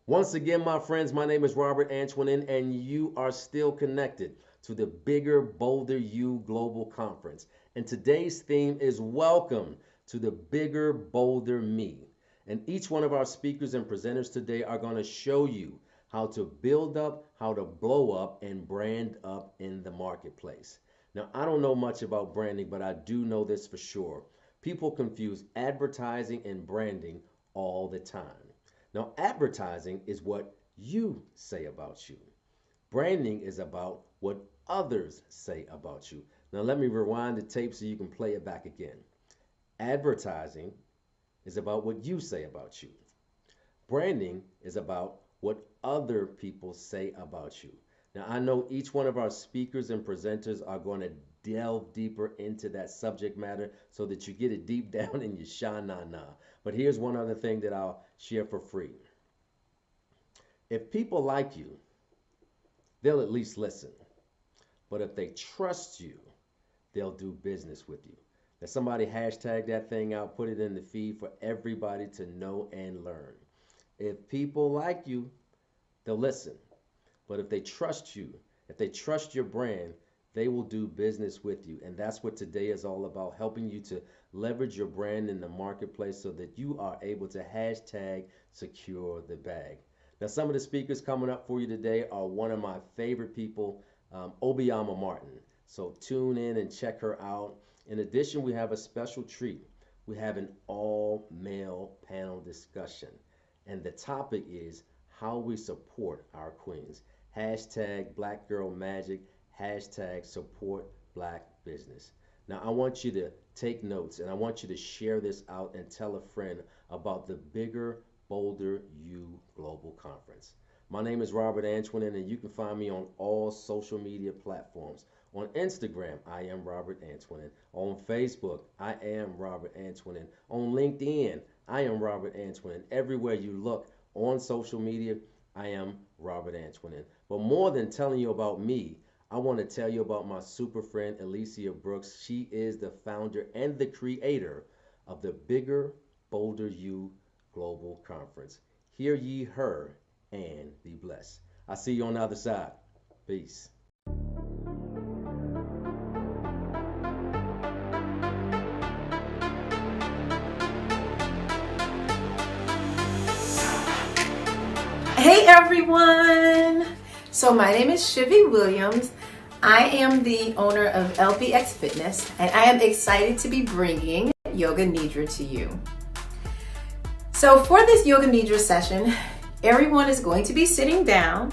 Once again, my friends, my name is Robert Antoinin, and you are still connected to the Bigger, Bolder You Global Conference. And today's theme is Welcome to the Bigger, Bolder Me. And each one of our speakers and presenters today are going to show you how to build up, how to blow up, and brand up in the marketplace. Now, I don't know much about branding, but I do know this for sure. People confuse advertising and branding all the time. Now, advertising is what you say about you. Branding is about what others say about you. Now, let me rewind the tape so you can play it back again. Advertising is about what you say about you. Branding is about what other people say about you. Now, I know each one of our speakers and presenters are going to delve deeper into that subject matter so that you get it deep down in your sha-na-na. But here's one other thing that I'll share for free. If people like you, they'll at least listen. But if they trust you, they'll do business with you. Now, somebody hashtag that thing out, put it in the feed for everybody to know and learn. If people like you, they'll listen. But if they trust you, if they trust your brand, they will do business with you. And that's what today is all about, helping you to leverage your brand in the marketplace so that you are able to hashtag secure the bag. Now, some of the speakers coming up for you today are one of my favorite people, Obiama Martin. So tune in and check her out. In addition, we have a special treat. We have an all-male panel discussion. And the topic is how we support our queens. Hashtag Black Girl Magic, hashtag support Black business. Now, I want you to take notes and I want you to share this out and tell a friend about the Bigger, Bolder You Global Conference. My name is Robert Antoinin, and you can find me on all social media platforms. On Instagram, I am Robert Antoinin. On Facebook, I am Robert Antoinin. On LinkedIn, I am Robert Antoinin. Everywhere you look on social media, I am Robert Antoinin. But more than telling you about me, I want to tell you about my super friend, Alicia Brooks. She is the founder and the creator of the Bigger, Bolder You Global Conference. Hear ye her and be blessed. I'll see you on the other side. Peace. Hey everyone! So my name is Shivy Williams. I am the owner of LBX Fitness, and I am excited to be bringing Yoga Nidra to you. So for this Yoga Nidra session, everyone is going to be sitting down,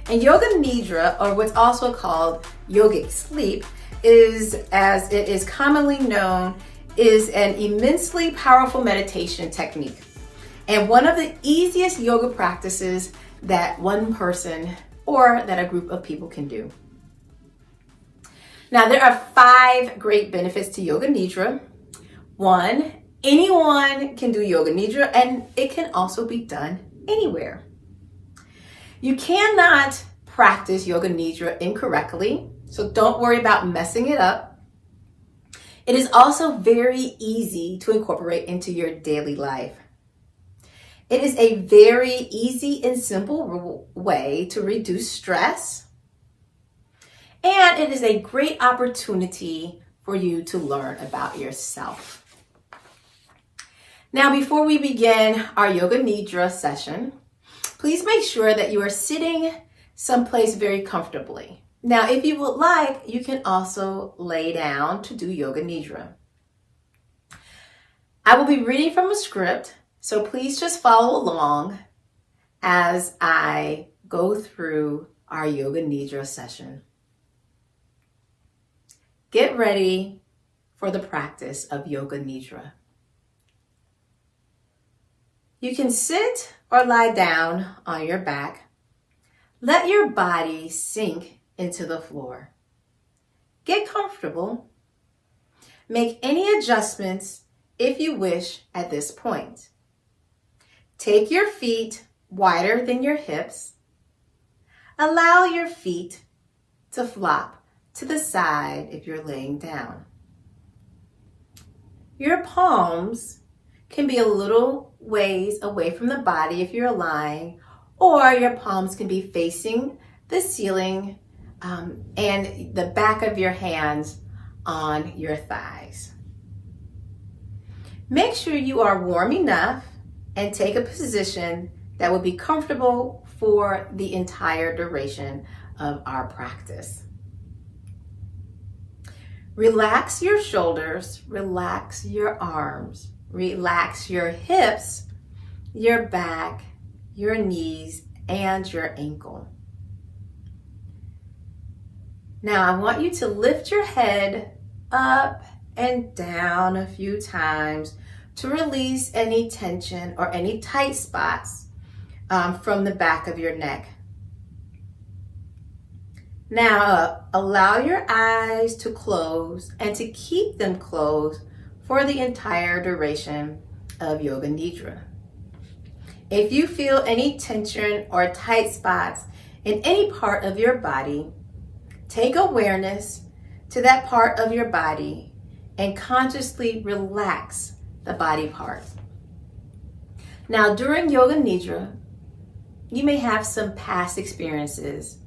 and Yoga Nidra, or what's also called yogic sleep, is, as it is commonly known, is an immensely powerful meditation technique and one of the easiest yoga practices that one person or that a group of people can do. Now, there are 5 great benefits to Yoga Nidra. 1, anyone can do Yoga Nidra, and it can also be done anywhere. You cannot practice Yoga Nidra incorrectly, so don't worry about messing it up. It is also very easy to incorporate into your daily life. It is a very easy and simple way to reduce stress, and it is a great opportunity for you to learn about yourself. Now, before we begin our Yoga Nidra session, please make sure that you are sitting someplace very comfortably. Now, if you would like, you can also lay down to do Yoga Nidra. I will be reading from a script, so please just follow along as I go through our Yoga Nidra session. Get ready for the practice of Yoga Nidra. You can sit or lie down on your back. Let your body sink into the floor. Get comfortable. Make any adjustments if you wish at this point. Take your feet wider than your hips. Allow your feet to flop to the side if you're laying down. Your palms can be a little ways away from the body if you're lying, or your palms can be facing the ceiling and the back of your hands on your thighs. Make sure you are warm enough and take a position that will be comfortable for the entire duration of our practice. Relax your shoulders, relax your arms, relax your hips, your back, your knees, and your ankle. Now I want you to lift your head up and down a few times to release any tension or any tight spots from the back of your neck. Now allow your eyes to close and to keep them closed for the entire duration of Yoga Nidra. If you feel any tension or tight spots in any part of your body, take awareness to that part of your body and consciously relax the body part. Now, during Yoga Nidra, you may have some past experiences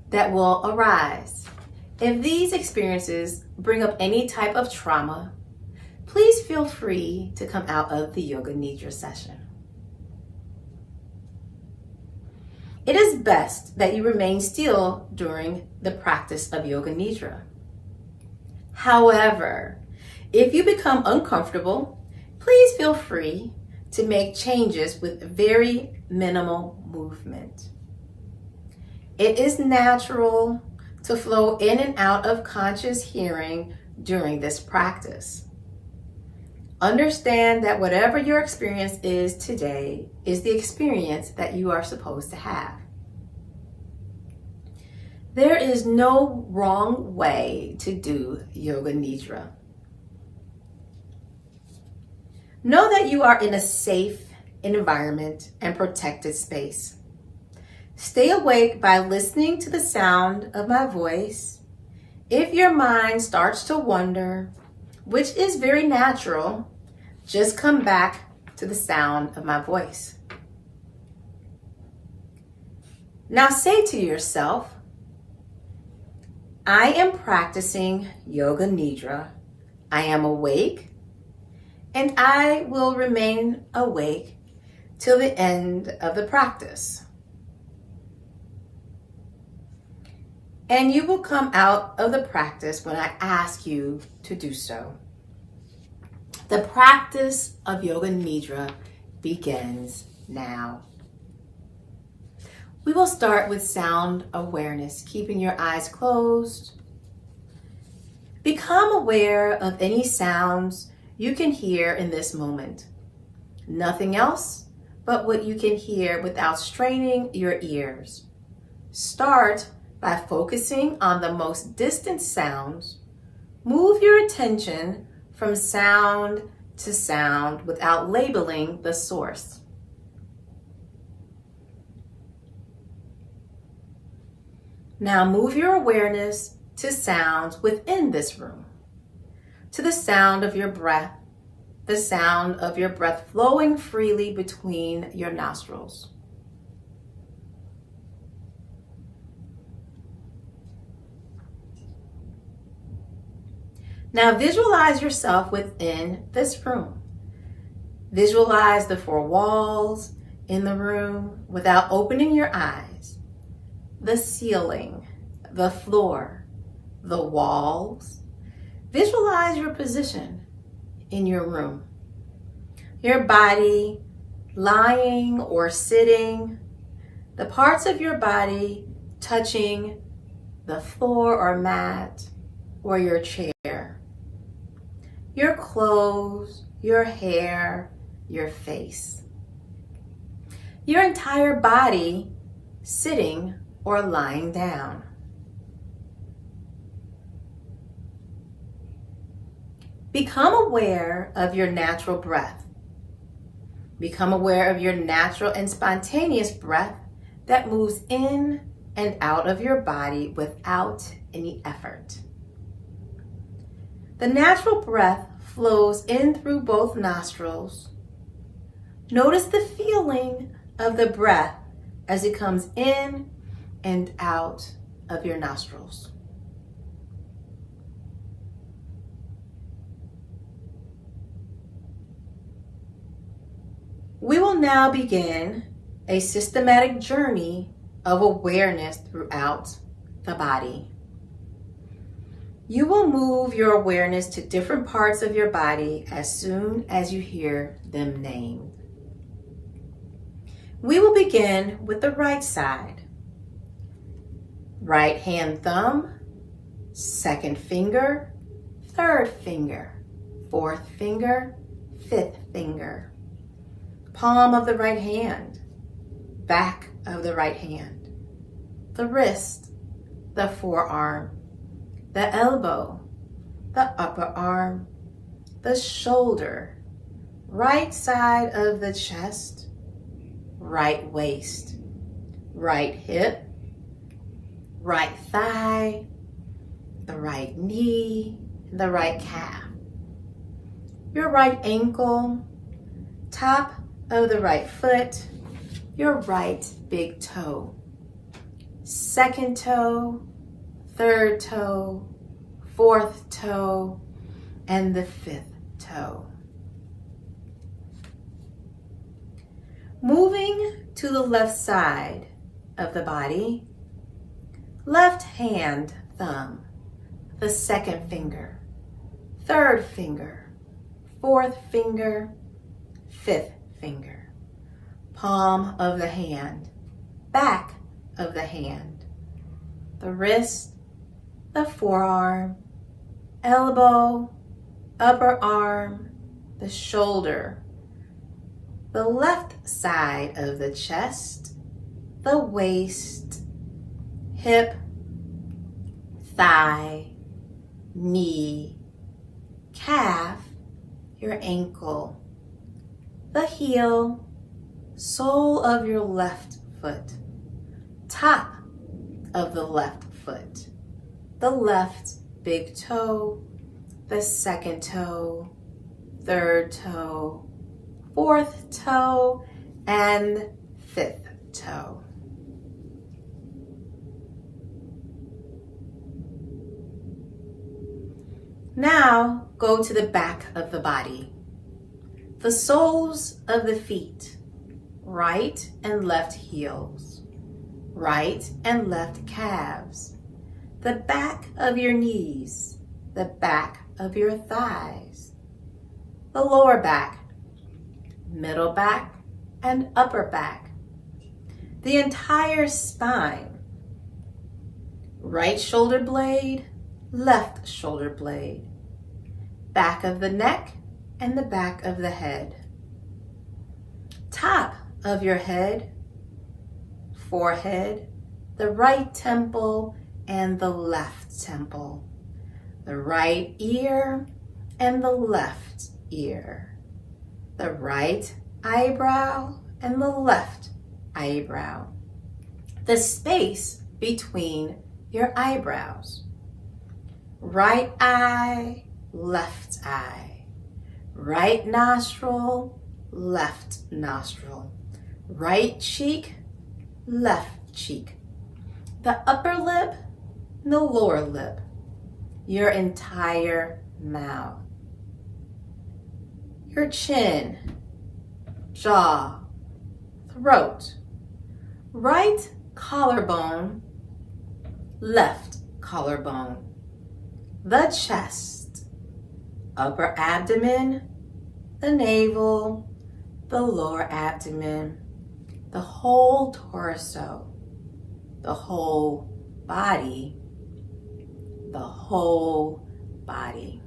that will arise. If these experiences bring up any type of trauma, please feel free to come out of the Yoga Nidra session. It is best that you remain still during the practice of Yoga Nidra. However, if you become uncomfortable, please feel free to make changes with very minimal movement. It is natural to flow in and out of conscious hearing during this practice. Understand that whatever your experience is today is the experience that you are supposed to have. There is no wrong way to do Yoga Nidra. Know that you are in a safe environment and protected space. Stay awake by listening to the sound of my voice. If your mind starts to wander, which is very natural, just come back to the sound of my voice. Now say to yourself, I am practicing Yoga Nidra. I am awake, and I will remain awake till the end of the practice. And you will come out of the practice when I ask you to do so. The practice of Yoga Nidra begins now. We will start with sound awareness, keeping your eyes closed. Become aware of any sounds you can hear in this moment. Nothing else but what you can hear without straining your ears. Start by focusing on the most distant sounds. Move your attention from sound to sound without labeling the source. Now move your awareness to sounds within this room, to the sound of your breath, the sound of your breath flowing freely between your nostrils. Now visualize yourself within this room. Visualize the four walls in the room without opening your eyes. The ceiling, the floor, the walls. Visualize your position in your room. Your body lying or sitting, the parts of your body touching the floor or mat or your chair. Your clothes, your hair, your face. Your entire body sitting or lying down. Become aware of your natural breath. Become aware of your natural and spontaneous breath that moves in and out of your body without any effort. The natural breath flows in through both nostrils. Notice the feeling of the breath as it comes in and out of your nostrils. We will now begin a systematic journey of awareness throughout the body. You will move your awareness to different parts of your body as soon as you hear them named. We will begin with the right side. Right hand thumb, second finger, third finger, fourth finger, fifth finger. Palm of the right hand, back of the right hand, the wrist, the forearm, the elbow, the upper arm, the shoulder, right side of the chest, right waist, right hip, right thigh, the right knee, the right calf, your right ankle, top of the right foot, your right big toe, second toe, third toe, fourth toe, and the fifth toe. Moving to the left side of the body, left hand thumb, the second finger, third finger, fourth finger, fifth finger, palm of the hand, back of the hand, the wrist, the forearm, elbow, upper arm, the shoulder, the left side of the chest, the waist, hip, thigh, knee, calf, your ankle, the heel, sole of your left foot, top of the left foot, the left big toe, the second toe, third toe, fourth toe, and fifth toe. Now go to the back of the body. The soles of the feet, right and left heels, right and left calves, the back of your knees, the back of your thighs, the lower back, middle back, and upper back, the entire spine, right shoulder blade, left shoulder blade, back of the neck and the back of the head, top of your head, forehead, the right temple and the left temple, the right ear and the left ear, the right eyebrow and the left eyebrow, the space between your eyebrows, right eye, left eye, right nostril, left nostril, right cheek, left cheek, the upper lip, the lower lip, your entire mouth, your chin, jaw, throat, right collarbone, left collarbone, the chest, upper abdomen, the navel, the lower abdomen, the whole torso, the whole body, the whole body.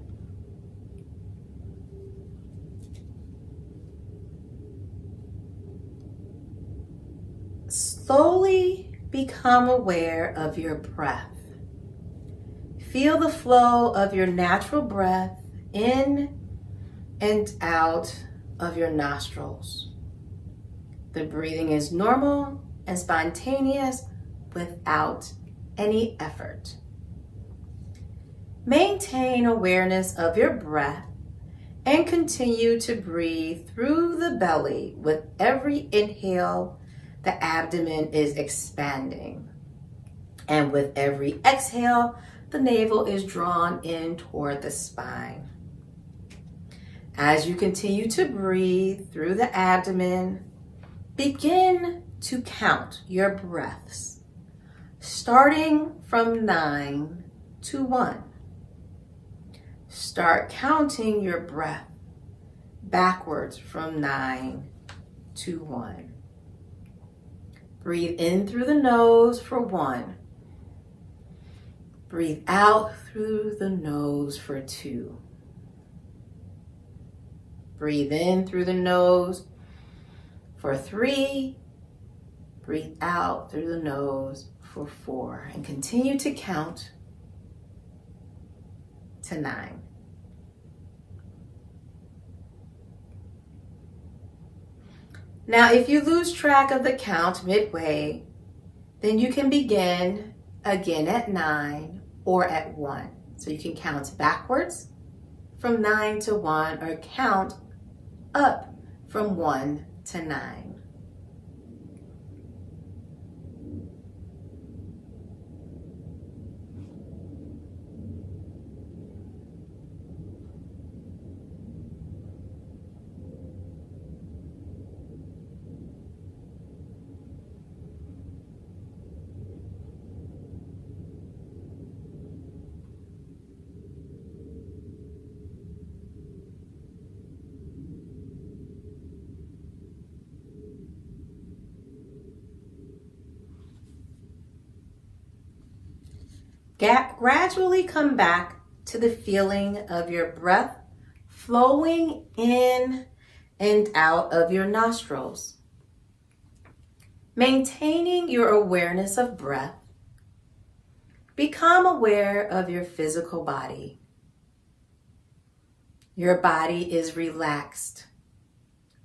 Slowly become aware of your breath. Feel the flow of your natural breath in and out of your nostrils. The breathing is normal and spontaneous without any effort. Maintain awareness of your breath and continue to breathe through the belly with every inhale the abdomen is expanding. And with every exhale, the navel is drawn in toward the spine. As you continue to breathe through the abdomen, begin to count your breaths, starting from 9 to 1. Start counting your breath backwards from 9 to 1. Breathe in through the nose for 1. Breathe out through the nose for 2. Breathe in through the nose for 3. Breathe out through the nose for 4. And continue to count to 9. Now, if you lose track of the count midway, then you can begin again at 9 or at 1. So you can count backwards from 9 to 1 or count up from 1 to 9. Gradually come back to the feeling of your breath flowing in and out of your nostrils. Maintaining your awareness of breath, become aware of your physical body. Your body is relaxed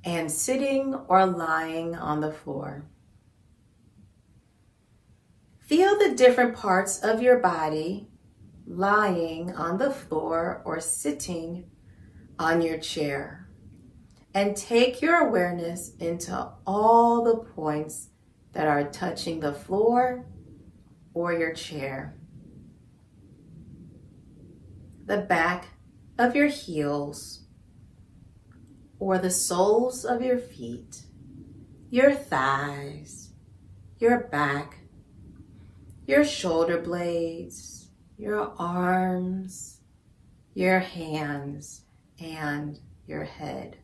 and sitting or lying on the floor. Feel the different parts of your body lying on the floor or sitting on your chair. And take your awareness into all the points that are touching the floor or your chair. The back of your heels or the soles of your feet, your thighs, your back, your shoulder blades, your arms, your hands, and your head.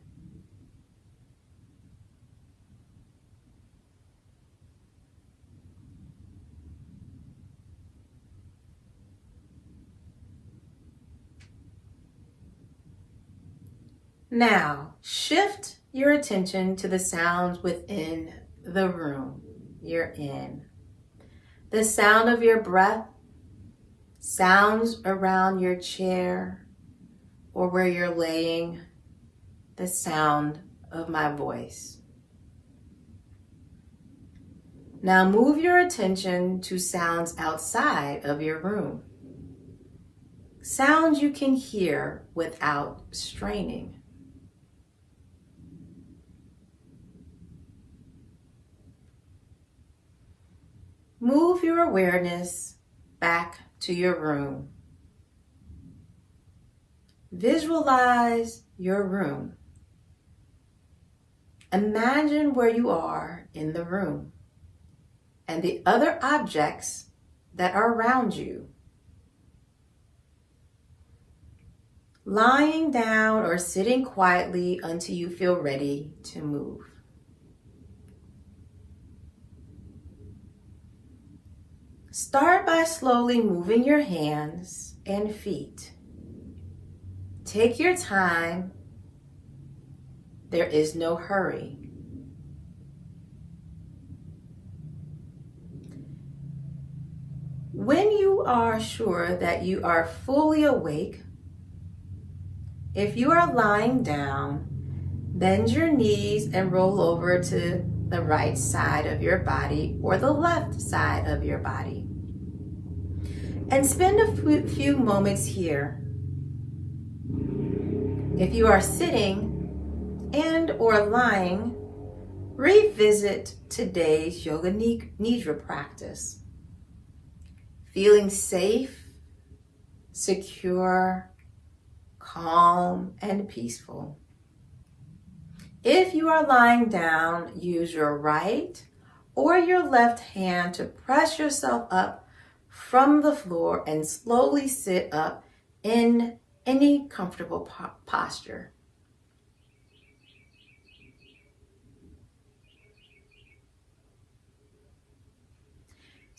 Now, shift your attention to the sounds within the room you're in. The sound of your breath, sounds around your chair or where you're laying, the sound of my voice. Now move your attention to sounds outside of your room. Sounds you can hear without straining. Move your awareness back to your room. Visualize your room. Imagine where you are in the room and the other objects that are around you. Lying down or sitting quietly until you feel ready to move. Start by slowly moving your hands and feet. Take your time. There is no hurry. When you are sure that you are fully awake, if you are lying down, bend your knees and roll over to the right side of your body or the left side of your body. And spend a few moments here. If you are sitting and or lying, Revisit today's Yoga Nidra practice, feeling safe, secure, calm, and peaceful. If you are lying down, use your right or your left hand to press yourself up from the floor and slowly sit up in any comfortable posture.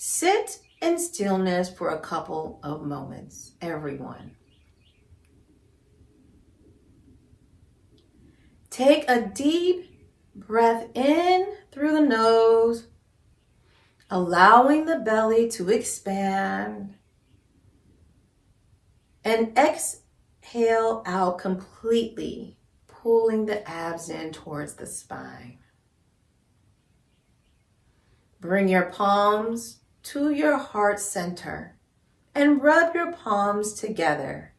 Sit in stillness for a couple of moments, everyone. Take a deep breath in through the nose, allowing the belly to expand, and exhale out completely, pulling the abs in towards the spine. Bring your palms to your heart center and rub your palms together.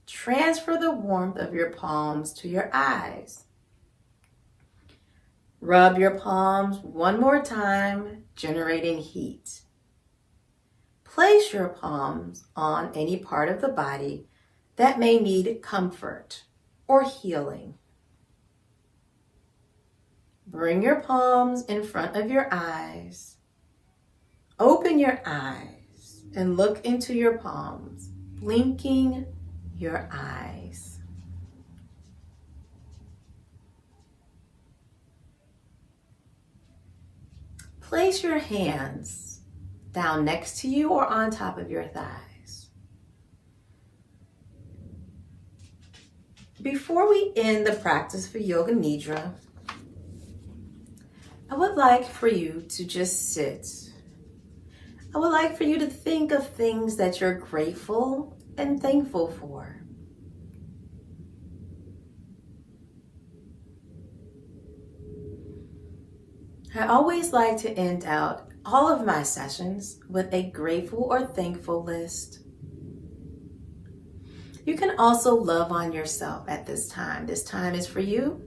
Transfer the warmth of your palms to your eyes. Rub your palms one more time, generating heat. Place your palms on any part of the body that may need comfort or healing. Bring your palms in front of your eyes. Open your eyes and look into your palms, blinking your eyes. Place your hands down next to you or on top of your thighs. Before we end the practice for Yoga Nidra, I would like for you to just sit. I would like for you to think of things that you're grateful and thankful for. I always like to end out all of my sessions with a grateful or thankful list. You can also love on yourself at this time. This time is for you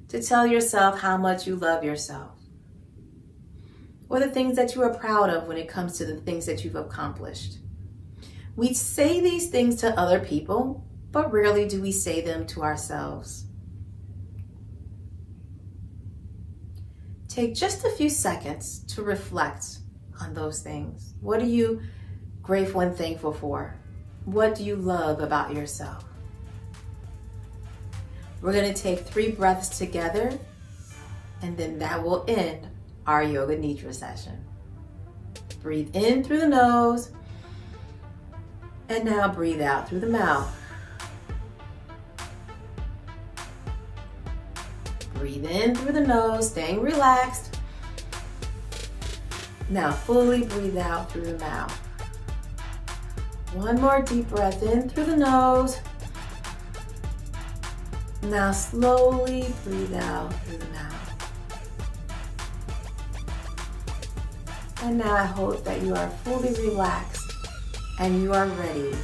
to tell yourself how much you love yourself, or the things that you are proud of when it comes to the things that you've accomplished. We say these things to other people, but rarely do we say them to ourselves. Take just a few seconds to reflect on those things. What are you grateful and thankful for? What do you love about yourself? We're going to take 3 breaths together, and then that will end our Yoga Nidra session. Breathe in through the nose, and now breathe out through the mouth. Breathe in through the nose, staying relaxed. Now fully breathe out through the mouth. One more deep breath in through the nose. Now slowly breathe out through the mouth. And now I hope that you are fully relaxed and you are ready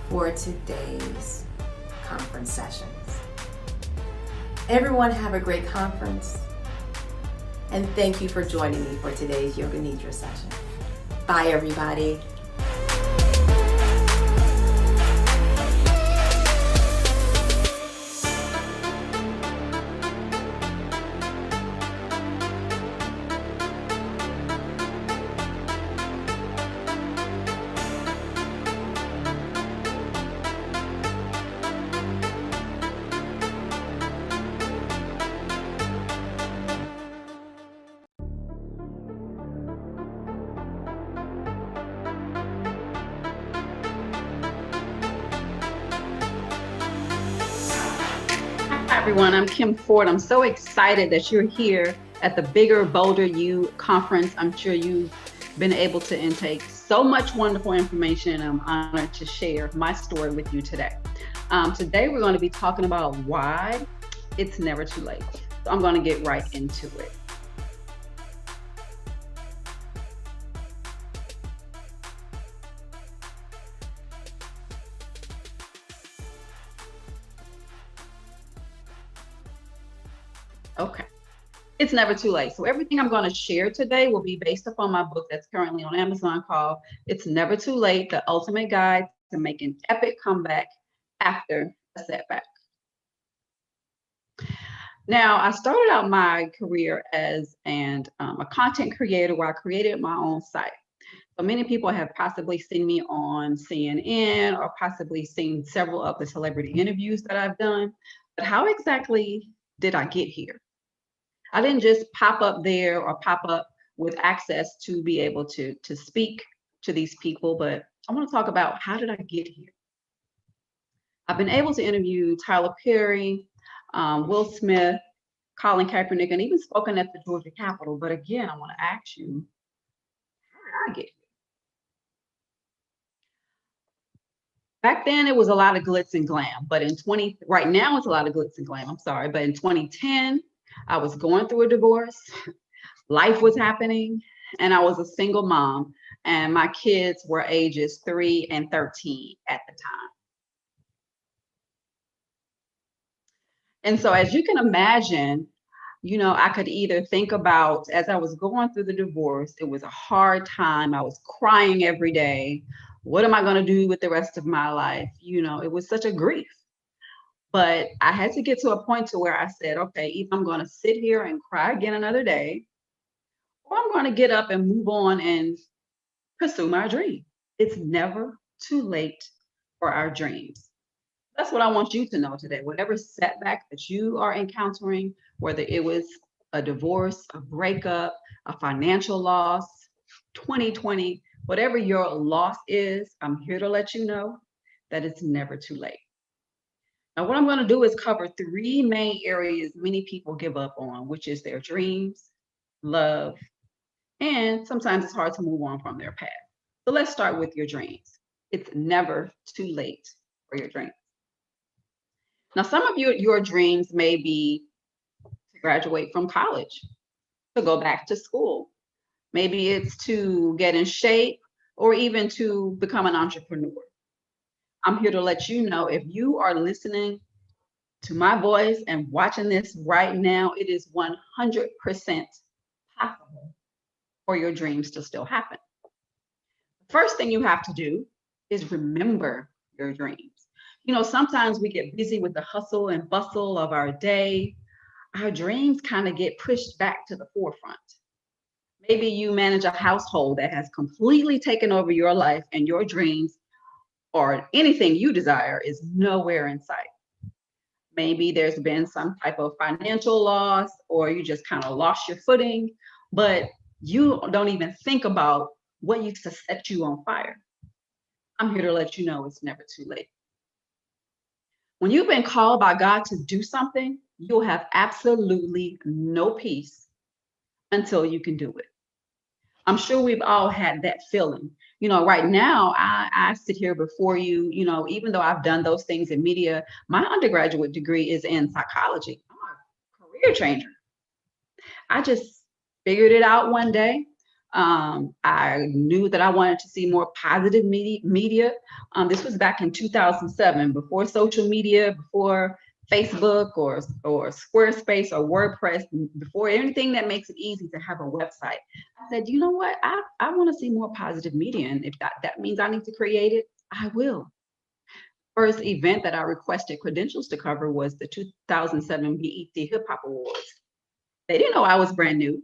for today's conference sessions. Everyone have a great conference, and thank you for joining me for today's Yoga Nidra session. Bye, everybody. Hi, everyone. I'm Kim Ford. I'm so excited that you're here at the Bigger, Bolder You conference. I'm sure you've been able to intake so much wonderful information. I'm honored to share my story with you today. Today, we're going to be talking about why it's never too late. So I'm going to get right into it. Okay. It's never too late. So everything I'm going to share today will be based upon my book that's currently on Amazon called It's Never Too Late, The Ultimate Guide to Making Epic Comeback After a Setback. Now, I started out my career as a content creator where I created my own site. So many people have possibly seen me on CNN or possibly seen several of the celebrity interviews that I've done. But how exactly did I get here? I didn't just pop up there or pop up with access to be able to speak to these people, but I want to talk about how did I get here? I've been able to interview Tyler Perry, Will Smith, Colin Kaepernick, and even spoken at the Georgia Capitol. But again, I want to ask you, how did I get here? Back then, it was a lot of glitz and glam, but right now it's a lot of glitz and glam. I'm sorry, but in 2010, I was going through a divorce. Life was happening, and I was a single mom, and my kids were ages 3 and 13 at the time. And so, as you can imagine, I could either think about as I was going through the divorce, it was a hard time. I was crying every day. What am I going to do with the rest of my life? It was such a grief. But I had to get to a point to where I said, okay, either I'm going to sit here and cry again another day, or I'm going to get up and move on and pursue my dream. It's never too late for our dreams. That's what I want you to know today. Whatever setback that you are encountering, whether it was a divorce, a breakup, a financial loss, 2020, whatever your loss is, I'm here to let you know that it's never too late. Now, what I'm going to do is cover 3 main areas many people give up on, which is their dreams, love, and sometimes it's hard to move on from their path. So let's start with your dreams. It's never too late for your dreams. Now, some of your dreams may be to graduate from college, to go back to school. Maybe it's to get in shape or even to become an entrepreneur. I'm here to let you know if you are listening to my voice and watching this right now, it is 100% possible for your dreams to still happen. The first thing you have to do is remember your dreams. Sometimes we get busy with the hustle and bustle of our day. Our dreams kind of get pushed back to the forefront. Maybe you manage a household that has completely taken over your life and your dreams or anything you desire is nowhere in sight. Maybe there's been some type of financial loss or you just kind of lost your footing, but you don't even think about what used to set you on fire. I'm here to let you know it's never too late. When you've been called by God to do something, you'll have absolutely no peace until you can do it. I'm sure we've all had that feeling. Right now, I sit here before you, even though I've done those things in media, my undergraduate degree is in psychology. I'm a career changer. I just figured it out one day. I knew that I wanted to see more positive media. This was back in 2007, before social media, before Facebook or Squarespace or WordPress, before anything that makes it easy to have a website. I said, you know what? I want to see more positive media. And if that means I need to create it, I will. First event that I requested credentials to cover was the 2007 BET Hip Hop Awards. They didn't know I was brand new,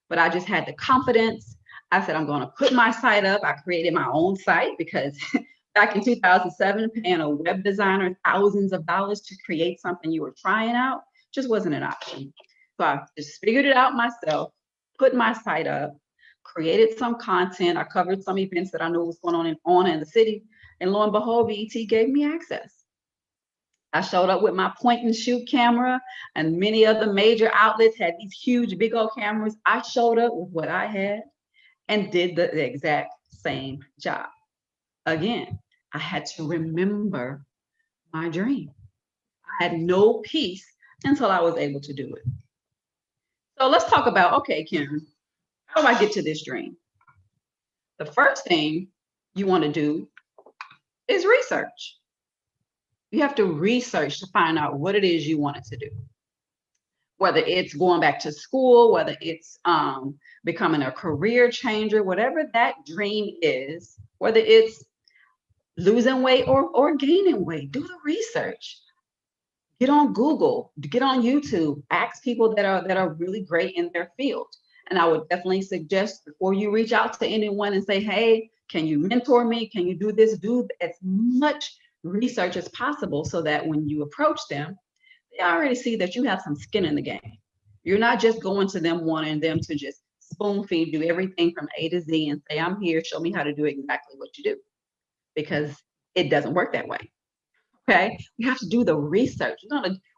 but I just had the confidence. I said, I'm going to put my site up. I created my own site because back in 2007, paying a web designer thousands of dollars to create something you were trying out just wasn't an option. So I just figured it out myself, put my site up, created some content. I covered some events that I knew was going on in the city. And lo and behold, BET gave me access. I showed up with my point and shoot camera, and many other major outlets had these huge, big old cameras. I showed up with what I had and did the exact same job. Again, I had to remember my dream. I had no peace until I was able to do it. So let's talk about, okay, Karen, how do I get to this dream? The first thing you want to do is research. You have to research to find out what it is you wanted to do. whether it's going back to school, whether it's becoming a career changer, whatever that dream is, whether it's losing weight or gaining weight, do the research. Get on Google, get on YouTube, ask people that are really great in their field. And I would definitely suggest before you reach out to anyone and say, hey, can you mentor me? Can you do this? Do as much research as possible so that when you approach them, they already see that you have some skin in the game. You're not just going to them wanting them to just spoon feed you everything from A to Z and say, I'm here, show me how to do exactly what you do, because it doesn't work that way. Okay, we have to do the research.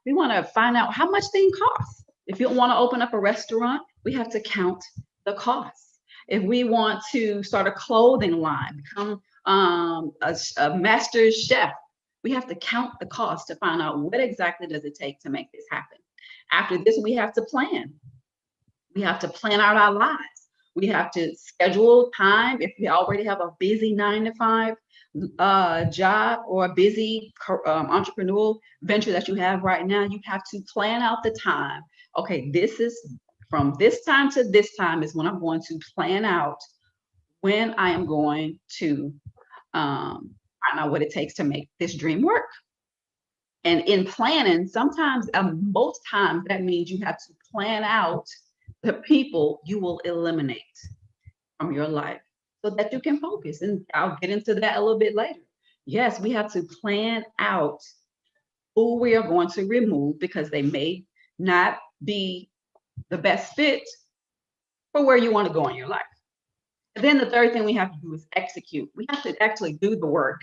We want to find out how much things cost. If you want to open up a restaurant, we have to count the costs. If we want to start a clothing line, become a master chef, we have to count the cost to find out what exactly does it take to make this happen. After this, we have to plan. We have to plan out our lives. We have to schedule time. If you already have a busy 9 to 5 job or a busy entrepreneurial venture that you have right now, you have to plan out the time. Okay, this is from this time to this time is when I'm going to plan out when I am going to find out what it takes to make this dream work. And in planning, sometimes, most times, that means you have to plan out the people you will eliminate from your life so that you can focus. And I'll get into that a little bit later. Yes, we have to plan out who we are going to remove because they may not be the best fit for where you want to go in your life. And then the third thing we have to do is execute. We have to actually do the work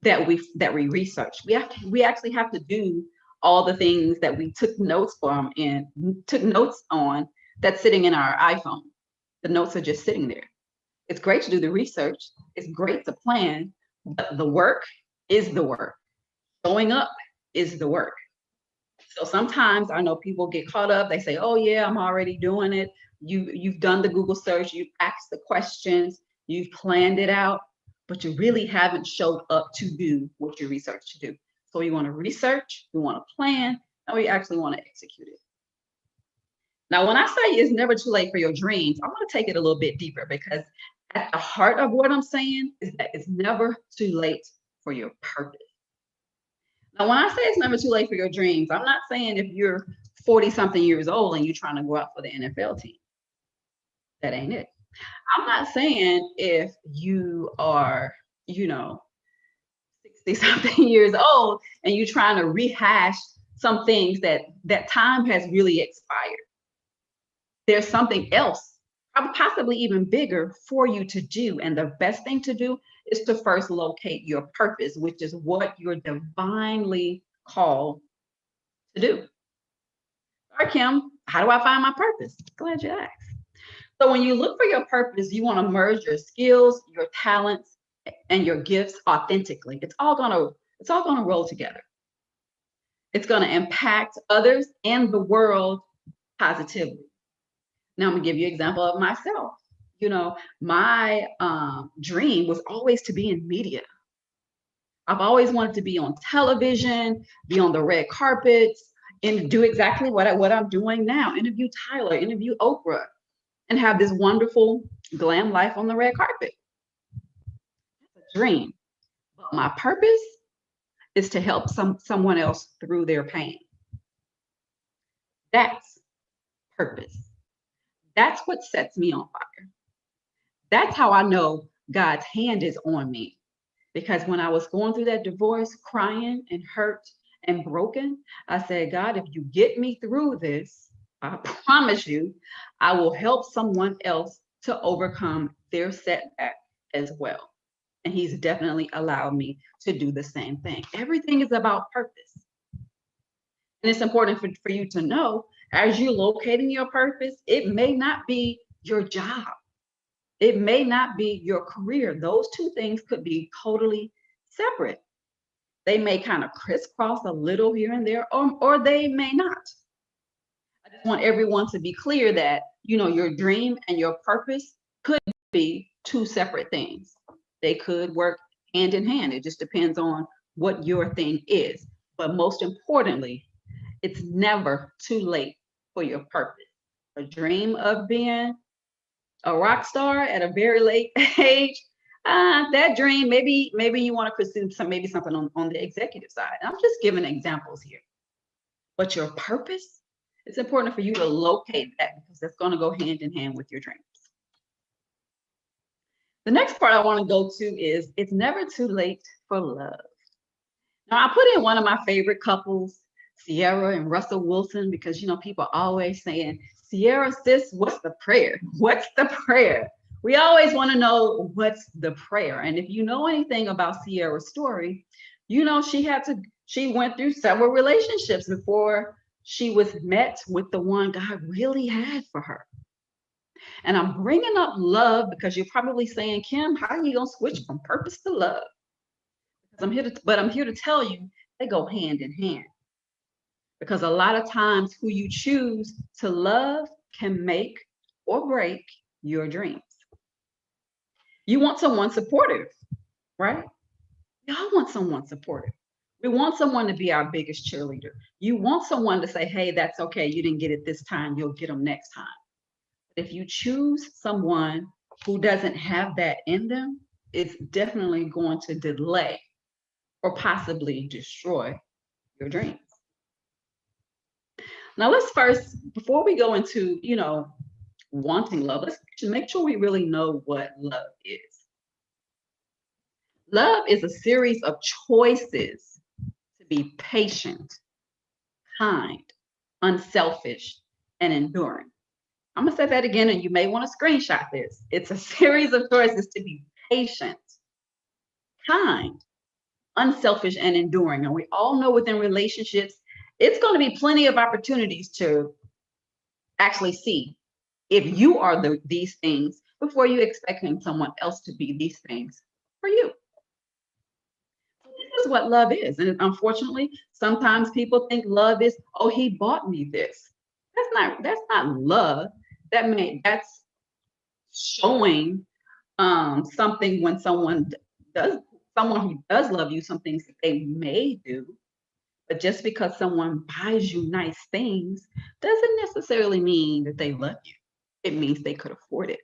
that we research. We actually have to do all the things that we took notes from and took notes on that's sitting in our iPhone. The notes are just sitting there. It's great to do the research. It's great to plan, but the work is the work. Showing up is the work. So sometimes I know people get caught up. They say, oh yeah, I'm already doing it. You've done the Google search, you've asked the questions, you've planned it out, but you really haven't showed up to do what you researched to do. So we want to research, we want to plan, and we actually want to execute it. Now, when I say it's never too late for your dreams, I want to take it a little bit deeper, because at the heart of what I'm saying is that it's never too late for your purpose. Now, when I say it's never too late for your dreams, I'm not saying if you're 40-something years old and you're trying to go out for the NFL team. That ain't it. I'm not saying if you are, 60-something years old and you're trying to rehash some things that time has really expired. There's something else, possibly even bigger, for you to do. And the best thing to do is to first locate your purpose, which is what you're divinely called to do. All right, Kim, how do I find my purpose? Glad you asked. So when you look for your purpose, you want to merge your skills, your talents, and your gifts authentically. It's all gonna roll together. It's gonna impact others and the world positively. Now I'm gonna give you an example of myself. My dream was always to be in media. I've always wanted to be on television, be on the red carpets, and do exactly what I'm doing now. Interview Tyler, interview Oprah, and have this wonderful glam life on the red carpet. That's a dream. But my purpose is to help someone else through their pain. That's purpose. That's what sets me on fire. That's how I know God's hand is on me. Because when I was going through that divorce, crying and hurt and broken, I said, God, if you get me through this, I promise you, I will help someone else to overcome their setback as well. And he's definitely allowed me to do the same thing. Everything is about purpose. And it's important for you to know, as you're locating your purpose, it may not be your job. It may not be your career. Those two things could be totally separate. They may kind of crisscross a little here and there, or they may not. I just want everyone to be clear that, your dream and your purpose could be two separate things. They could work hand in hand. It just depends on what your thing is. But most importantly, It's never too late for your purpose. A dream of being a rock star at a very late age, that dream, maybe you want to pursue maybe something on the executive side. I'm just giving examples here. But your purpose, it's important for you to locate that because that's going to go hand in hand with your dreams. The next part I want to go to is it's never too late for love. Now, I put in one of my favorite couples, Sierra and Russell Wilson, because, people are always saying, Sierra, sis, what's the prayer? What's the prayer? We always want to know what's the prayer. And if you know anything about Sierra's story, she went through several relationships before she was met with the one God really had for her. And I'm bringing up love because you're probably saying, Kim, how are you going to switch from purpose to love? I'm here to tell you they go hand in hand. Because a lot of times who you choose to love can make or break your dreams. You want someone supportive, right? We all want someone supportive. We want someone to be our biggest cheerleader. You want someone to say, hey, that's okay. You didn't get it this time. You'll get them next time. But if you choose someone who doesn't have that in them, it's definitely going to delay or possibly destroy your dreams. Now, let's first, before we go into, wanting love, let's make sure we really know what love is. Love is a series of choices to be patient, kind, unselfish, and enduring. I'm going to say that again, and you may want to screenshot this. It's a series of choices to be patient, kind, unselfish, and enduring. And we all know within relationships, it's going to be plenty of opportunities to actually see if you are these things before you expecting someone else to be these things for you. This is what love is. And unfortunately, sometimes people think love is, oh, he bought me this. That's not love. That's showing something when someone who does love you, some things that they may do. But just because someone buys you nice things doesn't necessarily mean that they love you. It means they could afford it.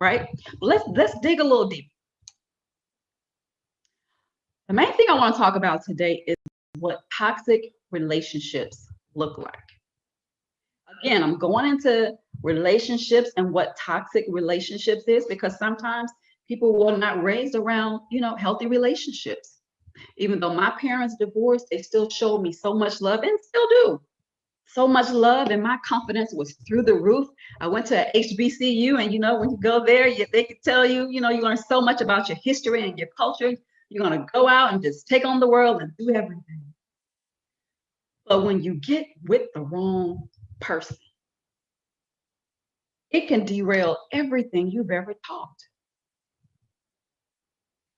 Right? Let's dig a little deeper. The main thing I want to talk about today is what toxic relationships look like. Again, I'm going into relationships and what toxic relationships is because sometimes people were not raised around, healthy relationships. Even though my parents divorced, they still showed me so much love and still do. So much love, and my confidence was through the roof. I went to HBCU, and when you go there, they could tell you, you learn so much about your history and your culture. You're going to go out and just take on the world and do everything. But when you get with the wrong person, it can derail everything you've ever taught.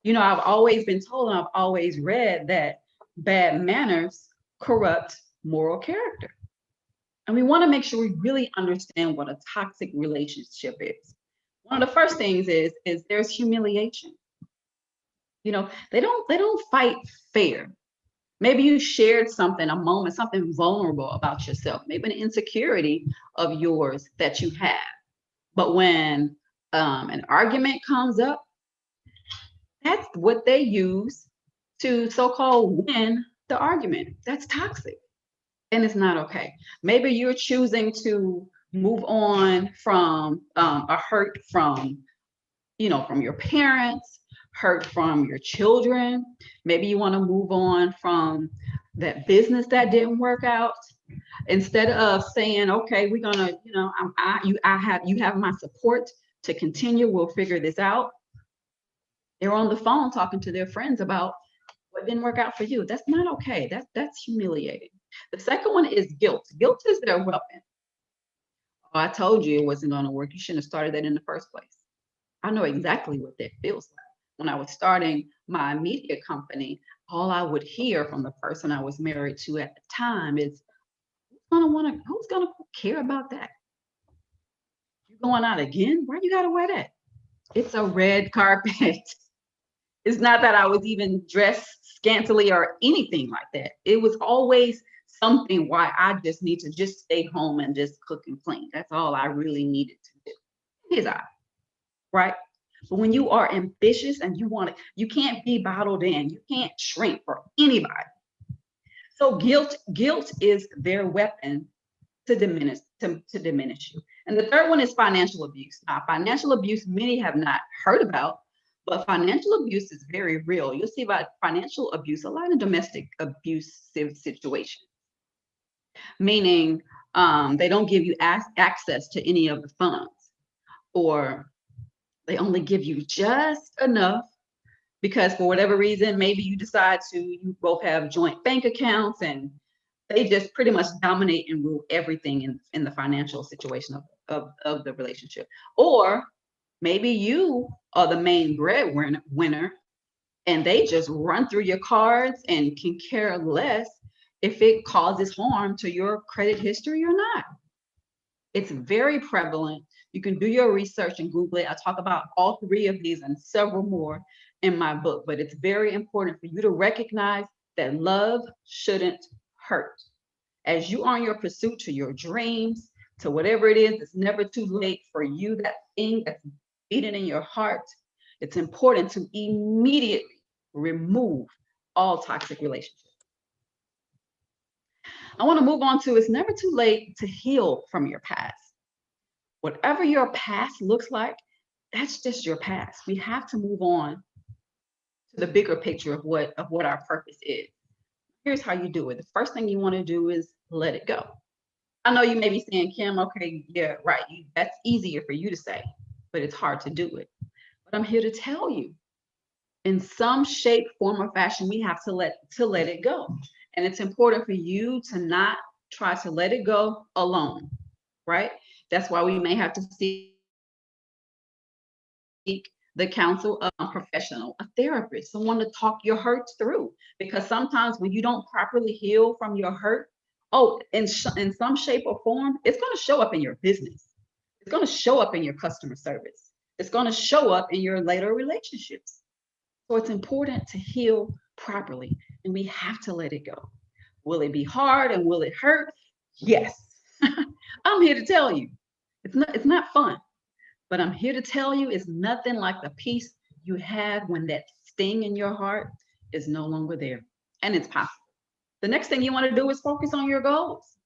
I've always been told and I've always read that bad manners corrupt moral character. And we want to make sure we really understand what a toxic relationship is. One of the first things is there's humiliation. They don't fight fair. Maybe you shared something, a moment, something vulnerable about yourself, maybe an insecurity of yours that you have. But when an argument comes up, that's what they use to so-called win the argument. That's toxic. And it's not okay. Maybe you're choosing to move on from a hurt from your parents, hurt from your children. Have you want to move on from that business that didn't work out. Instead of saying, okay, we're gonna, you have my support to continue. We'll figure this out. They're on the phone talking to their friends about what didn't work out for you. That's not okay. That's humiliating. The second one is guilt. Guilt is their weapon. Oh, I told you it wasn't going to work. You shouldn't have started that in the first place. I know exactly what that feels like. When I was starting my media company, all I would hear from the person I was married to at the time is, who's gonna care about that? You going out again? Why you gotta wear that? It's a red carpet. It's not that I was even dressed scantily or anything like that. It was always something why I just need to just stay home and just cook and clean. That's all I really needed to do. His eye, right? But when you are ambitious and you want it, you can't be bottled in. You can't shrink for anybody. So guilt is their weapon to diminish you. And the third one is financial abuse. Now, financial abuse many have not heard about, but financial abuse is very real. You'll see about financial abuse a lot in domestic abusive situations, meaning they don't give you access to any of the funds, or they only give you just enough because for whatever reason, maybe you both have joint bank accounts, and they just pretty much dominate and rule everything in the financial situation of the relationship. Or maybe you are the main breadwinner and they just run through your cards and can care less if it causes harm to your credit history or not. It's very prevalent. You can do your research and Google it. I talk about all three of these and several more in my book, but it's very important for you to recognize that love shouldn't hurt. As you are on your pursuit to your dreams, to whatever it is, it's never too late for you, that thing that's beating in your heart. It's important to immediately remove all toxic relationships. I want to move on to, it's never too late to heal from your past. Whatever your past looks like, that's just your past. We have to move on to the bigger picture of what our purpose is. Here's how you do it. The first thing you want to do is let it go. I know you may be saying, Kim, okay, yeah, right. That's easier for you to say, but it's hard to do it. But I'm here to tell you, in some shape, form, or fashion, we have to let it go. And it's important for you to not try to let it go alone, right? That's why we may have to seek the counsel of a professional, a therapist, someone to talk your hurts through. Because sometimes when you don't properly heal from your hurt, in some shape or form, it's going to show up in your business. It's going to show up in your customer service. It's going to show up in your later relationships. So it's important to heal properly, and we have to let it go. Will it be hard and will it hurt? Yes. I'm here to tell you, it's not fun. But I'm here to tell you, it's nothing like the peace you had when that sting in your heart is no longer there. And it's possible. The next thing you want to do is focus on your goals.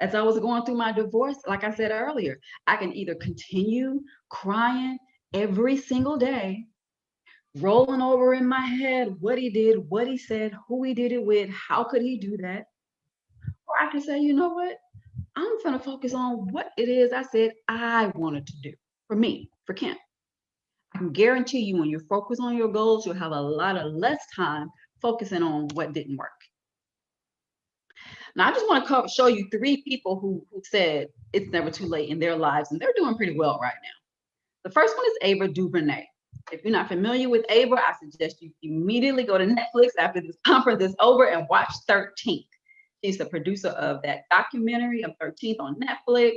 As I was going through my divorce, like I said earlier, I can either continue crying every single day, rolling over in my head what he did, what he said, who he did it with, how could he do that? Or I can say, you know what? I'm going to focus on what it is I said I wanted to do. For me, for Kim, I can guarantee you when you focus on your goals, you'll have a lot of less time focusing on what didn't work. Now, I just want to show you three people who said it's never too late in their lives, and they're doing pretty well right now. The first one is Ava DuVernay. If you're not familiar with Ava, I suggest you immediately go to Netflix after this conference is over and watch 13th. She's the producer of that documentary of 13th on Netflix.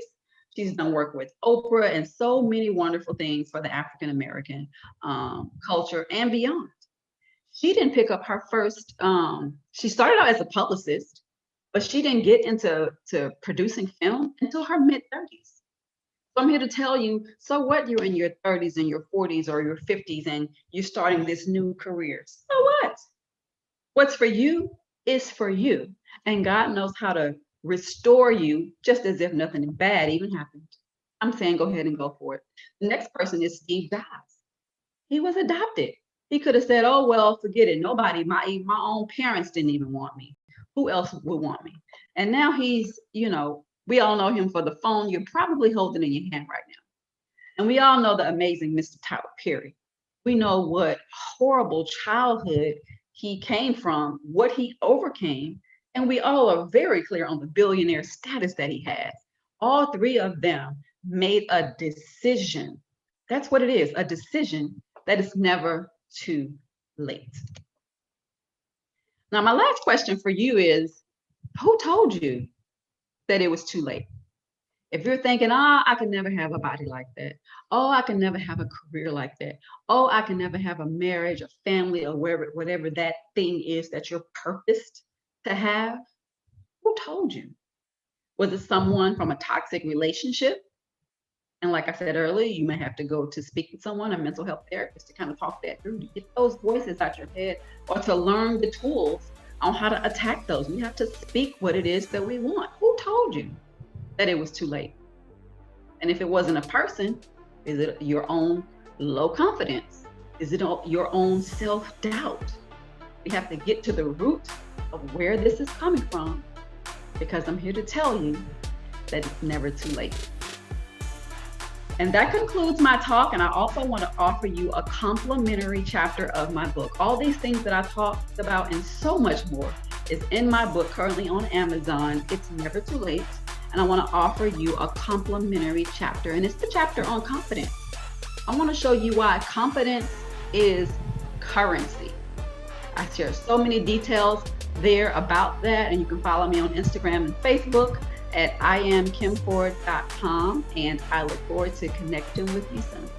She's done work with Oprah and so many wonderful things for the African American culture and beyond. She didn't pick up her first, she started out as a publicist, but she didn't get into producing film until her mid-30s. So I'm here to tell you, so what, you're in your 30s and your 40s or your 50s and you're starting this new career. So what? What's for you is for you. And God knows how to restore you just as if nothing bad even happened. I'm saying go ahead and go for it. The next person is Steve Jobs. He was adopted. He could have said, oh, well, forget it. Nobody, my own parents didn't even want me. Who else would want me? And now he's, we all know him for the phone you're probably holding in your hand right now. And we all know the amazing Mr. Tyler Perry. We know what horrible childhood he came from, what he overcame, and we all are very clear on the billionaire status that he has. All three of them made a decision. That's what it is, a decision that is never too late. Now, my last question for you is, who told you that it was too late? If you're thinking, oh, I can never have a body like that. Oh, I can never have a career like that. Oh, I can never have a marriage, a family, or whatever that thing is that you're purposed to have. Who told you? Was it someone from a toxic relationship? And like I said earlier, you may have to go to speak with someone, a mental health therapist, to kind of talk that through, to get those voices out your head, or to learn the tools on how to attack those. We have to speak what it is that we want. Who told you that it was too late? And if it wasn't a person, is it your own low confidence? Is it your own self-doubt? We have to get to the root of where this is coming from, because I'm here to tell you that it's never too late. And that concludes my talk. And I also want to offer you a complimentary chapter of my book. All these things that I talked about and so much more is in my book, currently on Amazon. It's Never Too Late. And I want to offer you a complimentary chapter. And it's the chapter on confidence. I want to show you why confidence is currency. I share so many details there about that. And you can follow me on Instagram and Facebook at iamkimford.com, and I look forward to connecting with you soon.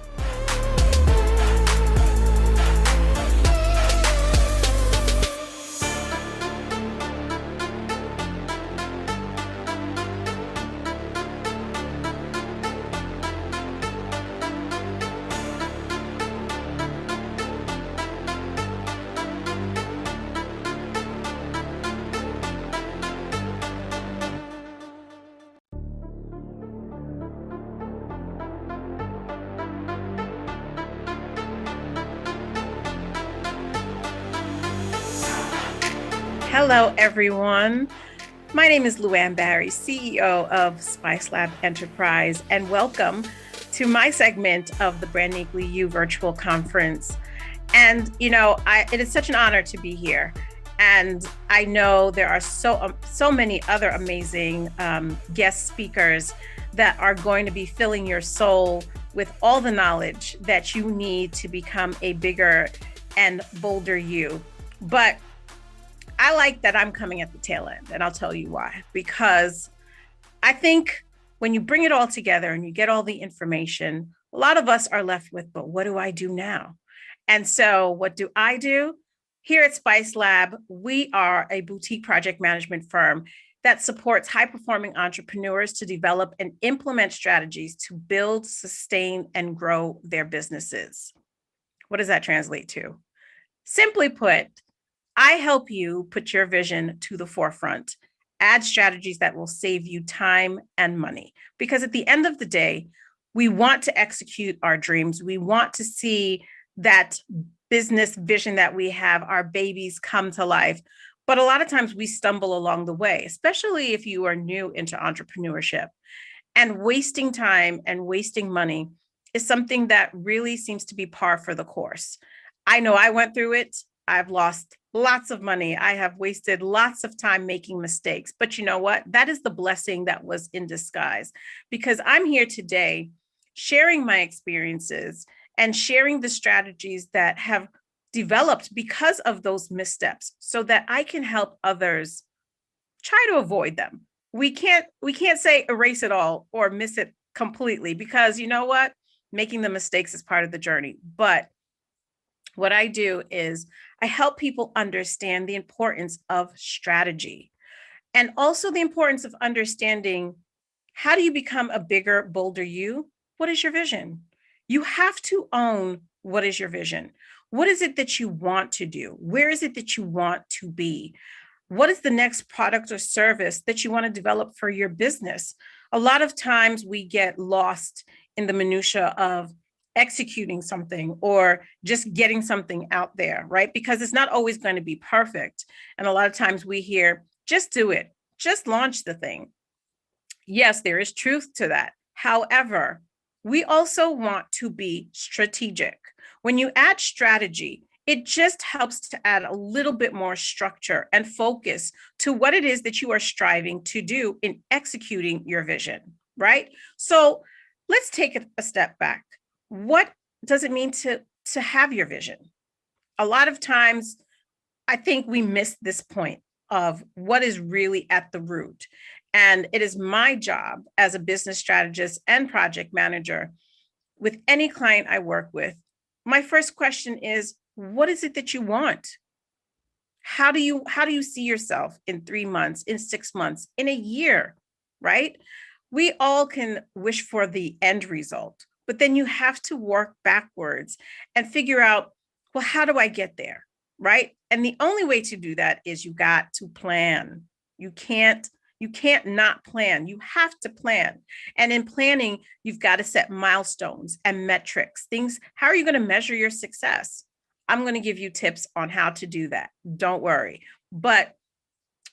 Hello, everyone. My name is Luann Barry, CEO of Spice Lab Enterprise, and welcome to my segment of the Brand Uniquely You virtual conference. And, it is such an honor to be here. And I know there are so many other amazing guest speakers that are going to be filling your soul with all the knowledge that you need to become a bigger and bolder you. But I like that I'm coming at the tail end, and I'll tell you why. Because I think when you bring it all together and you get all the information, a lot of us are left with, but what do I do now? And so what do I do? Here at Spice Lab, we are a boutique project management firm that supports high-performing entrepreneurs to develop and implement strategies to build, sustain, and grow their businesses. What does that translate to? Simply put, I help you put your vision to the forefront, add strategies that will save you time and money. Because at the end of the day, we want to execute our dreams. We want to see that business vision that we have, our babies come to life. But a lot of times we stumble along the way, especially if you are new into entrepreneurship. And wasting time and wasting money is something that really seems to be par for the course. I know I went through it. I've lost lots of money. I have wasted lots of time making mistakes. But you know what? That is the blessing that was in disguise, because I'm here today sharing my experiences and sharing the strategies that have developed because of those missteps so that I can help others try to avoid them. We can't say erase it all or miss it completely, because you know what? Making the mistakes is part of the journey. But what I do is I help people understand the importance of strategy, and also the importance of understanding, how do you become a bigger, bolder you? What is your vision? You have to own what is your vision. What is it that you want to do? Where is it that you want to be? What is the next product or service that you want to develop for your business? A lot of times we get lost in the minutia of executing something or just getting something out there, right? Because it's not always going to be perfect. And a lot of times we hear, just do it, just launch the thing. Yes, there is truth to that. However, we also want to be strategic. When you add strategy, it just helps to add a little bit more structure and focus to what it is that you are striving to do in executing your vision, right? So let's take a step back. What does it mean to have your vision? A lot of times, I think we miss this point of what is really at the root. And it is my job as a business strategist and project manager with any client I work with. My first question is, what is it that you want? How do you see yourself in 3 months, in 6 months, in a year, right? We all can wish for the end result, but then you have to work backwards and figure out, well, how do I get there, right? And the only way to do that is you got to plan. You can't not plan. You have to plan. And in planning, you've got to set milestones and metrics, things. How are you going to measure your success? I'm going to give you tips on how to do that. Don't worry. But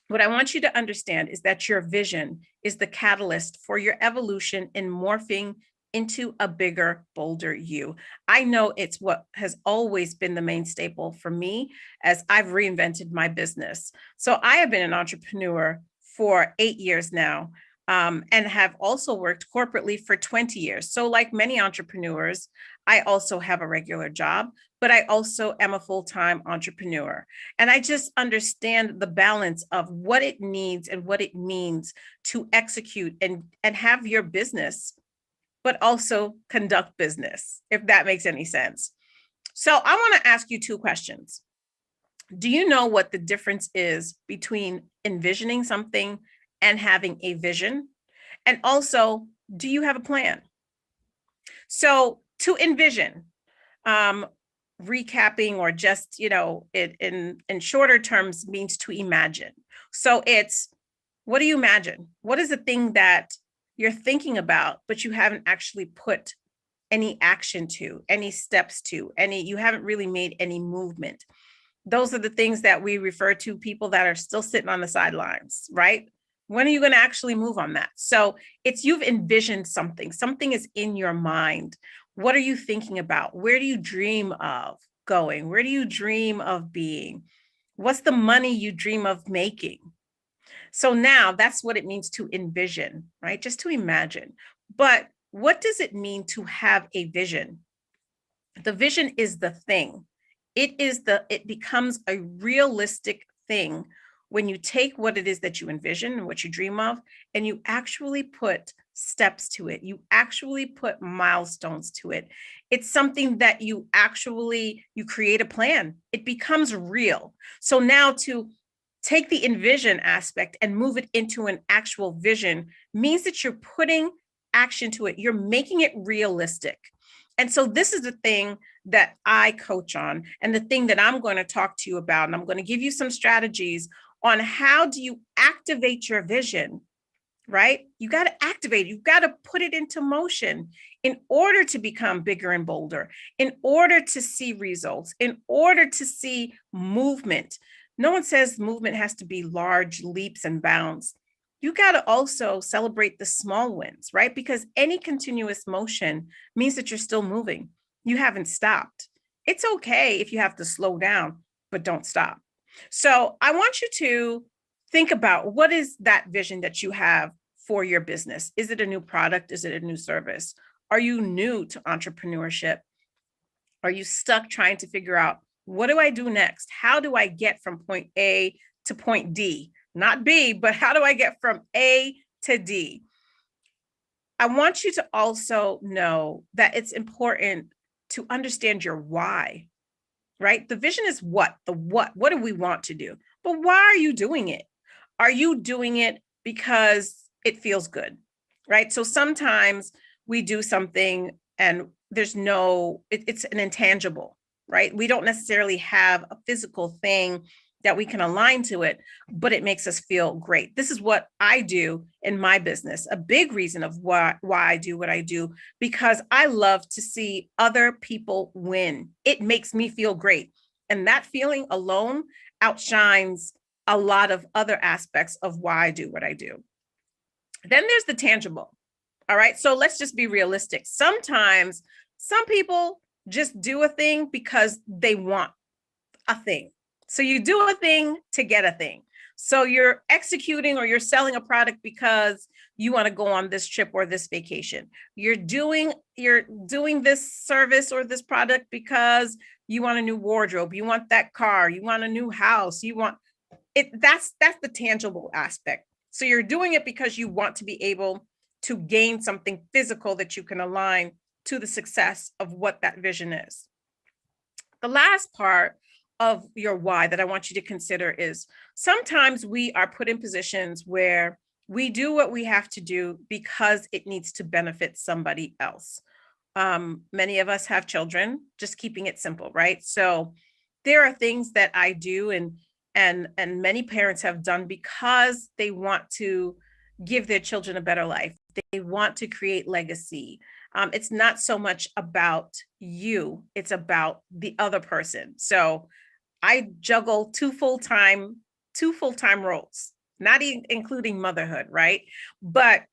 what I want you to understand is that your vision is the catalyst for your evolution in morphing into a bigger, bolder you. I know it's what has always been the main staple for me as I've reinvented my business. So I have been an entrepreneur for 8 years now, and have also worked corporately for 20 years. So like many entrepreneurs, I also have a regular job, but I also am a full-time entrepreneur. And I just understand the balance of what it needs and what it means to execute and have your business, but also conduct business, if that makes any sense. So I want to ask you 2 questions. Do you know what the difference is between envisioning something and having a vision? And also, do you have a plan? So to envision, recapping or just, it in shorter terms means to imagine. So it's, what do you imagine? What is the thing that you're thinking about, but you haven't actually put any action to, any steps to, you haven't really made any movement? Those are the things that we refer to people that are still sitting on the sidelines, right? When are you going to actually move on that? So it's, you've envisioned something is in your mind. What are you thinking about? Where do you dream of going? Where do you dream of being? What's the money you dream of making? So now that's what it means to envision, right? Just to imagine. But what does it mean to have a vision? The vision is the thing. It becomes a realistic thing when you take what it is that you envision and what you dream of, and you actually put steps to it. You actually put milestones to it. It's something that you create a plan. It becomes real. So now to take the envision aspect and move it into an actual vision means that you're putting action to it. You're making it realistic. And so this is the thing that I coach on, and the thing that I'm going to talk to you about. And I'm going to give you some strategies on how do you activate your vision, right? You got to activate it. You've got to put it into motion in order to become bigger and bolder, in order to see results, in order to see movement. No one says movement has to be large leaps and bounds. You got to also celebrate the small wins, right? Because any continuous motion means that you're still moving. You haven't stopped. It's okay if you have to slow down, but don't stop. So I want you to think about, what is that vision that you have for your business? Is it a new product? Is it a new service? Are you new to entrepreneurship? Are you stuck trying to figure out, what do I do next? How do I get from point A to point D? Not B, but how do I get from A to D? I want you to also know that it's important to understand your why, right? The vision is what do we want to do? But why are you doing it? Are you doing it because it feels good, right? So sometimes we do something and it's an intangible, right? We don't necessarily have a physical thing that we can align to it, but it makes us feel great. This is what I do in my business. A big reason of why I do what I do, because I love to see other people win. It makes me feel great. And that feeling alone outshines a lot of other aspects of why I do what I do. Then there's the tangible. All right. So let's just be realistic. Sometimes some people just do a thing because they want a thing. So you do a thing to get a thing. So you're executing or you're selling a product because you want to go on this trip or this vacation. You're doing this service or this product because you want a new wardrobe, you want that car, you want a new house, you want it. That's the tangible aspect. So you're doing it because you want to be able to gain something physical that you can align to the success of what that vision is. The last part of your why that I want you to consider is sometimes we are put in positions where we do what we have to do because it needs to benefit somebody else. Many of us have children, just keeping it simple, right? So there are things that I do and many parents have done because they want to give their children a better life. They want to create legacy. It's not so much about you, it's about the other person. So I juggle two full-time roles, not even including motherhood, right? But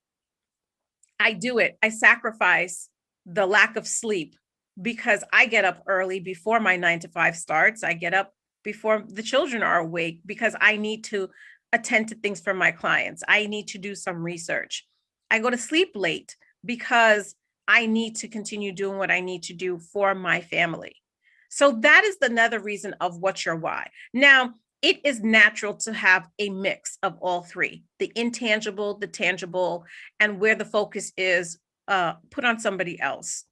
I do it. I sacrifice the lack of sleep because I get up early before my 9 to 5 starts. I get up before the children are awake because I need to attend to things for my clients. I need to do some research. I go to sleep late because I need to continue doing what I need to do for my family. So that is another reason of what's your why. Now, it is natural to have a mix of all three, the intangible, the tangible, and where the focus is put on somebody else.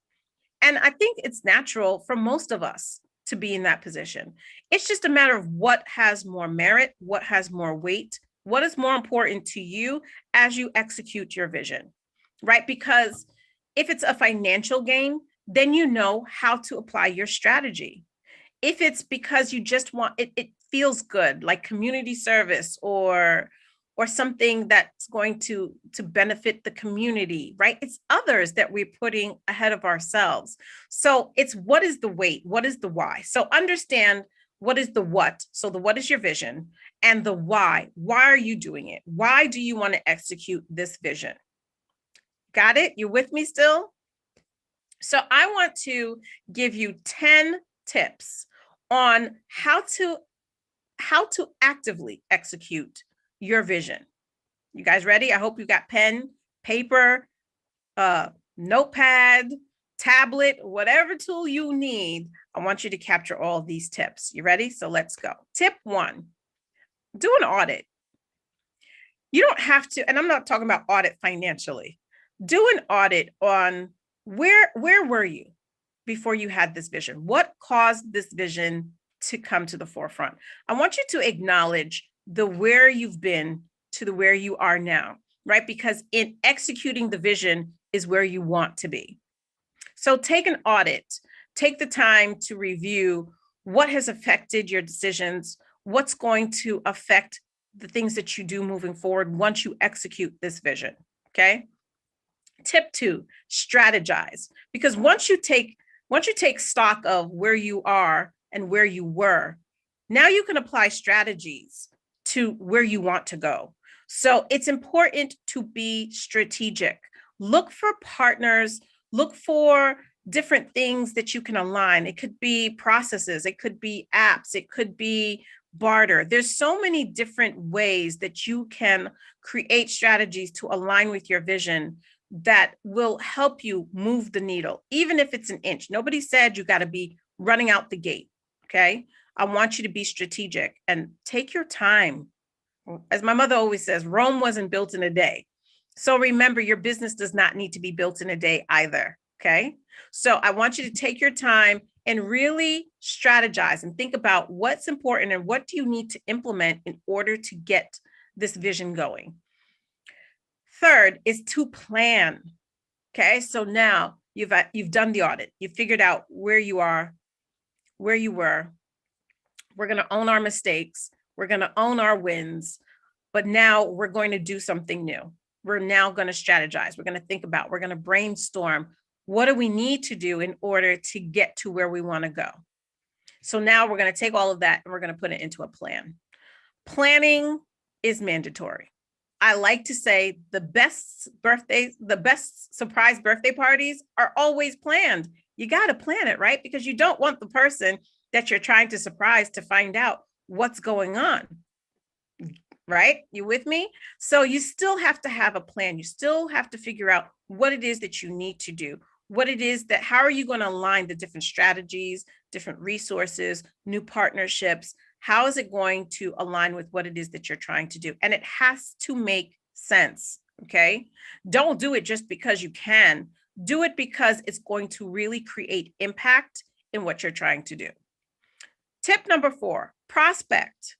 And I think it's natural for most of us to be in that position. It's just a matter of what has more merit, what has more weight, what is more important to you as you execute your vision, right? Because if it's a financial gain, then you know how to apply your strategy. If it's because you just want it feels good, like community service or something that's going to benefit the community, right? It's others that we're putting ahead of ourselves. So it's what is the weight, what is the why? So understand what is the what. So the what is your vision, and the why. Why are you doing it? Why do you want to execute this vision? Got it? You with me still? So I want to give you 10 tips on how to actively execute your vision. You guys ready? I hope you got pen, paper, notepad, tablet, whatever tool you need. I want you to capture all of these tips. You ready? So let's go. Tip 1, do an audit. You don't have to, and I'm not talking about audit financially. Do an audit on where were you before you had this vision? What caused this vision to come to the forefront? I want you to acknowledge the where you've been to the where you are now, right? Because in executing the vision is where you want to be. So take an audit, take the time to review what has affected your decisions, what's going to affect the things that you do moving forward once you execute this vision, okay? Tip 2, strategize. Because once you take stock of where you are and where you were, now you can apply strategies to where you want to go. So it's important to be strategic. Look for partners, look for different things that you can align. It could be processes, it could be apps, it could be barter. There's so many different ways that you can create strategies to align with your vision that will help you move the needle, even if it's an inch. Nobody said you got to be running out the gate, okay? I want you to be strategic and take your time. As my mother always says, Rome wasn't built in a day. So remember, your business does not need to be built in a day either, okay? So I want you to take your time and really strategize and think about what's important and what do you need to implement in order to get this vision going. Third is to plan. Okay, so now you've done the audit. You've figured out where you are, where you were. We're going to own our mistakes. We're going to own our wins. But now we're going to do something new. We're now going to strategize. We're going to think about, we're going to brainstorm. What do we need to do in order to get to where we want to go? So now we're going to take all of that and we're going to put it into a plan. Planning is mandatory. I like to say the best surprise birthday parties are always planned. You got to plan it, right? Because you don't want the person that you're trying to surprise to find out what's going on, right? You with me? So you still have to have a plan. You still have to figure out what it is that you need to do, what it is how are you going to align the different strategies, different resources, new partnerships? How is it going to align with what it is that you're trying to do? And it has to make sense, okay? Don't do it just because you can. Do it because it's going to really create impact in what you're trying to do. Tip number 4, prospect,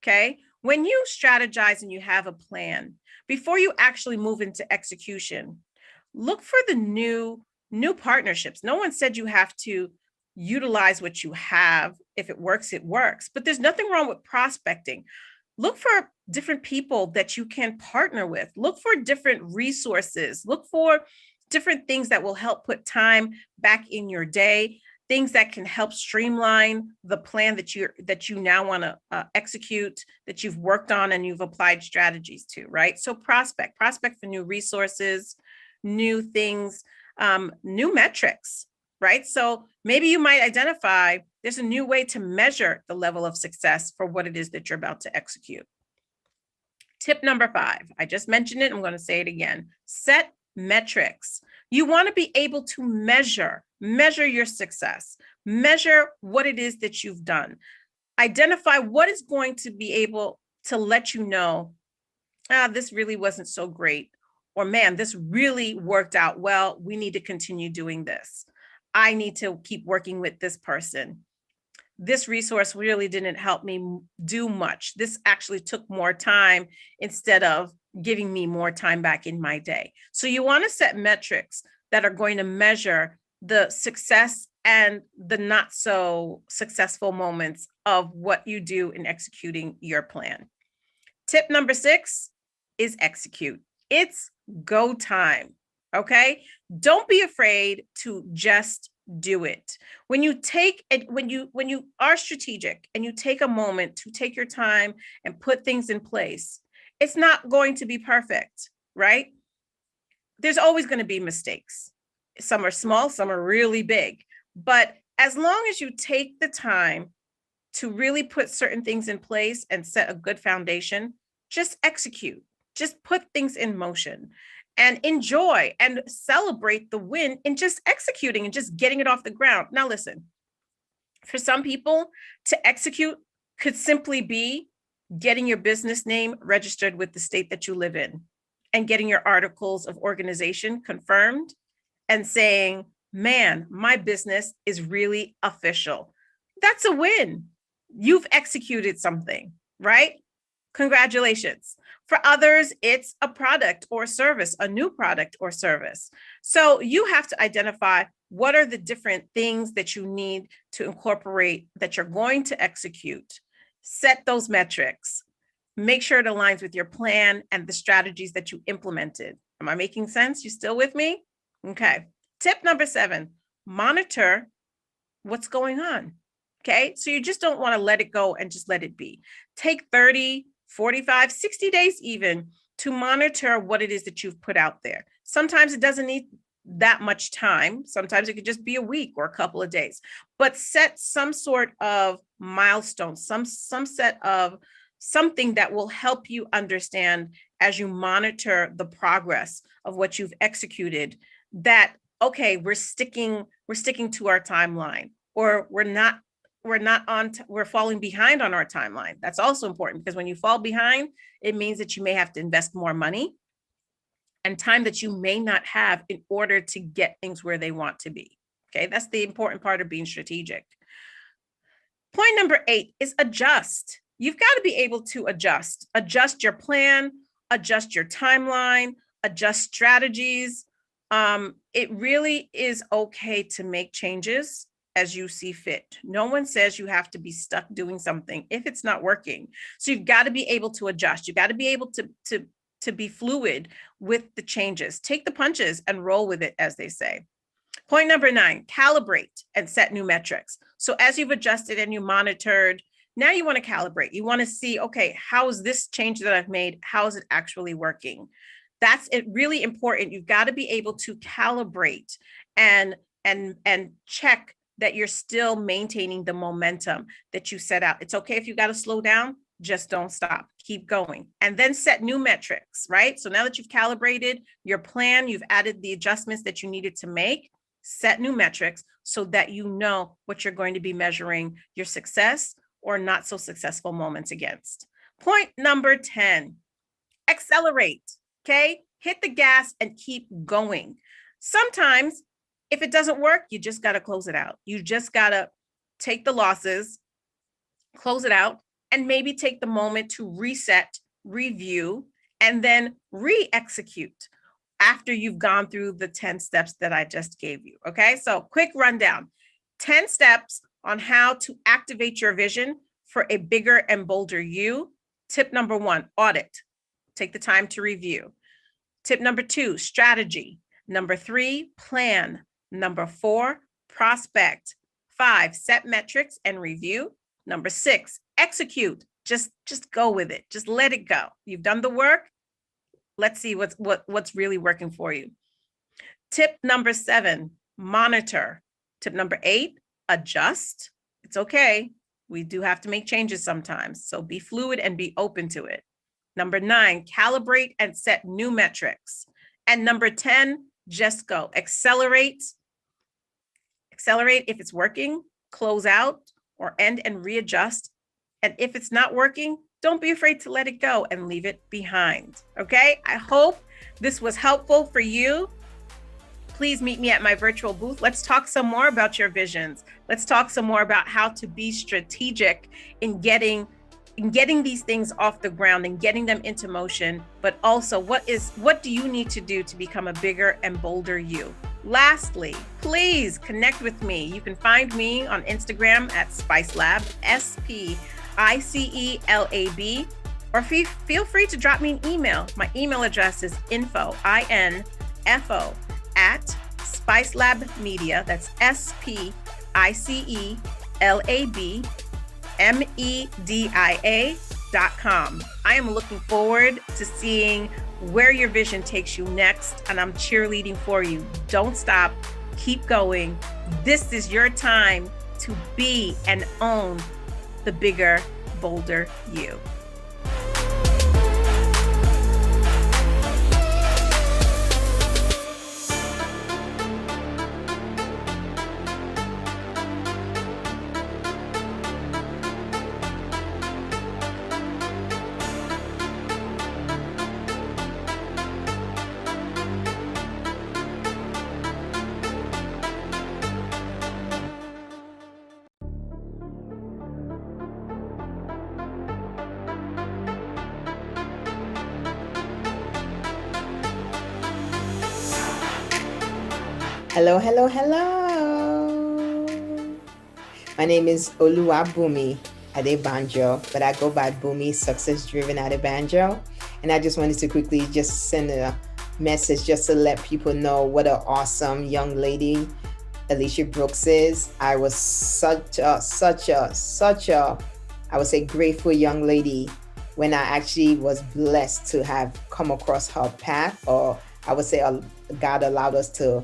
okay? When you strategize and you have a plan, before you actually move into execution, look for the new partnerships. No one said you have to utilize what you have. If it works, it works. But there's nothing wrong with prospecting. Look for different people that you can partner with. Look for different resources. Look for different things that will help put time back in your day, things that can help streamline the plan that you now want to execute, that you've worked on and you've applied strategies to, right? So prospect for new resources, new things, new metrics, right? So maybe you might identify there's a new way to measure the level of success for what it is that you're about to execute. Tip number 5, I just mentioned it, I'm going to say it again. Set metrics. You want to be able to measure your success, measure what it is that you've done. Identify what is going to be able to let you know, this really wasn't so great, or man, this really worked out well. We need to continue doing this. I need to keep working with this person. This resource really didn't help me do much. This actually took more time instead of giving me more time back in my day. So you want to set metrics that are going to measure the success and the not so successful moments of what you do in executing your plan. Tip number 6 is execute. It's go time. Okay. Don't be afraid to just do it. When you are strategic and you take a moment to take your time and put things in place, it's not going to be perfect, right? There's always going to be mistakes. Some are small, some are really big. But as long as you take the time to really put certain things in place and set a good foundation, just execute, just put things in motion and enjoy and celebrate the win in just executing and just getting it off the ground. Now, listen, for some people, to execute could simply be getting your business name registered with the state that you live in and getting your articles of organization confirmed and saying, man, my business is really official. That's a win. You've executed something, right? Congratulations. For others, it's a product or service, a new product or service. So you have to identify what are the different things that you need to incorporate that you're going to execute. Set those metrics. Make sure it aligns with your plan and the strategies that you implemented. Am I making sense? You still with me? Okay. Tip number 7, monitor what's going on. Okay. So you just don't want to let it go and just let it be. Take 30, 45, 60 days even to monitor what it is that you've put out there. Sometimes it doesn't need that much time. Sometimes it could just be a week or a couple of days, but set some sort of milestone, some set of something that will help you understand as you monitor the progress of what you've executed that, okay, we're sticking to our timeline, or we're falling behind on our timeline. That's also important, because when you fall behind, it means that you may have to invest more money and time that you may not have in order to get things where they want to be. Okay, that's the important part of being strategic. Point number 8 is adjust. You've got to be able to adjust your plan, adjust your timeline, adjust strategies. It really is okay to make changes as you see fit. No one says you have to be stuck doing something if it's not working. So you've got to be able to adjust. You've got to be able to be fluid with the changes. Take the punches and roll with it, as they say. Point number 9, calibrate and set new metrics. So as you've adjusted and you monitored, now you want to calibrate. You want to see, okay, how is this change that I've made? How is it actually working? That's really important. You've got to be able to calibrate and check that you're still maintaining the momentum that you set out. It's okay if you got to slow down, just don't stop, keep going. And then set new metrics, right? So now that you've calibrated your plan, you've added the adjustments that you needed to make, set new metrics so that you know what you're going to be measuring your success or not so successful moments against. Point number 10, accelerate, okay? Hit the gas and keep going. Sometimes if it doesn't work, you just got to close it out. You just got to take the losses, close it out, and maybe take the moment to reset, review, and then re-execute after you've gone through the 10 steps that I just gave you, okay? So quick rundown, 10 steps on how to activate your vision for a bigger and bolder you. Tip number 1, audit. Take the time to review. Tip number 2, strategy. Number 3, plan. Number 4, prospect. 5, set metrics and review. Number 6, execute. Just go with it. Just let it go. You've done the work. Let's see what's really working for you. Tip number 7, monitor. Tip number 8, adjust. It's okay. We do have to make changes sometimes. So be fluid and be open to it. Number 9, calibrate and set new metrics. And number 10, just go. Accelerate. Accelerate if it's working, close out or end and readjust. And if it's not working, don't be afraid to let it go and leave it behind. Okay? I hope this was helpful for you. Please meet me at my virtual booth. Let's talk some more about your visions. Let's talk some more about how to be strategic in getting these things off the ground and getting them into motion, but also what do you need to do to become a bigger and bolder you? Lastly, please connect with me. You can find me on Instagram at SpiceLab, SPICELAB, or feel free to drop me an email. My email address is info, INFO, at SpiceLab Media. That's SPICELAB media.com. I am looking forward to seeing where your vision takes you next, and I'm cheerleading for you. Don't stop, keep going. This is your time to be and own the bigger, bolder you. Hello, hello, hello. My name is Oluwabumi Adebanjo, but I go by Bumi Success Driven Adebanjo. And I just wanted to quickly just send a message just to let people know what an awesome young lady Alicia Brooks is. I was such a, I would say, grateful young lady when I actually was blessed to have come across her path, or I would say God allowed us to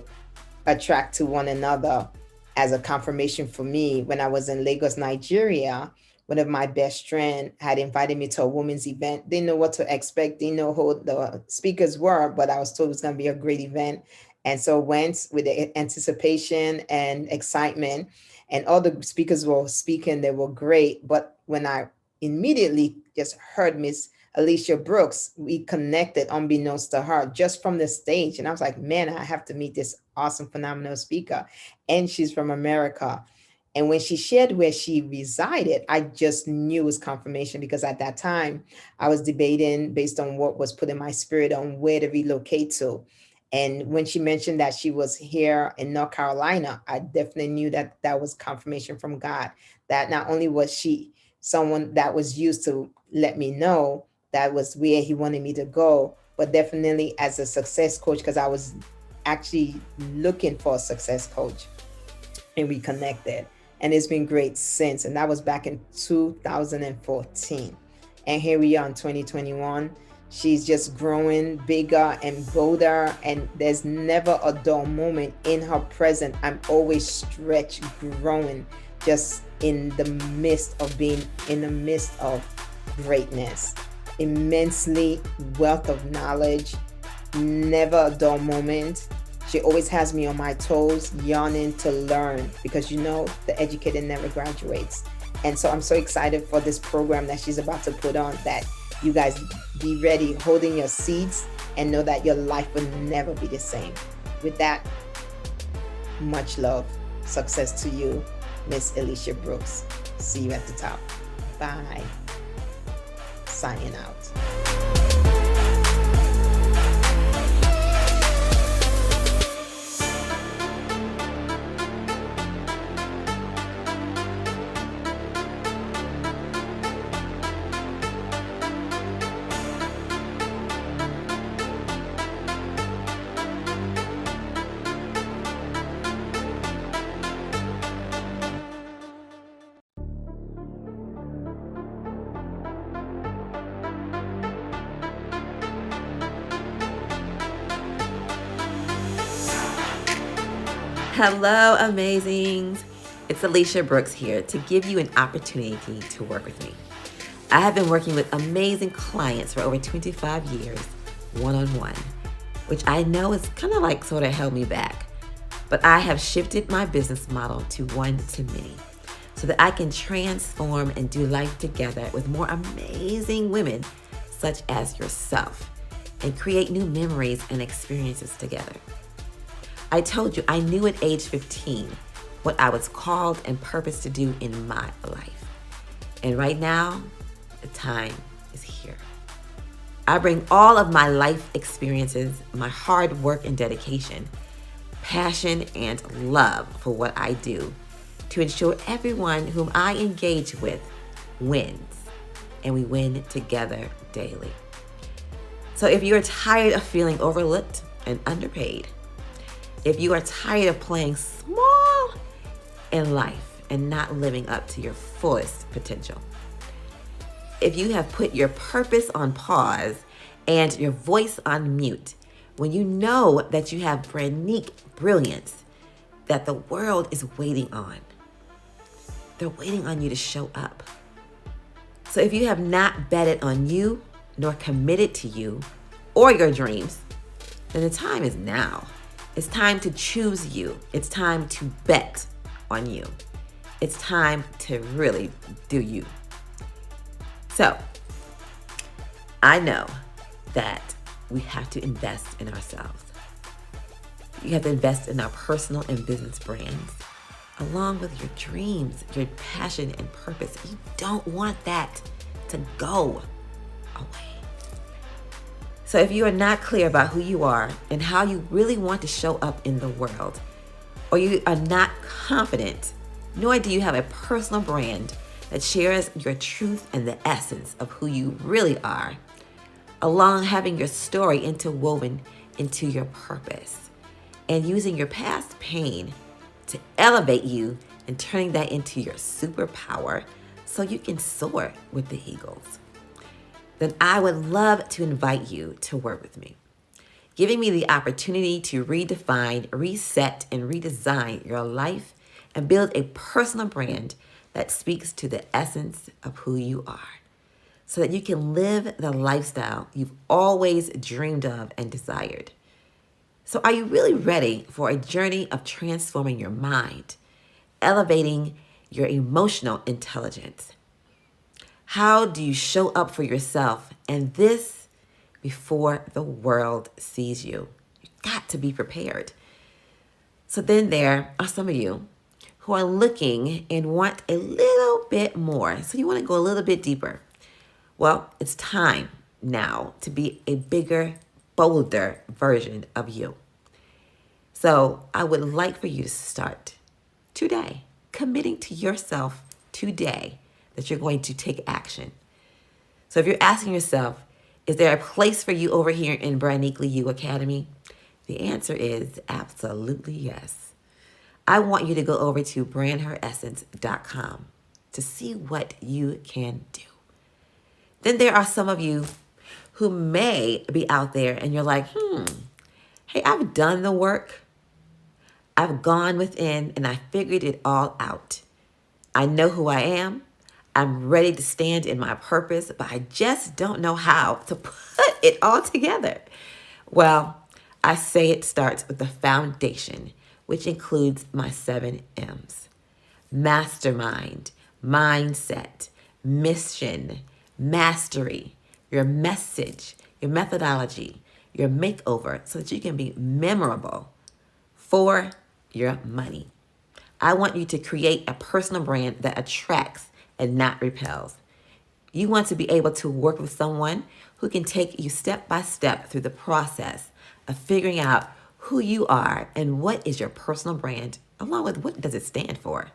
attract to one another as a confirmation for me. When I was in Lagos, Nigeria, one of my best friends had invited me to a women's event. Didn't know what to expect, didn't know who the speakers were, but I was told it was going to be a great event. And so went with the anticipation and excitement, and all the speakers were speaking, they were great. But when I immediately just heard Miss Alicia Brooks, we connected unbeknownst to her just from the stage. And I was like, man, I have to meet this awesome, phenomenal speaker. And she's from America. And when she shared where she resided, I just knew it was confirmation, because at that time I was debating based on what was put in my spirit on where to relocate to. And when she mentioned that she was here in North Carolina, I definitely knew that that was confirmation from God, that not only was she someone that was used to let me know that was where he wanted me to go, but definitely as a success coach, because I was actually looking for a success coach, and we connected. And it's been great since. And that was back in 2014. And here we are in 2021. She's just growing bigger and bolder, and there's never a dull moment in her presence. I'm always stretched, growing, just in the midst of being in the midst of greatness. Immensely wealth of knowledge, never a dull moment. She always has me on my toes, yearning to learn, because the educated never graduates. And so I'm so excited for this program that she's about to put on, that you guys be ready, holding your seats, and know that your life will never be the same. With that, much love. Success to you, Miss Alicia Brooks. See you at the top. Bye. Signing out. Hello, amazings. It's Alicia Brooks here to give you an opportunity to work with me. I have been working with amazing clients for over 25 years, one-on-one, which I know is kind of like sort of held me back. But I have shifted my business model to one-to-many so that I can transform and do life together with more amazing women such as yourself and create new memories and experiences together. I told you I knew at age 15 what I was called and purposed to do in my life. And right now, the time is here. I bring all of my life experiences, my hard work and dedication, passion and love for what I do to ensure everyone whom I engage with wins, and we win together daily. So if you're tired of feeling overlooked and underpaid, if you are tired of playing small in life and not living up to your fullest potential, if you have put your purpose on pause and your voice on mute, when you know that you have brand-unique brilliance that the world is waiting on, they're waiting on you to show up. So if you have not betted on you nor committed to you or your dreams, then the time is now. It's time to choose you. It's time to bet on you. It's time to really do you. So, I know that we have to invest in ourselves. You have to invest in our personal and business brands, along with your dreams, your passion and purpose. You don't want that to go away. So if you are not clear about who you are and how you really want to show up in the world, or you are not confident, nor do you have a personal brand that shares your truth and the essence of who you really are, along having your story interwoven into your purpose, and using your past pain to elevate you and turning that into your superpower so you can soar with the eagles, then I would love to invite you to work with me, giving me the opportunity to redefine, reset, and redesign your life and build a personal brand that speaks to the essence of who you are, so that you can live the lifestyle you've always dreamed of and desired. So are you really ready for a journey of transforming your mind, elevating your emotional intelligence? How do you show up for yourself, and this before the world sees you? You've got to be prepared. So then there are some of you who are looking and want a little bit more. So you want to go a little bit deeper. Well, it's time now to be a bigger, bolder version of you. So I would like for you to start today, committing to yourself today that you're going to take action. So if you're asking yourself, is there a place for you over here in Brandnicely You Academy? The answer is absolutely yes. I want you to go over to brandheressence.com to see what you can do. Then there are some of you who may be out there and you're like, hey, I've done the work. I've gone within and I figured it all out. I know who I am. I'm ready to stand in my purpose, but I just don't know how to put it all together. Well, I say it starts with the foundation, which includes my 7 M's: mastermind, mindset, mission, mastery, your message, your methodology, your makeover, so that you can be memorable for your money. I want you to create a personal brand that attracts and not repels. You want to be able to work with someone who can take you step by step through the process of figuring out who you are and what is your personal brand, along with what does it stand for.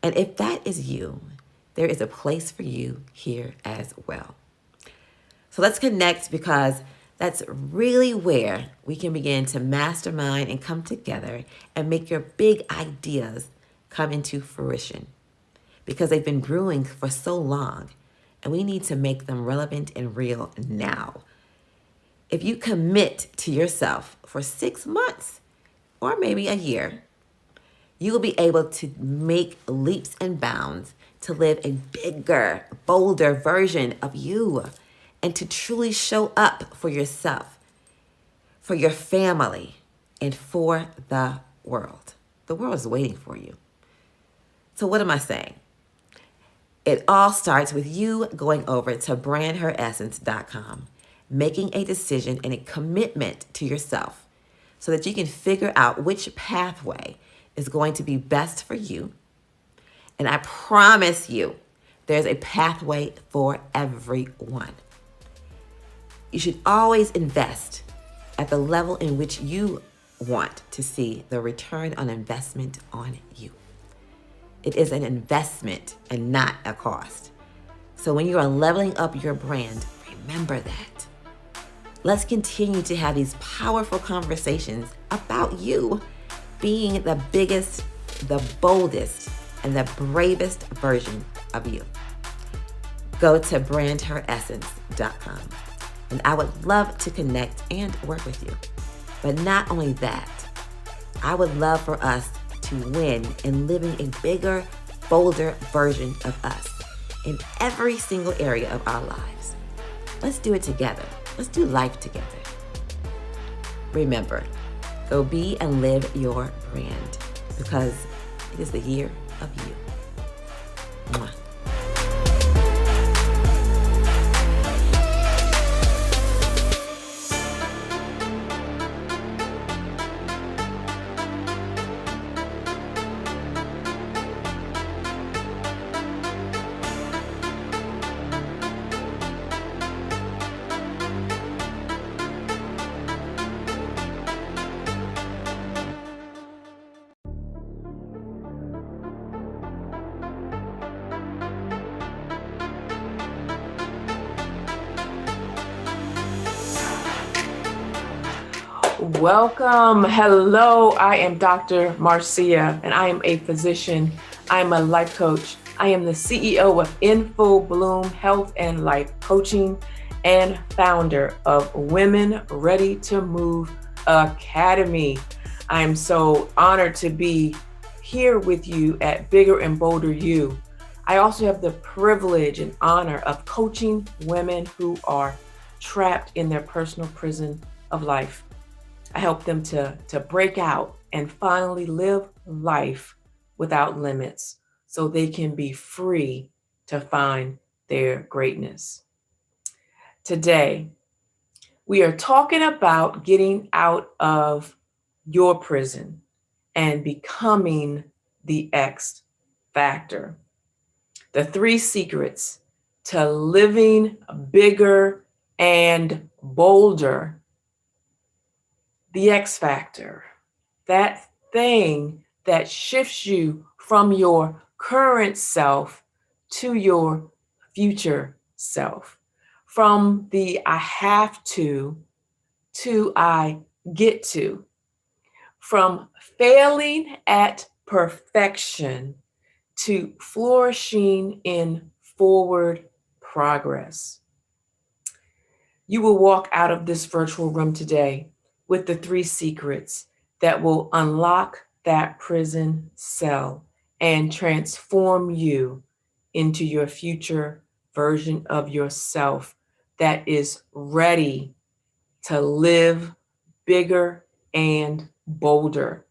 And if that is you, there is a place for you here as well. So let's connect, because that's really where we can begin to mastermind and come together and make your big ideas come into fruition, because they've been brewing for so long and we need to make them relevant and real now. If you commit to yourself for 6 months or maybe a year, you will be able to make leaps and bounds to live a bigger, bolder version of you, and to truly show up for yourself, for your family, and for the world. The world is waiting for you. So what am I saying? It all starts with you going over to brandheressence.com, making a decision and a commitment to yourself so that you can figure out which pathway is going to be best for you. And I promise you, there's a pathway for everyone. You should always invest at the level in which you want to see the return on investment on you. It is an investment and not a cost. So when you are leveling up your brand, remember that. Let's continue to have these powerful conversations about you being the biggest, the boldest, and the bravest version of you. Go to brandheressence.com, and I would love to connect and work with you. But not only that, I would love for us to win in living a bigger, bolder version of us in every single area of our lives. Let's do it together. Let's do life together. Remember, go be and live your brand, because it is the year of you. Mwah. Welcome. Hello. I am Dr. Marcia, and I am a physician. I am a life coach. I am the CEO of In Full Bloom Health and Life Coaching and founder of Women Ready to Move Academy. I am so honored to be here with you at Bigger and Bolder You. I also have the privilege and honor of coaching women who are trapped in their personal prison of life. I help them to break out and finally live life without limits so they can be free to find their greatness. Today, we are talking about getting out of your prison and becoming the X factor. The 3 secrets to living bigger and bolder. The X factor, that thing that shifts you from your current self to your future self, from the I have to I get to, from failing at perfection to flourishing in forward progress. You will walk out of this virtual room today with the 3 secrets that will unlock that prison cell and transform you into your future version of yourself that is ready to live bigger and bolder,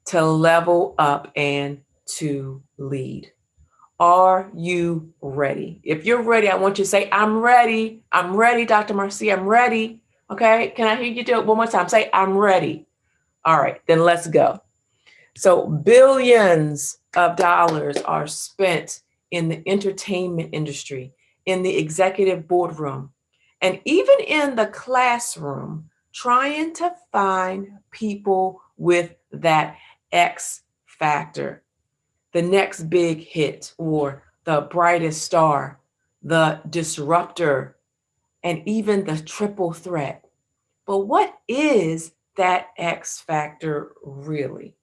to level up and to lead. Are you ready? If you're ready, I want you to say, I'm ready. I'm ready, Dr. Marcia. I'm ready. Okay. Can I hear you do it one more time? Say, I'm ready. All right, then let's go. So billions of dollars are spent in the entertainment industry, in the executive boardroom, and even in the classroom, trying to find people with that X factor, the next big hit, or the brightest star, the disruptor, and even the triple threat. But what is that X factor really?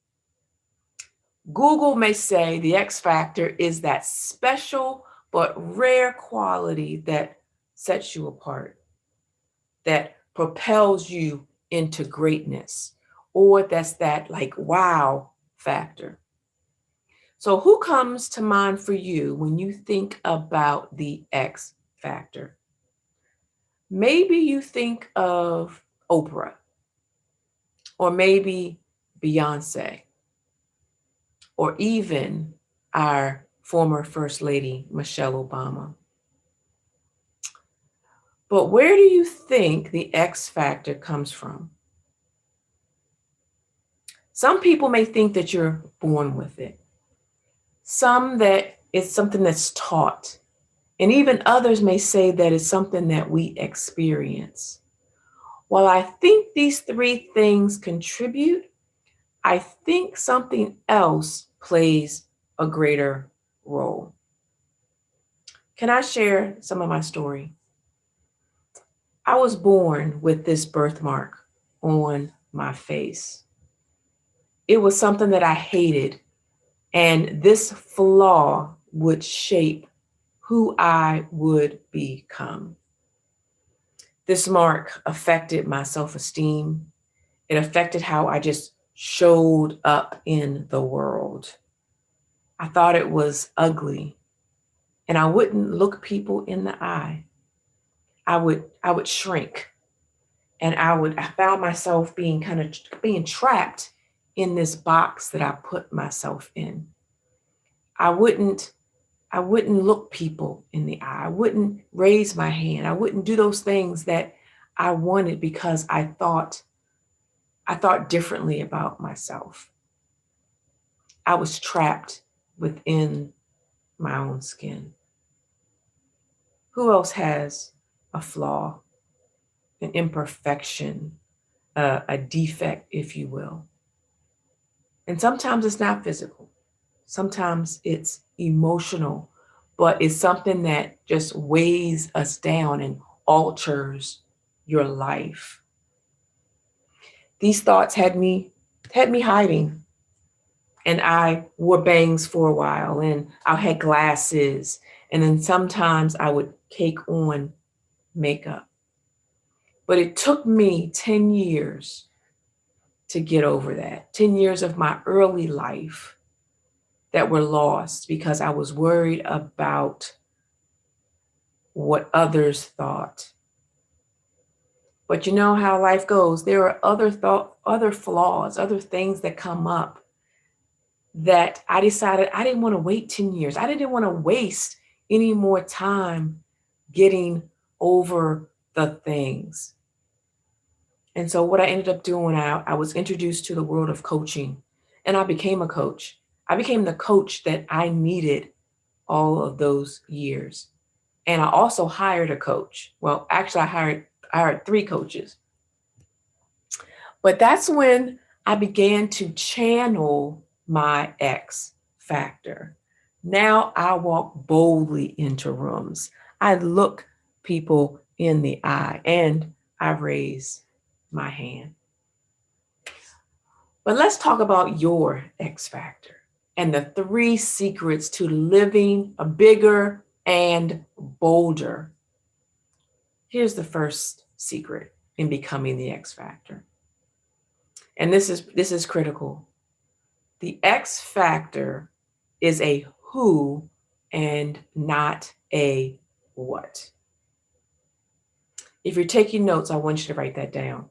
Google may say the X factor is that special but rare quality that sets you apart, that propels you into greatness, or that's that like wow factor. So, who comes to mind for you when you think about the X factor? Maybe you think of Oprah, or maybe Beyonce, or even our former First Lady, Michelle Obama. But where do you think the X factor comes from? Some people may think that you're born with it, some that it's something that's taught, and even others may say that it's something that we experience. While I think these three things contribute, I think something else plays a greater role. Can I share some of my story? I was born with this birthmark on my face. It was something that I hated, and this flaw would shape who I would become. This mark affected my self-esteem. It affected how I just showed up in the world. I thought it was ugly, and I wouldn't look people in the eye. I would shrink, and I found myself being trapped in this box that I put myself in. I wouldn't look people in the eye. I wouldn't raise my hand. I wouldn't do those things that I wanted because I thought differently about myself. I was trapped within my own skin. Who else has a flaw, an imperfection, a defect, if you will? And sometimes it's not physical. Sometimes it's emotional, but it's something that just weighs us down and alters your life. These thoughts had me hiding, and I wore bangs for a while, and I had glasses, and then sometimes I would take on makeup. But it took me 10 years to get over that. 10 years of my early life that were lost because I was worried about what others thought. But you know how life goes. There are other flaws, other things that come up that I decided I didn't want to wait 10 years. I didn't want to waste any more time getting over the things. And so what I ended up doing, I was introduced to the world of coaching, and I became a coach. I became the coach that I needed all of those years. And I also hired a coach. Well, actually, I hired 3 coaches. But that's when I began to channel my X factor. Now I walk boldly into rooms. I look people in the eye, and I raise my hand. But let's talk about your X factor and the 3 secrets to living a bigger and bolder. Here's the first secret in becoming the X factor. And this is critical. The X factor is a who and not a what. If you're taking notes, I want you to write that down.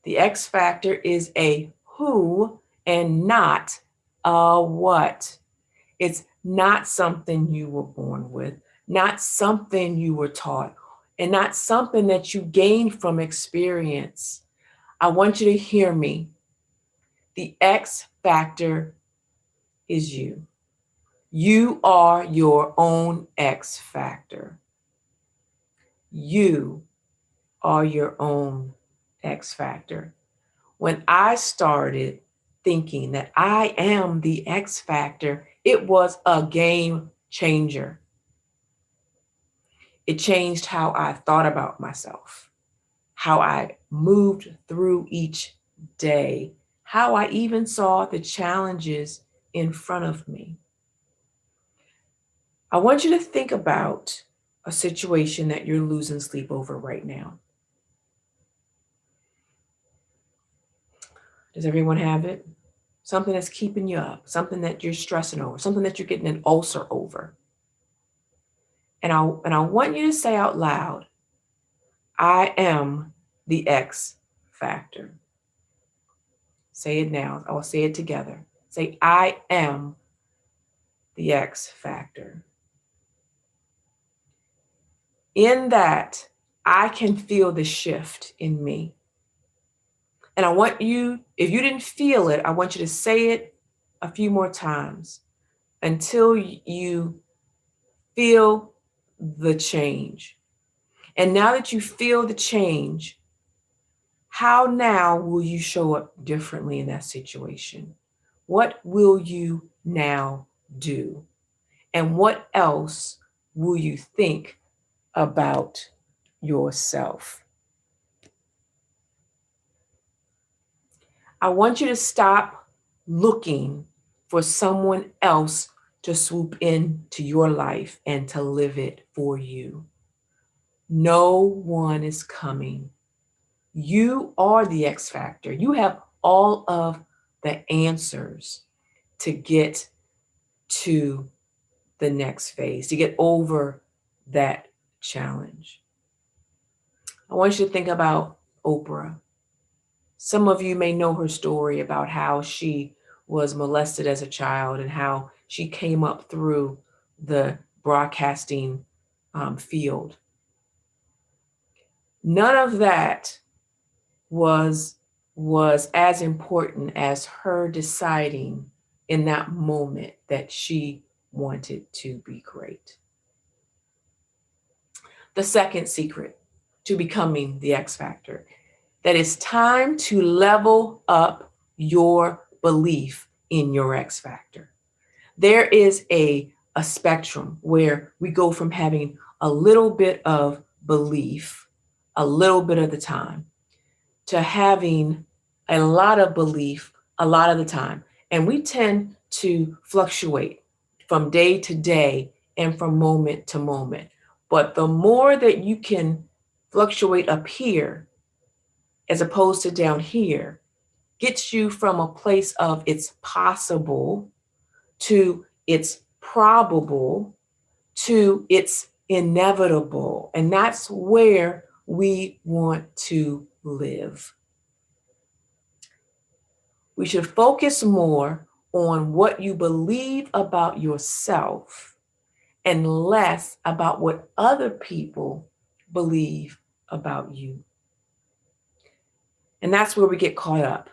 The X factor is a who and not a what. It's not something you were born with, not something you were taught, and not something that you gained from experience. I want you to hear me. The X factor is you. You are your own X factor. You are your own X factor. When I started thinking that I am the X factor, it was a game changer. It changed how I thought about myself, how I moved through each day, how I even saw the challenges in front of me. I want you to think about a situation that you're losing sleep over right now. Does everyone have it? Something that's keeping you up, something that you're stressing over, something that you're getting an ulcer over. And I want you to say out loud, I am the X factor. Say it now. I'll say it together. Say, I am the X factor. In that, I can feel the shift in me. And I want you, if you didn't feel it, I want you to say it a few more times until you feel the change. And now that you feel the change, how now will you show up differently in that situation? What will you now do? And what else will you think about yourself? I want you to stop looking for someone else to swoop into your life and to live it for you. No one is coming. You are the X factor. You have all of the answers to get to the next phase, to get over that challenge. I want you to think about Oprah. Some of you may know her story about how she was molested as a child and how she came up through the broadcasting field. None of that was as important as her deciding in that moment that she wanted to be great. The second secret to becoming the X factor, that it's time to level up your belief in your X factor. There is a spectrum where we go from having a little bit of belief, a little bit of the time, to having a lot of belief a lot of the time. And we tend to fluctuate from day to day and from moment to moment. But the more that you can fluctuate up here as opposed to down here, gets you from a place of it's possible to it's probable to it's inevitable. And that's where we want to live. We should focus more on what you believe about yourself and less about what other people believe about you. And that's where we get caught up.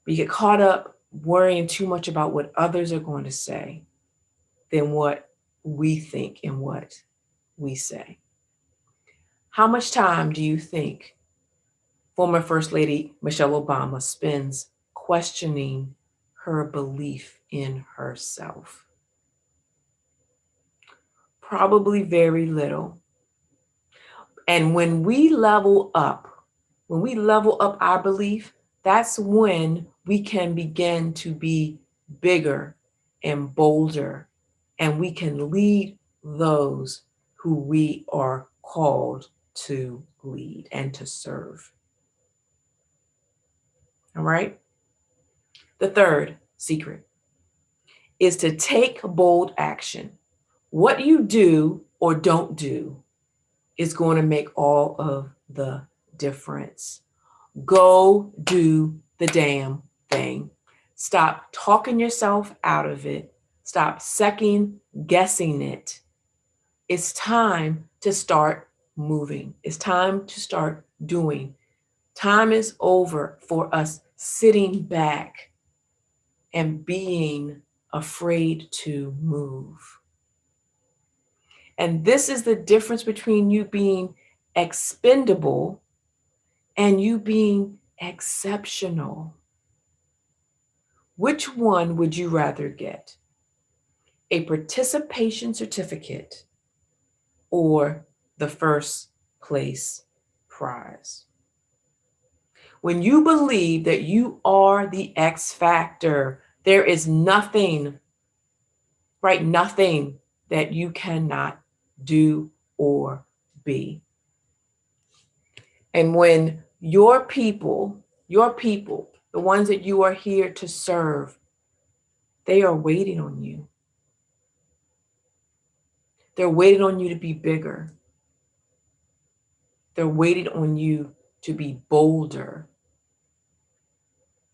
We get caught up worrying too much about what others are going to say than what we think and what we say. How much time do you think former First Lady Michelle Obama spends questioning her belief in herself? Probably very little. And when we level up our belief, that's when we can begin to be bigger and bolder, and we can lead those who we are called to lead and to serve. All right? The third secret is to take bold action. What you do or don't do is going to make all of the difference. Go do the damn thing. Stop talking yourself out of it. Stop second guessing it. It's time to start moving. It's time to start doing. Time is over for us sitting back and being afraid to move. And this is the difference between you being expendable and you being exceptional. Which one would you rather get? A participation certificate or the first place prize? When you believe that you are the X factor, there is nothing, right? Nothing that you cannot do or be. And when your people, the ones that you are here to serve, they are waiting on you. They're waiting on you to be bigger. They're waiting on you to be bolder.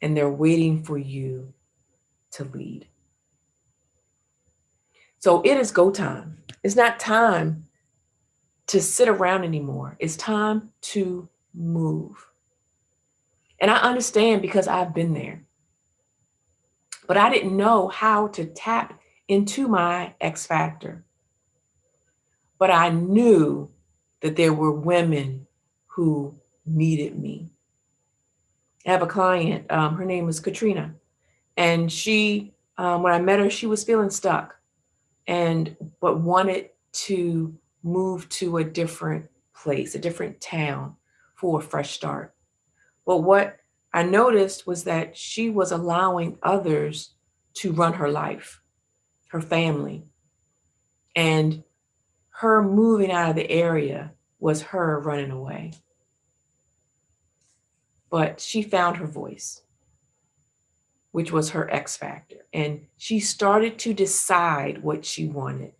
And they're waiting for you to lead. So it is go time. It's not time to sit around anymore. It's time to move. And I understand because I've been there. But I didn't know how to tap into my X factor. But I knew that there were women who needed me. I have a client, her name is Katrina. And she, when I met her, she was feeling stuck but wanted to move to a different place, a different town for a fresh start. But what I noticed was that she was allowing others to run her life, her family. And her moving out of the area was her running away. But she found her voice, which was her X factor. And she started to decide what she wanted.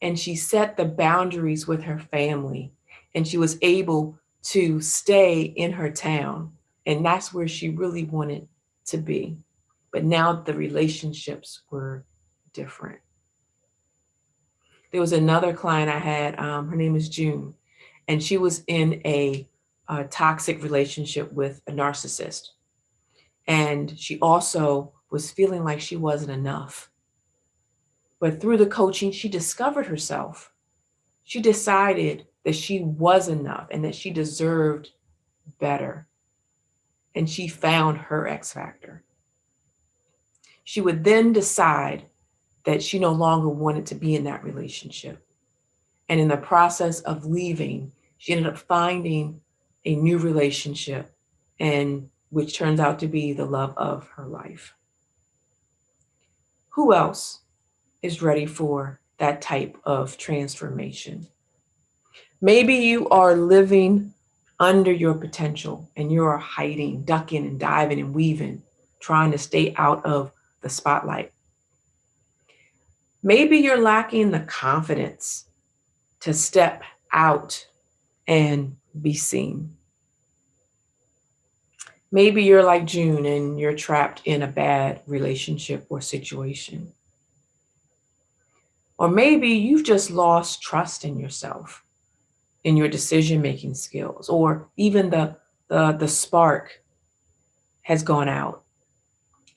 And she set the boundaries with her family. And she was able to stay in her town. And that's where she really wanted to be. But now the relationships were different. There was another client I had, her name is June, and she was in a toxic relationship with a narcissist. And she also was feeling like she wasn't enough. But through the coaching, she discovered herself. She decided that she was enough and that she deserved better. And she found her X factor. She would then decide that she no longer wanted to be in that relationship. And in the process of leaving, she ended up finding a new relationship, and which turns out to be the love of her life. Who else is ready for that type of transformation? Maybe you are living under your potential and you are hiding, ducking and diving and weaving, trying to stay out of the spotlight. Maybe you're lacking the confidence to step out and be seen. Maybe you're like June and you're trapped in a bad relationship or situation. Or maybe you've just lost trust in yourself, in your decision-making skills, or even the spark has gone out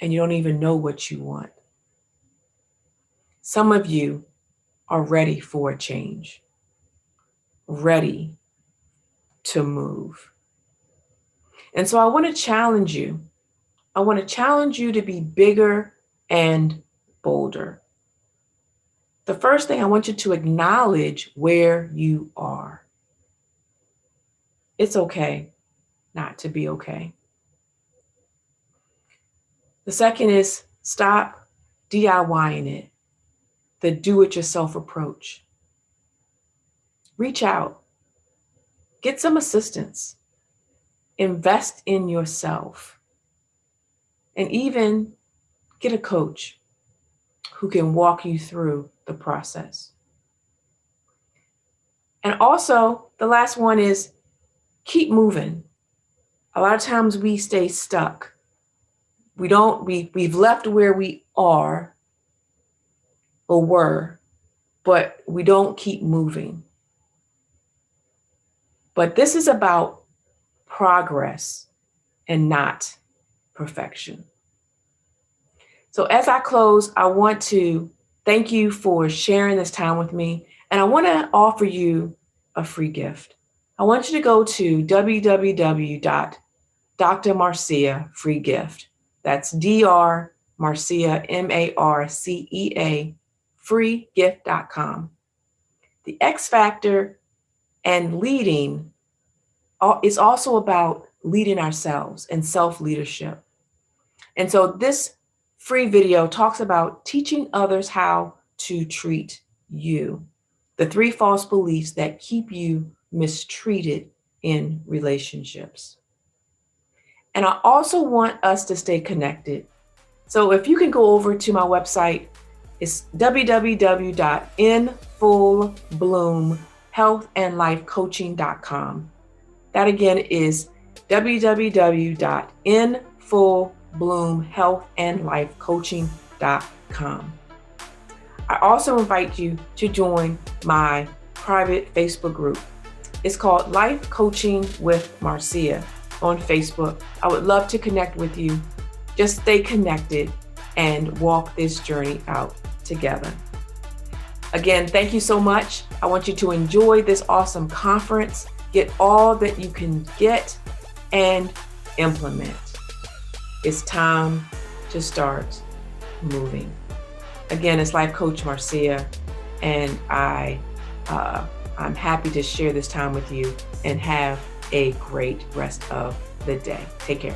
and you don't even know what you want. Some of you are ready for a change, ready to move. And so I want to challenge you. I want to challenge you to be bigger and bolder. The first thing, I want you to acknowledge where you are. It's okay not to be okay. The second is stop DIYing it, the do-it-yourself approach. Reach out, get some assistance, invest in yourself, and even get a coach who can walk you through the process. And also, the last one is keep moving. A lot of times we stay stuck. We've left where we are or were, but we don't keep moving. But this is about progress and not perfection. So as I close, I want to thank you for sharing this time with me. And I want to offer you a free gift. I want you to go to www.drmarcia free gift. That's Dr. Marcia, Marcea, freegift.com. The X Factor and leading is also about leading ourselves and self-leadership. And so this free video talks about teaching others how to treat you, the 3 false beliefs that keep you mistreated in relationships. And I also want us to stay connected. So if you can go over to my website, it's www.infullbloomhealthandlifecoaching.com. That again is www.infullbloomhealthandlifecoaching.com. I also invite you to join my private Facebook group. It's called Life Coaching with Marcia on Facebook. I would love to connect with you. Just stay connected and walk this journey out together. Again, thank you so much. I want you to enjoy this awesome conference. Get all that you can get and implement. It's time to start moving. Again, it's Life Coach Marcia, and I'm happy to share this time with you, and have a great rest of the day. Take care.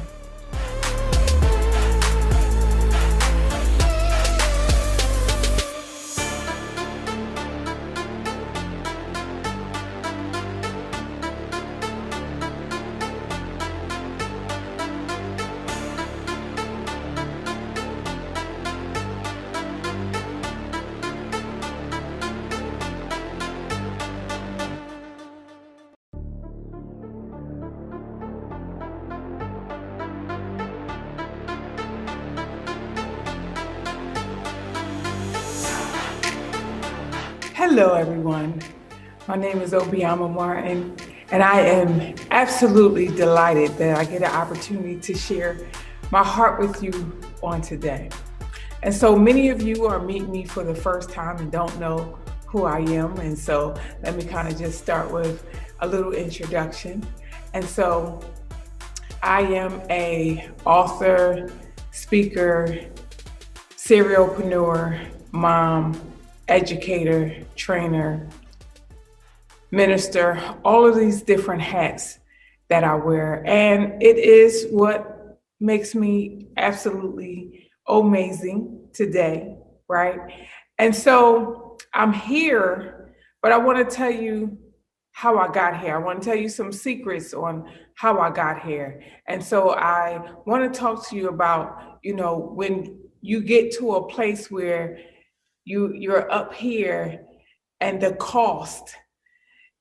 Hello, everyone. My name is Obiama Martin, and I am absolutely delighted that I get an opportunity to share my heart with you on today. And so many of you are meeting me for the first time and don't know who I am. And so let me kind of just start with a little introduction. And so I am a author, speaker, serialpreneur, mom, educator, trainer, minister, all of these different hats that I wear. And it is what makes me absolutely amazing today, right? And so I'm here, but I want to tell you how I got here. I want to tell you some secrets on how I got here. And so I want to talk to you about, when you get to a place where you're up here, and the cost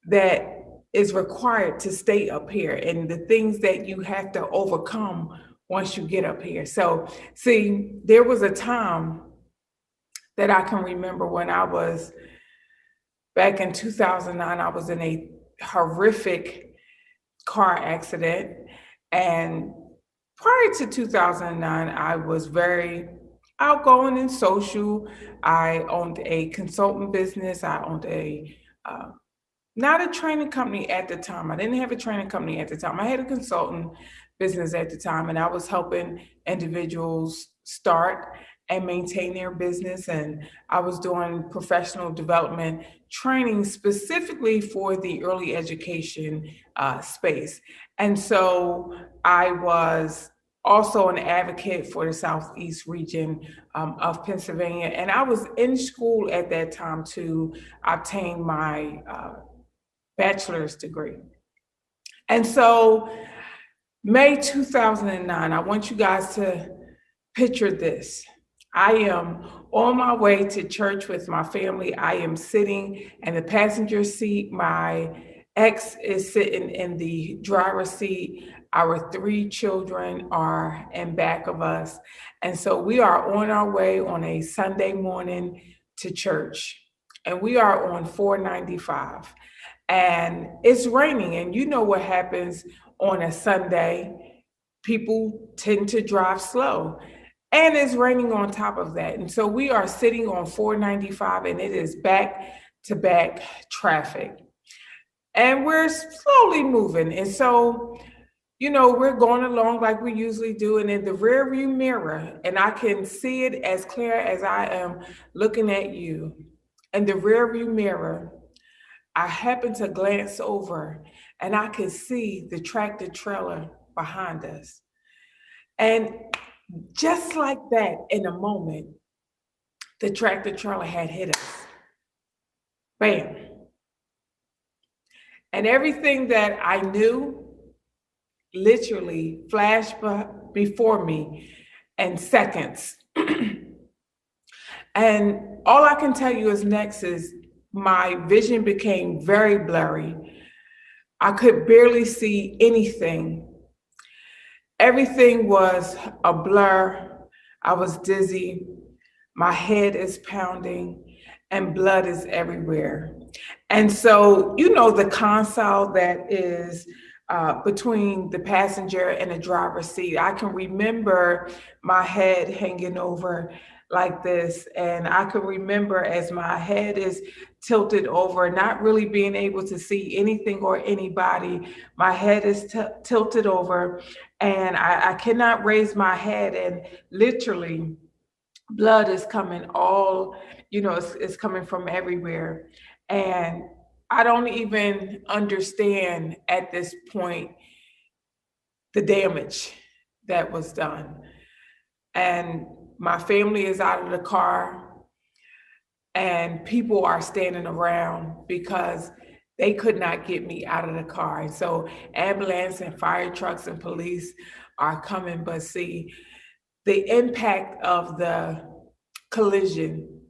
that is required to stay up here, and the things that you have to overcome once you get up here. So see, there was a time that I can remember when I was back in 2009, I was in a horrific car accident. And prior to 2009, I was very outgoing and social. I owned a consultant business. I owned not a training company at the time. I didn't have a training company at the time. I had a consultant business at the time, and I was helping individuals start and maintain their business. And I was doing professional development training specifically for the early education space. And so I was also an advocate for the Southeast region of Pennsylvania. And I was in school at that time to obtain my bachelor's degree. And so May 2009, I want you guys to picture this. I am on my way to church with my family. I am sitting in the passenger seat. My ex is sitting in the driver's seat. Our 3 children are in back of us. And so we are on our way on a Sunday morning to church, and we are on 495, and it's raining. And you know what happens on a Sunday? People tend to drive slow, and it's raining on top of that. And so we are sitting on 495, and it is back to back traffic. And we're slowly moving. And so, we're going along like we usually do. And in the rear view mirror, and I can see it as clear as I am looking at you, in the rear view mirror, I happen to glance over and I could see the tractor trailer behind us. And just like that, in a moment, the tractor trailer had hit us. Bam. And everything that I knew literally flashed before me in seconds. And all I can tell you is next is my vision became very blurry. I could barely see anything. Everything was a blur. I was dizzy. My head is pounding and blood is everywhere. And so, the console that is between the passenger and the driver's seat, I can remember my head hanging over like this. And I can remember as my head is tilted over, not really being able to see anything or anybody. My head is tilted over and I cannot raise my head, and literally blood is coming it's coming from everywhere. And I don't even understand at this point the damage that was done. And my family is out of the car, and people are standing around because they could not get me out of the car. And so ambulance and fire trucks and police are coming. But see, the impact of the collision,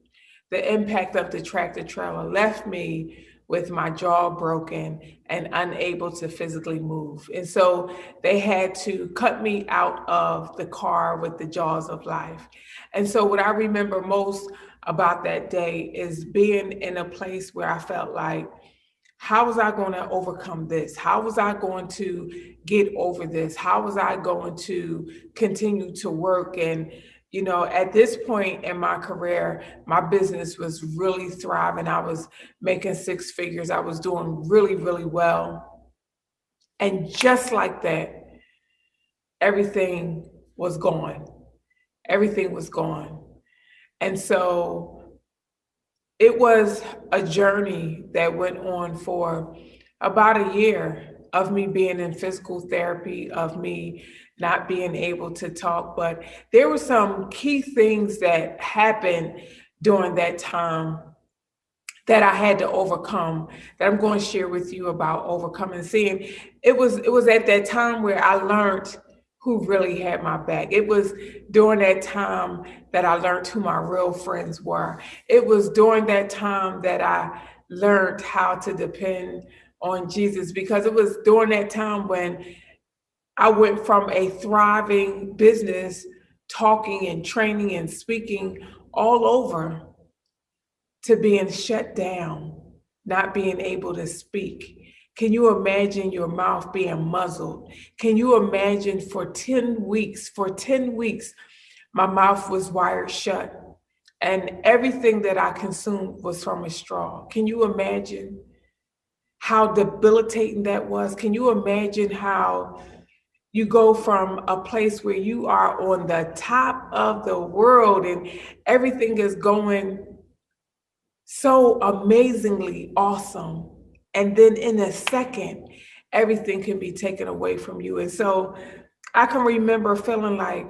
the impact of the tractor trailer left me with my jaw broken and unable to physically move. And so they had to cut me out of the car with the jaws of life. And so what I remember most about that day is being in a place where I felt like, how was I going to overcome this? How was I going to get over this? How was I going to continue to work? And at this point in my career, my business was really thriving. I was making six figures. I was doing really, really well. And just like that, everything was gone. Everything was gone. And so it was a journey that went on for about a year of me being in physical therapy, of me not being able to talk. But there were some key things that happened during that time that I had to overcome, that I'm going to share with you about overcoming. Seeing it was at that time where I learned who really had my back. It was during that time that I learned who my real friends were. It was during that time that I learned how to depend on Jesus, because it was during that time when I went from a thriving business, talking and training and speaking all over, to being shut down, not being able to speak. Can you imagine your mouth being muzzled? Can you imagine for 10 weeks, my mouth was wired shut and everything that I consumed was from a straw? Can you imagine how debilitating that was? Can you imagine how you go from a place where you are on the top of the world and everything is going so amazingly awesome, and then in a second, everything can be taken away from you? And so I can remember feeling like,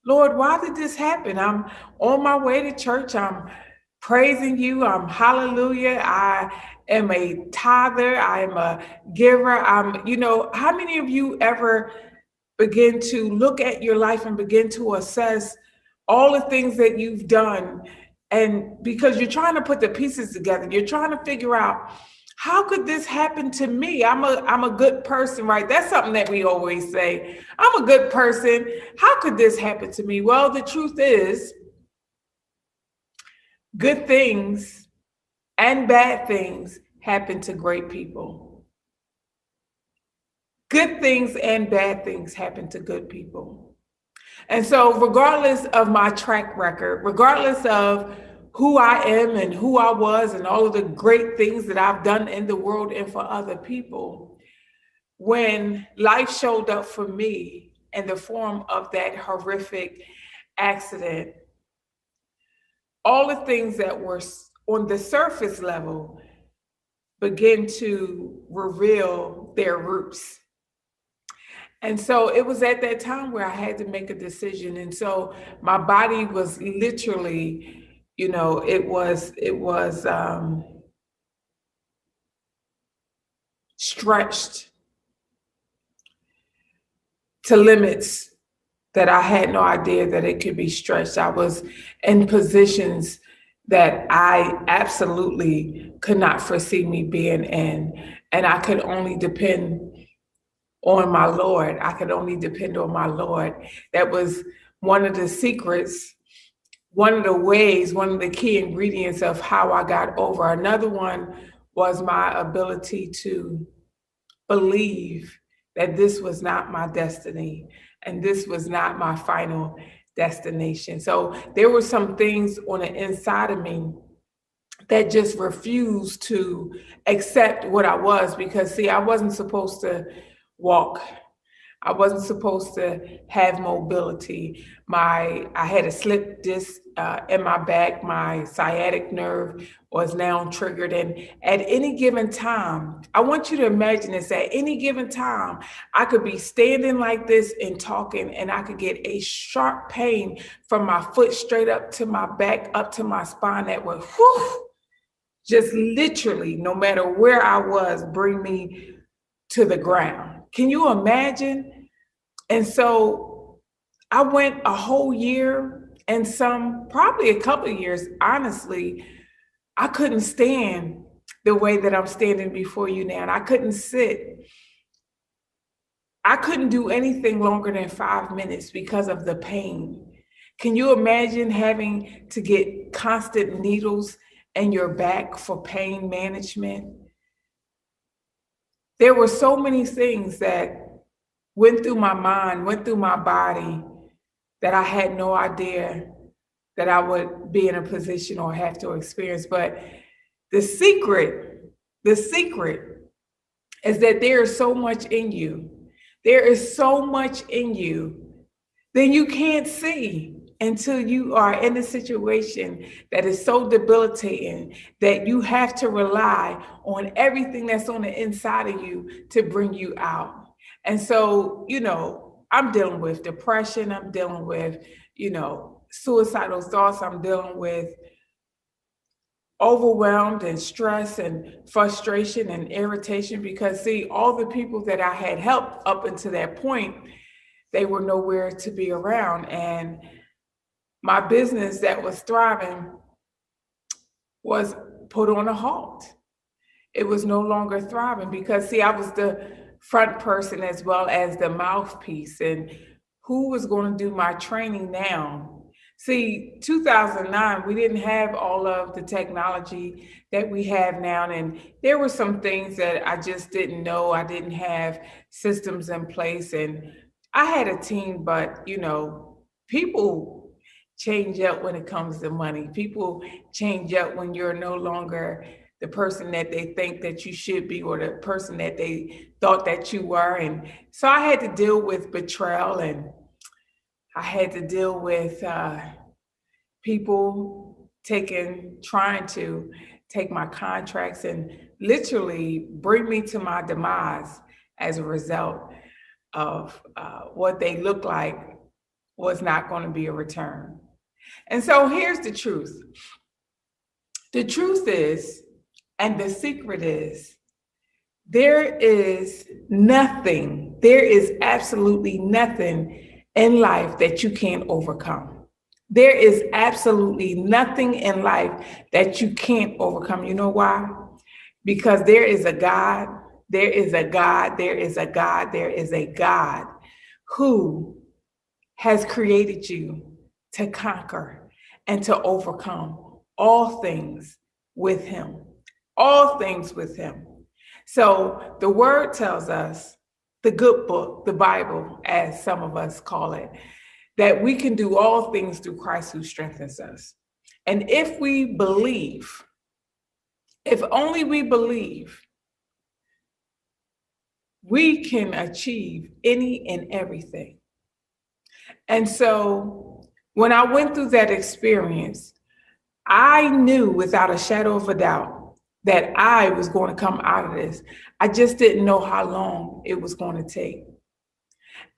Lord, why did this happen? I'm on my way to church. I'm praising you. I'm hallelujah. I am a tither. I am a giver. How many of you ever begin to look at your life and begin to assess all the things that you've done? And because you're trying to put the pieces together, you're trying to figure out, how could this happen to me? I'm a good person, right? That's something that we always say. I'm a good person. How could this happen to me? Well, the truth is, good things and bad things happen to great people. Good things and bad things happen to good people. And so, regardless of my track record, regardless of who I am and who I was and all of the great things that I've done in the world and for other people, when life showed up for me in the form of that horrific accident, all the things that were on the surface level begin to reveal their roots. And so it was at that time where I had to make a decision. And so my body was literally, it was stretched to limits that I had no idea that it could be stretched. I was in positions that I absolutely could not foresee me being in. And I could only depend on my Lord. I could only depend on my Lord. That was one of the secrets, one of the ways, one of the key ingredients of how I got over. Another one was my ability to believe that this was not my destiny and this was not my final destination. So there were some things on the inside of me that just refused to accept what I was, because see, I wasn't supposed to walk. I wasn't supposed to have mobility. I had a slip disc in my back. My sciatic nerve was now triggered. And at any given time, I want you to imagine this, at any given time, I could be standing like this and talking, and I could get a sharp pain from my foot straight up to my back, up to my spine that would, just literally, no matter where I was, bring me to the ground. Can you imagine? And so I went a whole year and probably a couple of years, honestly, I couldn't stand the way that I'm standing before you now. And I couldn't sit. I couldn't do anything longer than 5 minutes because of the pain. Can you imagine having to get constant needles in your back for pain management? There were so many things that went through my mind, went through my body, that I had no idea that I would be in a position or have to experience. But the secret is that there is so much in you. There is so much in you that you can't see until you are in a situation that is so debilitating that you have to rely on everything that's on the inside of you to bring you out. And so, I'm dealing with depression. I'm dealing with, suicidal thoughts. I'm dealing with overwhelmed and stress and frustration and irritation, because see, all the people that I had helped up until that point, they were nowhere to be around. And my business that was thriving was put on a halt. It was no longer thriving because see, I was the front person as well as the mouthpiece. And who was going to do my training now? See, 2009, we didn't have all of the technology that we have now. And there were some things that I just didn't know. I didn't have systems in place. And I had a team, but, people change up when it comes to money. People change up when you're no longer the person that they think that you should be, or the person that they thought that you were. And so I had to deal with betrayal, and I had to deal with people trying to take my contracts and literally bring me to my demise as a result of what they looked like was not going to be a return. And so here's the truth. The truth is, and the secret is, there is absolutely nothing in life that you can't overcome. There is absolutely nothing in life that you can't overcome. You know why? Because there is a God, there is a God, there is a God, there is a God who has created you to conquer and to overcome all things with him. All things with him. So the word tells us, the good book, the Bible, as some of us call it, that we can do all things through Christ who strengthens us. And if we believe, if only we believe, we can achieve any and everything. And so when I went through that experience, I knew without a shadow of a doubt that I was going to come out of this. I just didn't know how long it was going to take.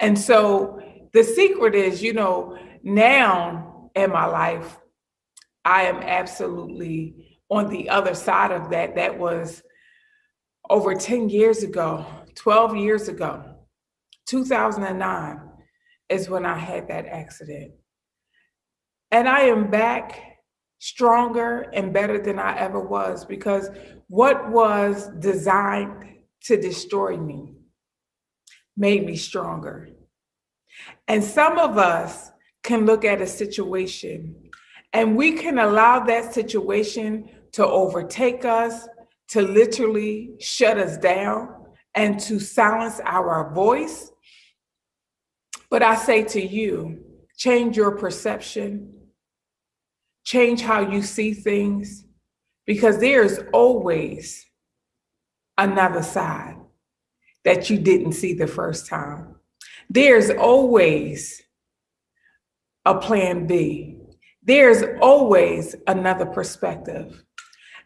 And so the secret is, now in my life, I am absolutely on the other side of that. That was over 10 years ago, 12 years ago, 2009 is when I had that accident. And I am back stronger and better than I ever was, because what was designed to destroy me made me stronger. And some of us can look at a situation and we can allow that situation to overtake us, to literally shut us down and to silence our voice. But I say to you, change your perception, change how you see things, because there is always another side that you didn't see the first time. There's always a plan B. There's always another perspective.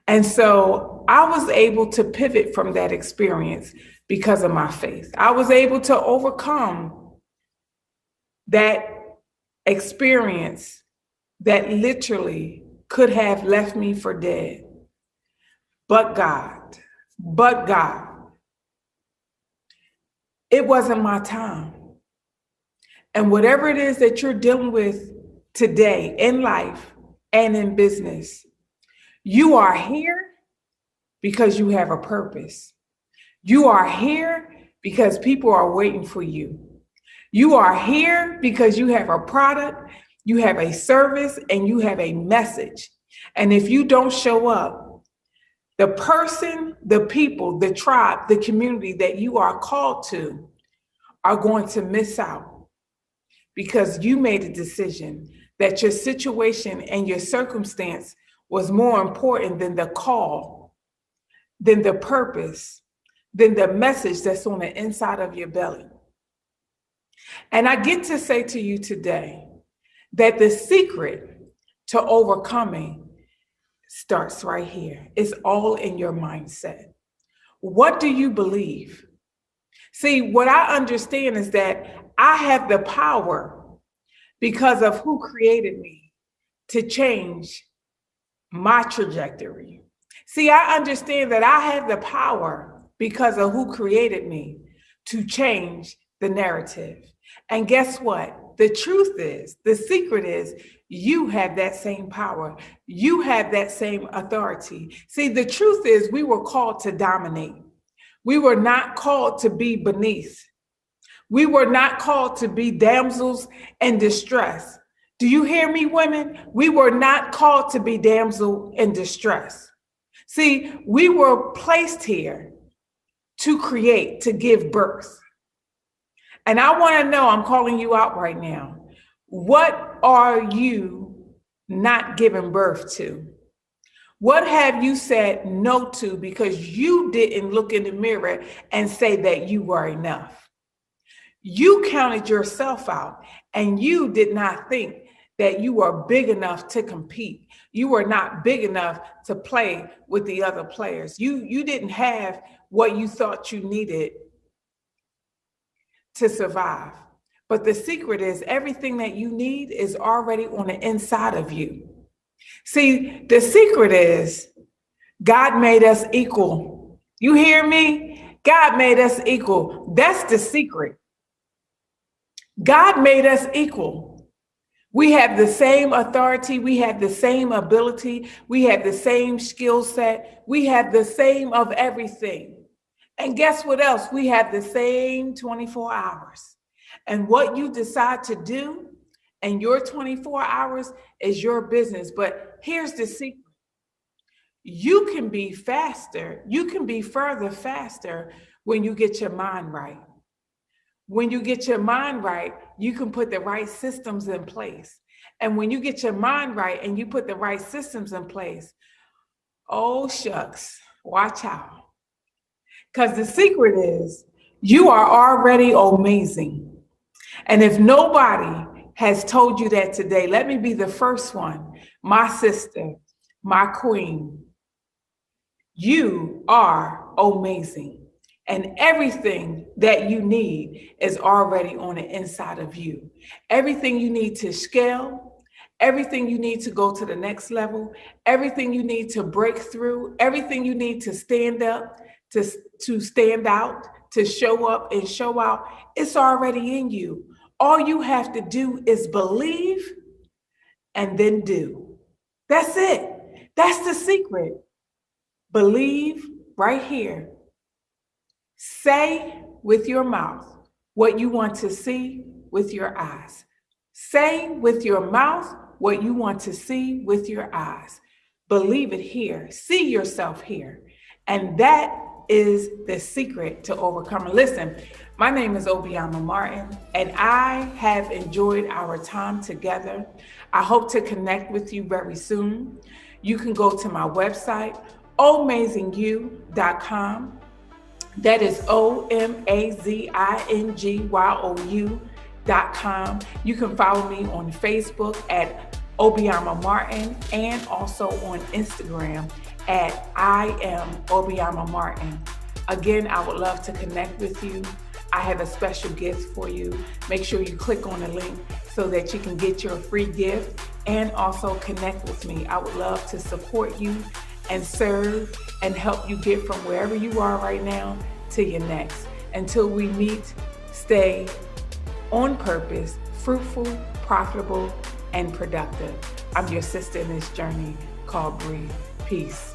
And so I was able to pivot from that experience because of my faith. I was able to overcome that experience that literally could have left me for dead. But God, it wasn't my time. And whatever it is that you're dealing with today in life and in business, you are here because you have a purpose. You are here because people are waiting for you. You are here because you have a product, you have a service, and you have a message. And if you don't show up, the person, the people, the tribe, the community that you are called to are going to miss out, because you made a decision that your situation and your circumstance was more important than the call, than the purpose, than the message that's on the inside of your belly. And I get to say to you today that the secret to overcoming starts right here. It's all in your mindset. What do you believe? See, what I understand is that I have the power, because of who created me, to change my trajectory. See, I understand that I have the power, because of who created me, to change the narrative. And guess what? The truth is, the secret is, you have that same power. You have that same authority. See, the truth is, we were called to dominate. We were not called to be beneath. We were not called to be damsels in distress. Do you hear me, women? We were not called to be damsel in distress. See, we were placed here to create, to give birth. And I want to know, I'm calling you out right now. What are you not giving birth to? What have you said no to because you didn't look in the mirror and say that you were enough? You counted yourself out, and you did not think that you were big enough to compete. You were not big enough to play with the other players. You didn't have what you thought you needed to survive. But the secret is, everything that you need is already on the inside of you. See, the secret is, God made us equal. You hear me? God made us equal. That's the secret. God made us equal. We have the same authority. We have the same ability. We have the same skill set. We have the same of everything. And guess what else? We have the same 24 hours. And what you decide to do and your 24 hours is your business. But here's the secret. You can be faster. You can be further faster when you get your mind right. When you get your mind right, you can put the right systems in place. And when you get your mind right and you put the right systems in place, oh shucks, watch out. Because the secret is you are already amazing. And if nobody has told you that today, let me be the first one. My sister, my queen, you are amazing. And everything that you need is already on the inside of you. Everything you need to scale, everything you need to go to the next level, everything you need to break through, everything you need to stand up, to stand out, to show up and show out, it's already in you. All you have to do is believe and then do. That's it. That's the secret. Believe right here. Say with your mouth what you want to see with your eyes. Say with your mouth what you want to see with your eyes. Believe it here. See yourself here. And that is the secret to overcoming. Listen, my name is Obiama Martin, and I have enjoyed our time together. I hope to connect with you very soon. You can go to my website, omazingyou.com. That is OMAZINGYOU.com. You can follow me on Facebook at Obiama Martin and also on Instagram at I am Obiama Martin. Again, I would love to connect with you. I have a special gift for you. Make sure you click on the link so that you can get your free gift and also connect with me. I would love to support you and serve and help you get from wherever you are right now to your next. Until we meet, stay on purpose, fruitful, profitable, and productive. I'm your sister in this journey called Breathe. Peace.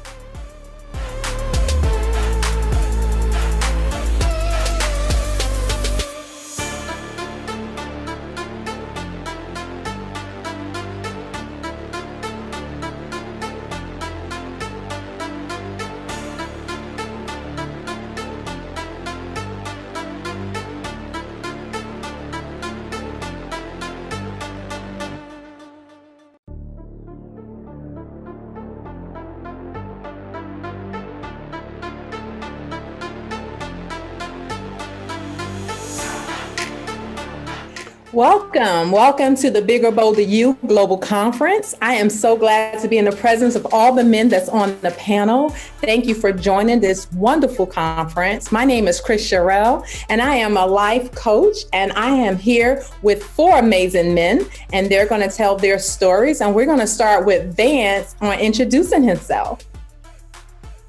Welcome to the Bigger Bolder You Global Conference. I am so glad to be in the presence of all the men that's on the panel. Thank you for joining this wonderful conference. My name is Chris Sherrill, and I am a life coach, and I am here with 4 amazing men, and they're going to tell their stories. And we're going to start with Vance on introducing himself.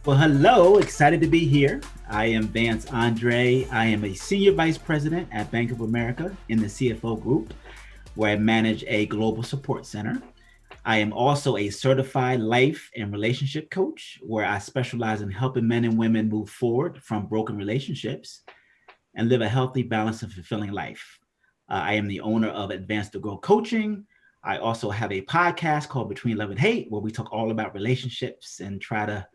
Well, hello, excited to be here. I am Vance Andre. I am a Senior Vice President at Bank of America in the CFO group, where I manage a global support center. I am also a certified life and relationship coach, where I specialize in helping men and women move forward from broken relationships and live a healthy, balanced, and fulfilling life. I am the owner of Advanced to Grow Coaching. I also have a podcast called Between Love and Hate, where we talk all about relationships and try to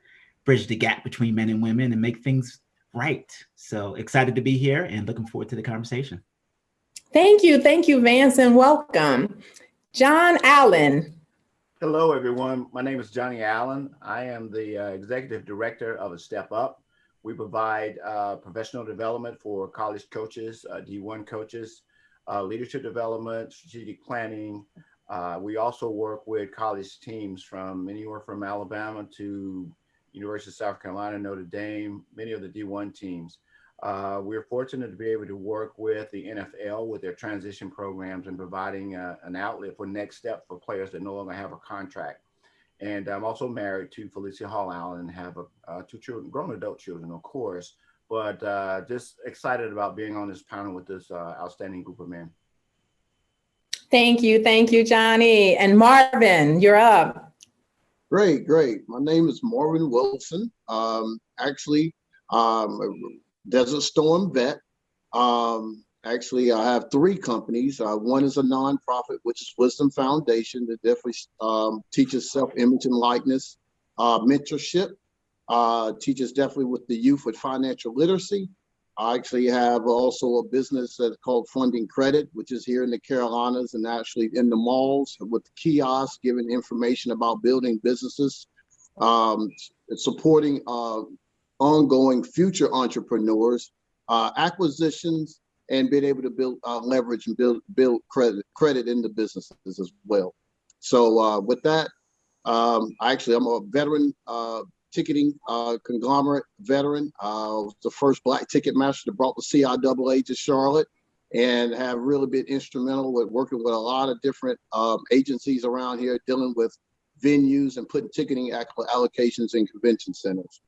bridge the gap between men and women and make things right. So excited to be here and looking forward to the conversation. Thank you, Vance, and welcome. John Allen. Hello, everyone. My name is Johnny Allen. I am the Executive Director of A Step Up. We provide professional development for college coaches, D1 coaches, leadership development, strategic planning. We also work with college teams from anywhere from Alabama to University of South Carolina, Notre Dame, many of the D1 teams. We're fortunate to be able to work with the NFL with their transition programs and providing an outlet for next step for players that no longer have a contract. And I'm also married to Felicia Hall Allen and have 2 children, grown adult children, of course, but just excited about being on this panel with this outstanding group of men. Thank you, Johnny. And Marvin, you're up. Great. My name is Marvin Wilson. Actually, a Desert Storm vet. Actually, I have three companies. One is a nonprofit, which is Wisdom Foundation, that definitely teaches self-image and likeness, mentorship, teaches definitely with the youth with financial literacy. I actually have also a business that's called Funding Credit, which is here in the Carolinas and actually in the malls with the kiosks, giving information about building businesses, um, supporting ongoing future entrepreneurs, acquisitions, and being able to build leverage and build credit in the businesses as well. So with that, actually, I'm a veteran ticketing conglomerate veteran. I was the first Black ticket master that brought the CIAA to Charlotte, and have really been instrumental with working with a lot of different agencies around here dealing with venues and putting ticketing allocations in convention centers.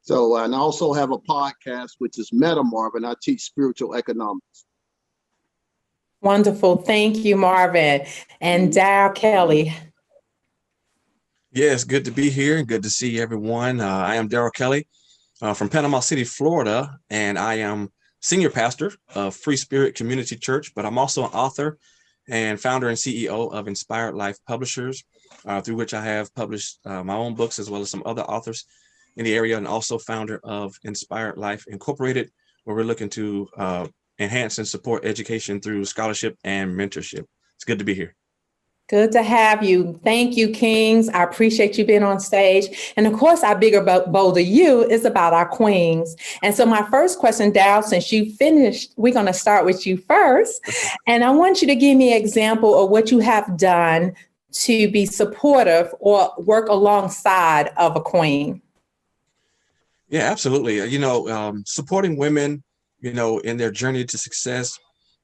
So, and I also have a podcast, which is Marvin. I teach spiritual economics. Wonderful. Thank you, Marvin. And Darrell Kelly. Yes, good to be here and good to see everyone. I am Darrell Kelly from Panama City, Florida, and I am senior pastor of Free Spirit Community Church, but I'm also an author and founder and CEO of Inspired Life Publishers, through which I have published my own books as well as some other authors in the area, and also founder of Inspired Life Incorporated, where we're looking to enhance and support education through scholarship and mentorship. It's good to be here. Good to have you. Thank you, Kings. I appreciate you being on stage. And of course, our bigger, bolder you is about our queens. And so my first question, Dow, since you finished, we're going to start with you first. And I want you to give me an example of what you have done to be supportive or work alongside of a queen. Yeah, absolutely. Supporting women, in their journey to success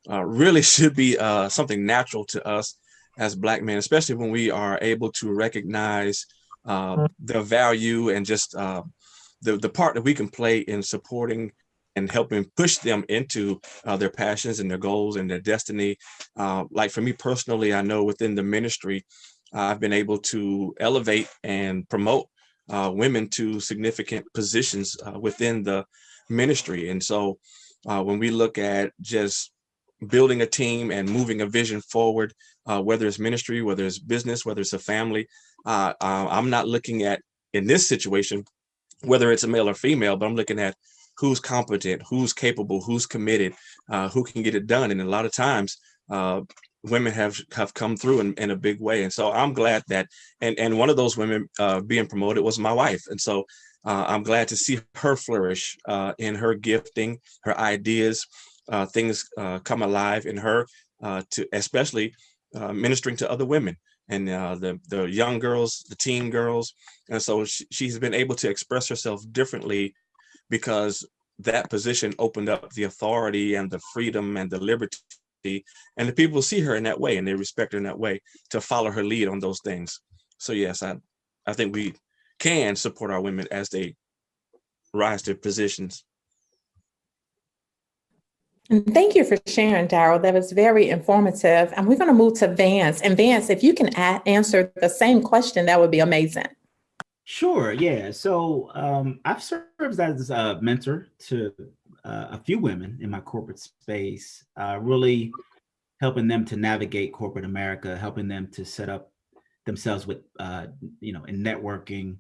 really should be something natural to us as Black men, especially when we are able to recognize the value and just the part that we can play in supporting and helping push them into their passions and their goals and their destiny. Like for me personally, I know within the ministry, I've been able to elevate and promote women to significant positions within the ministry. And so when we look at just building a team and moving a vision forward, whether it's ministry, whether it's business, whether it's a family, I'm not looking at, in this situation, whether it's a male or female, but I'm looking at who's competent, who's capable, who's committed, who can get it done. And a lot of times, women have come through in a big way. And so I'm glad that, and one of those women being promoted was my wife. And so I'm glad to see her flourish in her gifting, her ideas, things come alive in her, to especially ministering to other women and the young girls, the teen girls. And so she's been able to express herself differently because that position opened up the authority and the freedom and the liberty, and the people see her in that way and they respect her in that way to follow her lead on those things. So yes, I think we can support our women as they rise to positions. And thank you for sharing, Darrell. That was very informative. And we're going to move to Vance. And Vance, if you can answer the same question, that would be amazing. Sure. Yeah. So I've served as a mentor to a few women in my corporate space, really helping them to navigate corporate America, helping them to set up themselves with, in networking,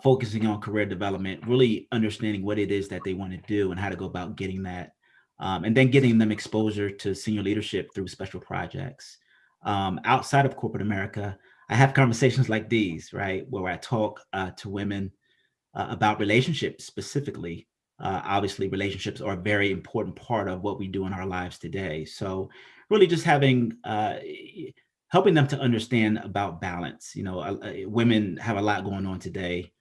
focusing on career development, really understanding what it is that they want to do and how to go about getting that. And then getting them exposure to senior leadership through special projects. Outside of corporate America, I have conversations like these, right, where I talk to women about relationships specifically. Obviously, relationships are a very important part of what we do in our lives today. So really just helping them to understand about balance. Women have a lot going on today.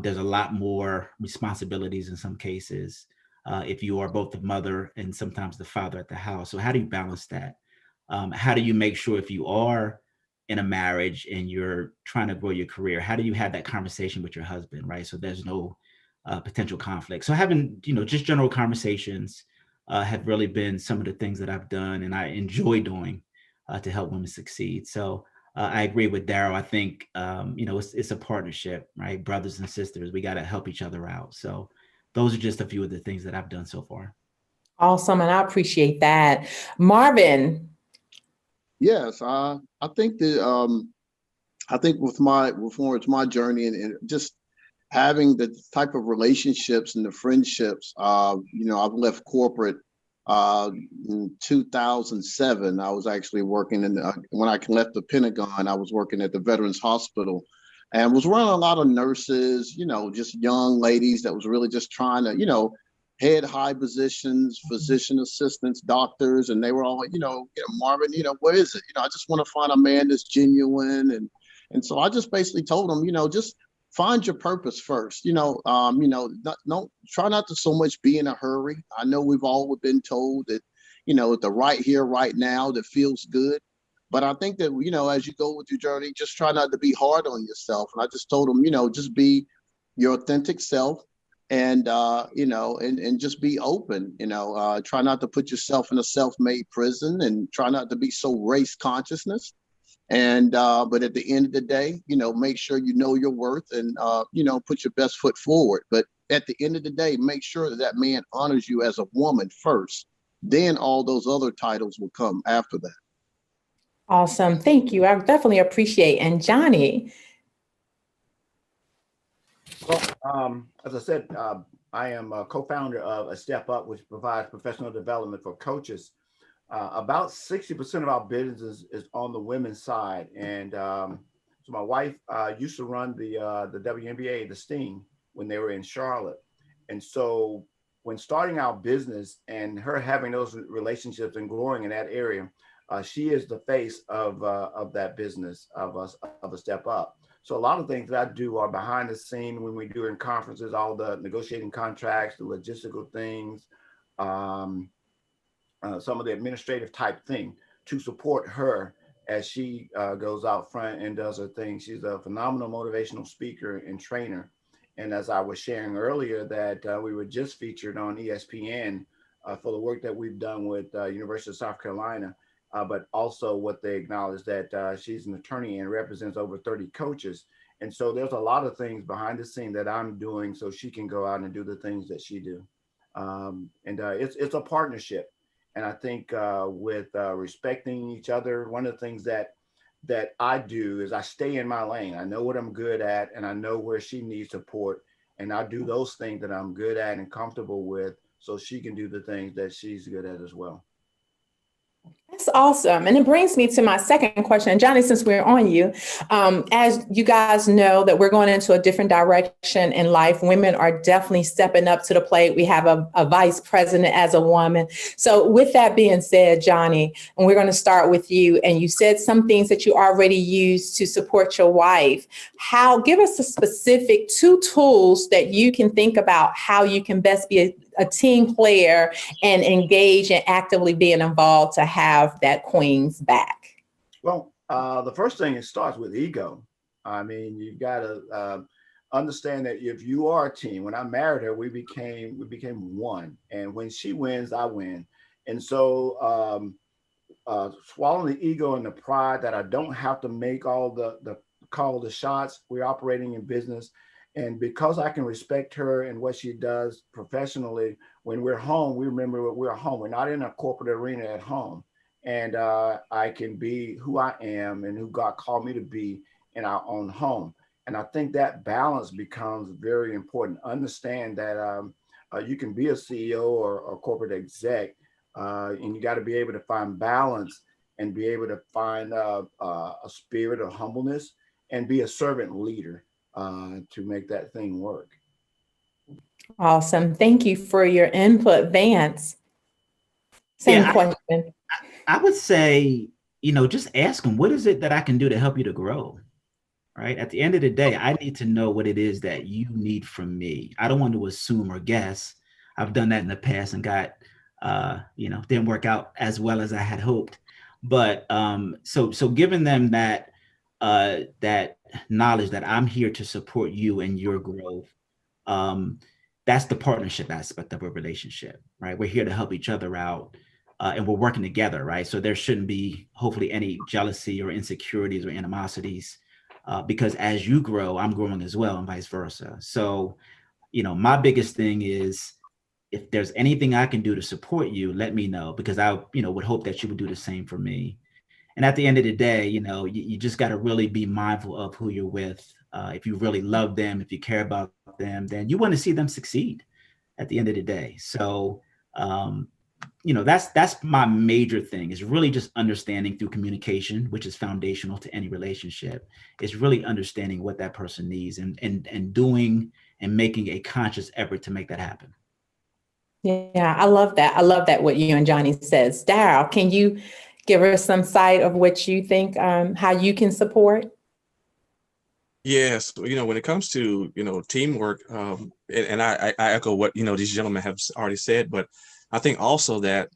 There's a lot more responsibilities in some cases. If you are both the mother and sometimes the father at the house. So how do you balance that? How do you make sure if you are in a marriage and you're trying to grow your career, how do you have that conversation with your husband, right? So there's no potential conflict. So having, just general conversations have really been some of the things that I've done and I enjoy doing to help women succeed. So I agree with Darrell. I think, it's a partnership, right? Brothers and sisters, we got to help each other out. So those are just a few of the things that I've done so far. Awesome. And I appreciate that. Marvin. Yes, I think that I think with my journey and just having the type of relationships and the friendships, I've left corporate in 2007. I was actually working when I left the Pentagon, I was working at the Veterans Hospital and was running a lot of nurses, just young ladies that was really just trying to, head high positions, physician assistants, doctors, and they were all like, Marvin, what is it? I just want to find a man that's genuine. And so I just basically told them, just find your purpose first. Don't try not to so much be in a hurry. I know we've all been told that, the right here, right now, that feels good. But I think that, as you go with your journey, just try not to be hard on yourself. And I just told them, just be your authentic self and, and just be open, try not to put yourself in a self-made prison and try not to be so race consciousness. And but at the end of the day, make sure you know your worth and put your best foot forward. But at the end of the day, make sure that man honors you as a woman first. Then all those other titles will come after that. Awesome. Thank you. I definitely appreciate. And Johnny. Well, as I said, I am a co-founder of A Step Up, which provides professional development for coaches. About 60% of our business is on the women's side. And so my wife used to run the WNBA, the Sting, when they were in Charlotte. And so when starting our business and her having those relationships and growing in that area, she is the face of that business of A Step Up. So a lot of things that I do are behind the scene when we do in conferences, all the negotiating contracts, the logistical things, some of the administrative type thing to support her as she goes out front and does her thing. She's a phenomenal motivational speaker and trainer. And as I was sharing earlier, that we were just featured on ESPN for the work that we've done with University of South Carolina, but also what they acknowledge that she's an attorney and represents over 30 coaches. And so there's a lot of things behind the scene that I'm doing so she can go out and do the things that she do. It's a partnership. And I think with respecting each other, one of the things that I do is I stay in my lane. I know what I'm good at, and I know where she needs support. And I do those things that I'm good at and comfortable with so she can do the things that she's good at as well. That's awesome. And it brings me to my second question. And Johnny, since we're on you, as you guys know that we're going into a different direction in life, women are definitely stepping up to the plate. We have a vice president as a woman. So with that being said, Johnny, and we're going to start with you, and you said some things that you already use to support your wife. Give us a specific 2 tools that you can think about how you can best be a team player and engage and actively being involved to have that queen's back? Well, the first thing, it starts with ego. I mean, you've got to understand that if you are a team, when I married her, we became one. And when she wins, I win. And so swallowing the ego and the pride that I don't have to make all the call the shots. We're operating in business. And because I can respect her and what she does professionally, when we're home, we remember we're home. We're not in a corporate arena at home. And I can be who I am and who God called me to be in our own home. And I think that balance becomes very important. Understand that you can be a CEO or a corporate exec, and you got to be able to find balance and be able to find a spirit of humbleness and be a servant leader to make that thing work. Awesome. Thank you for your input, Vance. Same question. I would say, just ask them, what is it that I can do to help you to grow? Right? At the end of the day, I need to know what it is that you need from me. I don't want to assume or guess. I've done that in the past and got, didn't work out as well as I had hoped. But so giving them that knowledge that I'm here to support you and your growth, that's the partnership aspect of a relationship, right? We're here to help each other out. And we're working together, right? So there shouldn't be, hopefully, any jealousy or insecurities or animosities, because as you grow, I'm growing as well, and vice versa. So, my biggest thing is if there's anything I can do to support you, let me know, because I, would hope that you would do the same for me. And at the end of the day, you just got to really be mindful of who you're with. If you really love them, if you care about them, then you want to see them succeed at the end of the day. So, that's my major thing, is really just understanding through communication, which is foundational to any relationship, is really understanding what that person needs and doing and making a conscious effort to make that happen. Yeah, I love that. I love that what you and Johnny says. Daryl, can you give us some sight of what you think, how you can support? Yes, when it comes to teamwork, and I echo what these gentlemen have already said, but I think also that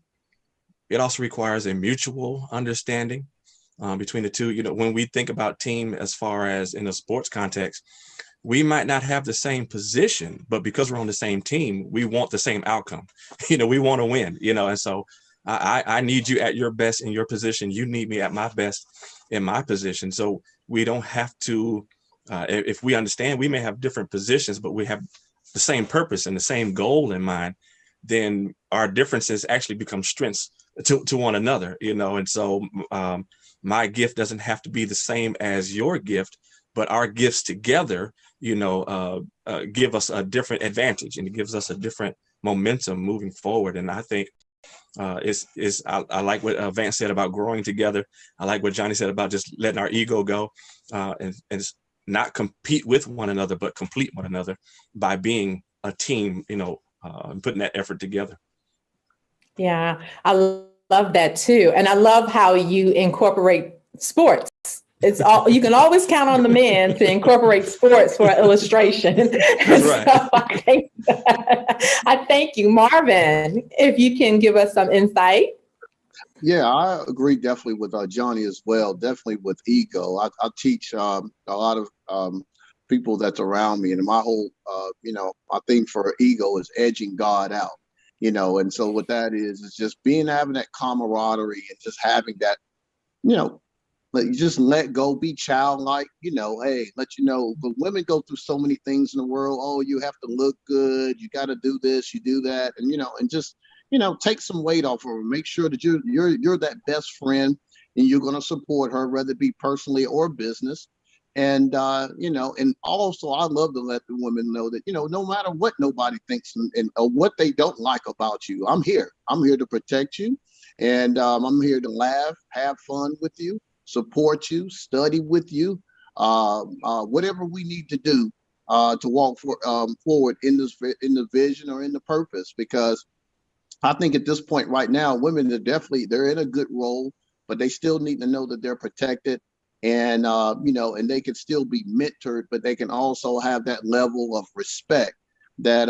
it also requires a mutual understanding between the two. When we think about team as far as in a sports context, we might not have the same position, but because we're on the same team, we want the same outcome. We want to win, and so I need you at your best in your position. You need me at my best in my position. So we don't have to, if we understand we may have different positions, but we have the same purpose and the same goal in mind, then our differences actually become strengths to one another, and so my gift doesn't have to be the same as your gift, but our gifts together, give us a different advantage, and it gives us a different momentum moving forward. And I think I like what Vance said about growing together. I like what Johnny said about just letting our ego go, and not compete with one another, but complete one another by being a team, and putting that effort together. Yeah, I love that too. And I love how you incorporate sports. It's all, you can always count on the men to incorporate sports for illustration. That's right. So I thank you. Marvin, if you can give us some insight. Yeah, I agree definitely with Johnny as well. Definitely with ego. I teach a lot of people that's around me, and my whole, my thing for ego is edging God out. And so what that is just having that camaraderie and just having that, you just let go, be childlike, hey, but women go through so many things in the world. Oh, you have to look good. You got to do this, you do that. And, and just, take some weight off of her. Make sure that you're that best friend and you're going to support her, whether it be personally or business. And, and also I love to let the women know that, no matter what nobody thinks and what they don't like about you, I'm here. I'm here to protect you. And I'm here to laugh, have fun with you, support you, study with you, whatever we need to do to walk forward in the vision or in the purpose. Because I think at this point right now, women they're in a good role, but they still need to know that they're protected. And and they can still be mentored, but they can also have that level of respect that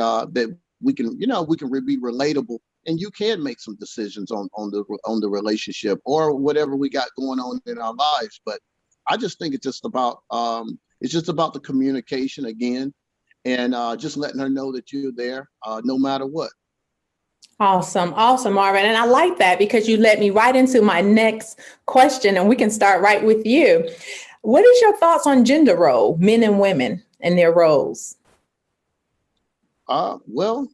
we can be relatable, and you can make some decisions on the relationship or whatever we got going on in our lives. But I just think it's just about the communication again, and just letting her know that you're there no matter what. Awesome, Marvin. And I like that because you led me right into my next question, and we can start right with you. What is your thoughts on gender role, men and women and their roles? Well,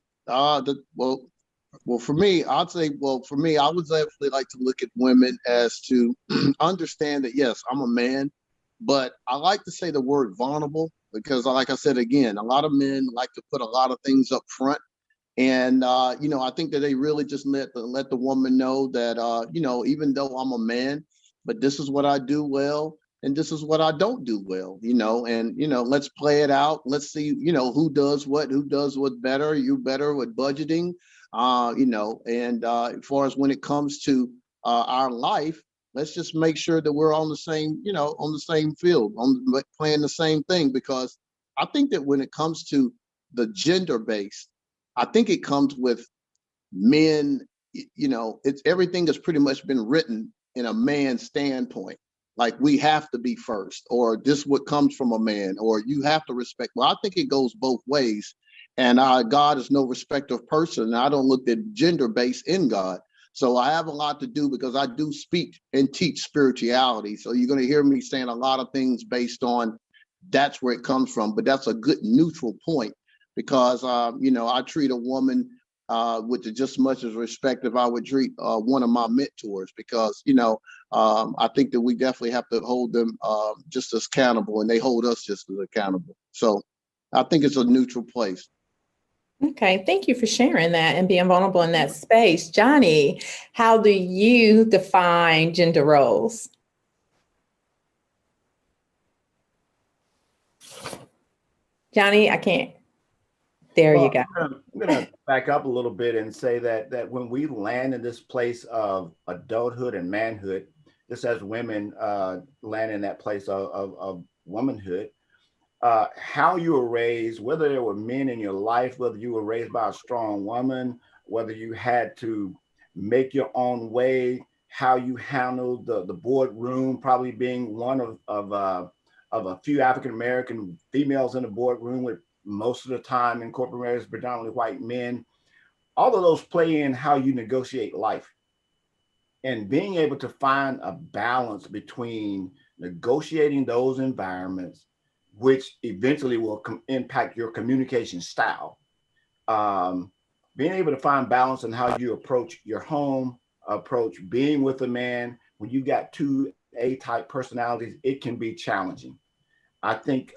for me, I'd say, for me, I would definitely like to look at women as to understand that, yes, I'm a man, but I like to say the word vulnerable because, like I said, again, a lot of men like to put a lot of things up front. And, I think that they really just let the woman know that, even though I'm a man, but this is what I do well. And this is what I don't do well, and, let's play it out. Let's see, who does what better. You better with budgeting, and as far as when it comes to our life, let's just make sure that we're on the same field, playing the same thing, because I think that when it comes to the gender based, I think it comes with men, it's everything has pretty much been written in a man's standpoint. Like we have to be first, or this what comes from a man, or you have to respect. Well, I think it goes both ways. And God is no respecter of person. And I don't look at gender based in God. So I have a lot to do because I do speak and teach spirituality. So you're going to hear me saying a lot of things based on that's where it comes from. But that's a good neutral point because, I treat a woman with just as much as respect if I would treat one of my mentors, because I think that we definitely have to hold them just as accountable, and they hold us just as accountable. So I think it's a neutral place. Okay, thank you for sharing that and being vulnerable in that space. Johnny, how do you define gender roles? Johnny, I can't. There you go. I'm gonna back up a little bit and say that when we land in this place of adulthood and manhood, just as women land in that place of womanhood, how you were raised, whether there were men in your life, whether you were raised by a strong woman, whether you had to make your own way, how you handled the boardroom, probably being one of a few African American females in the boardroom, with most of the time in corporate America predominantly white men. All of those play in how you negotiate life, and being able to find a balance between negotiating those environments, which eventually will impact your communication style. Being able to find balance in how you approach your home, approach being with a man. When you got two A-type personalities, it can be challenging. I think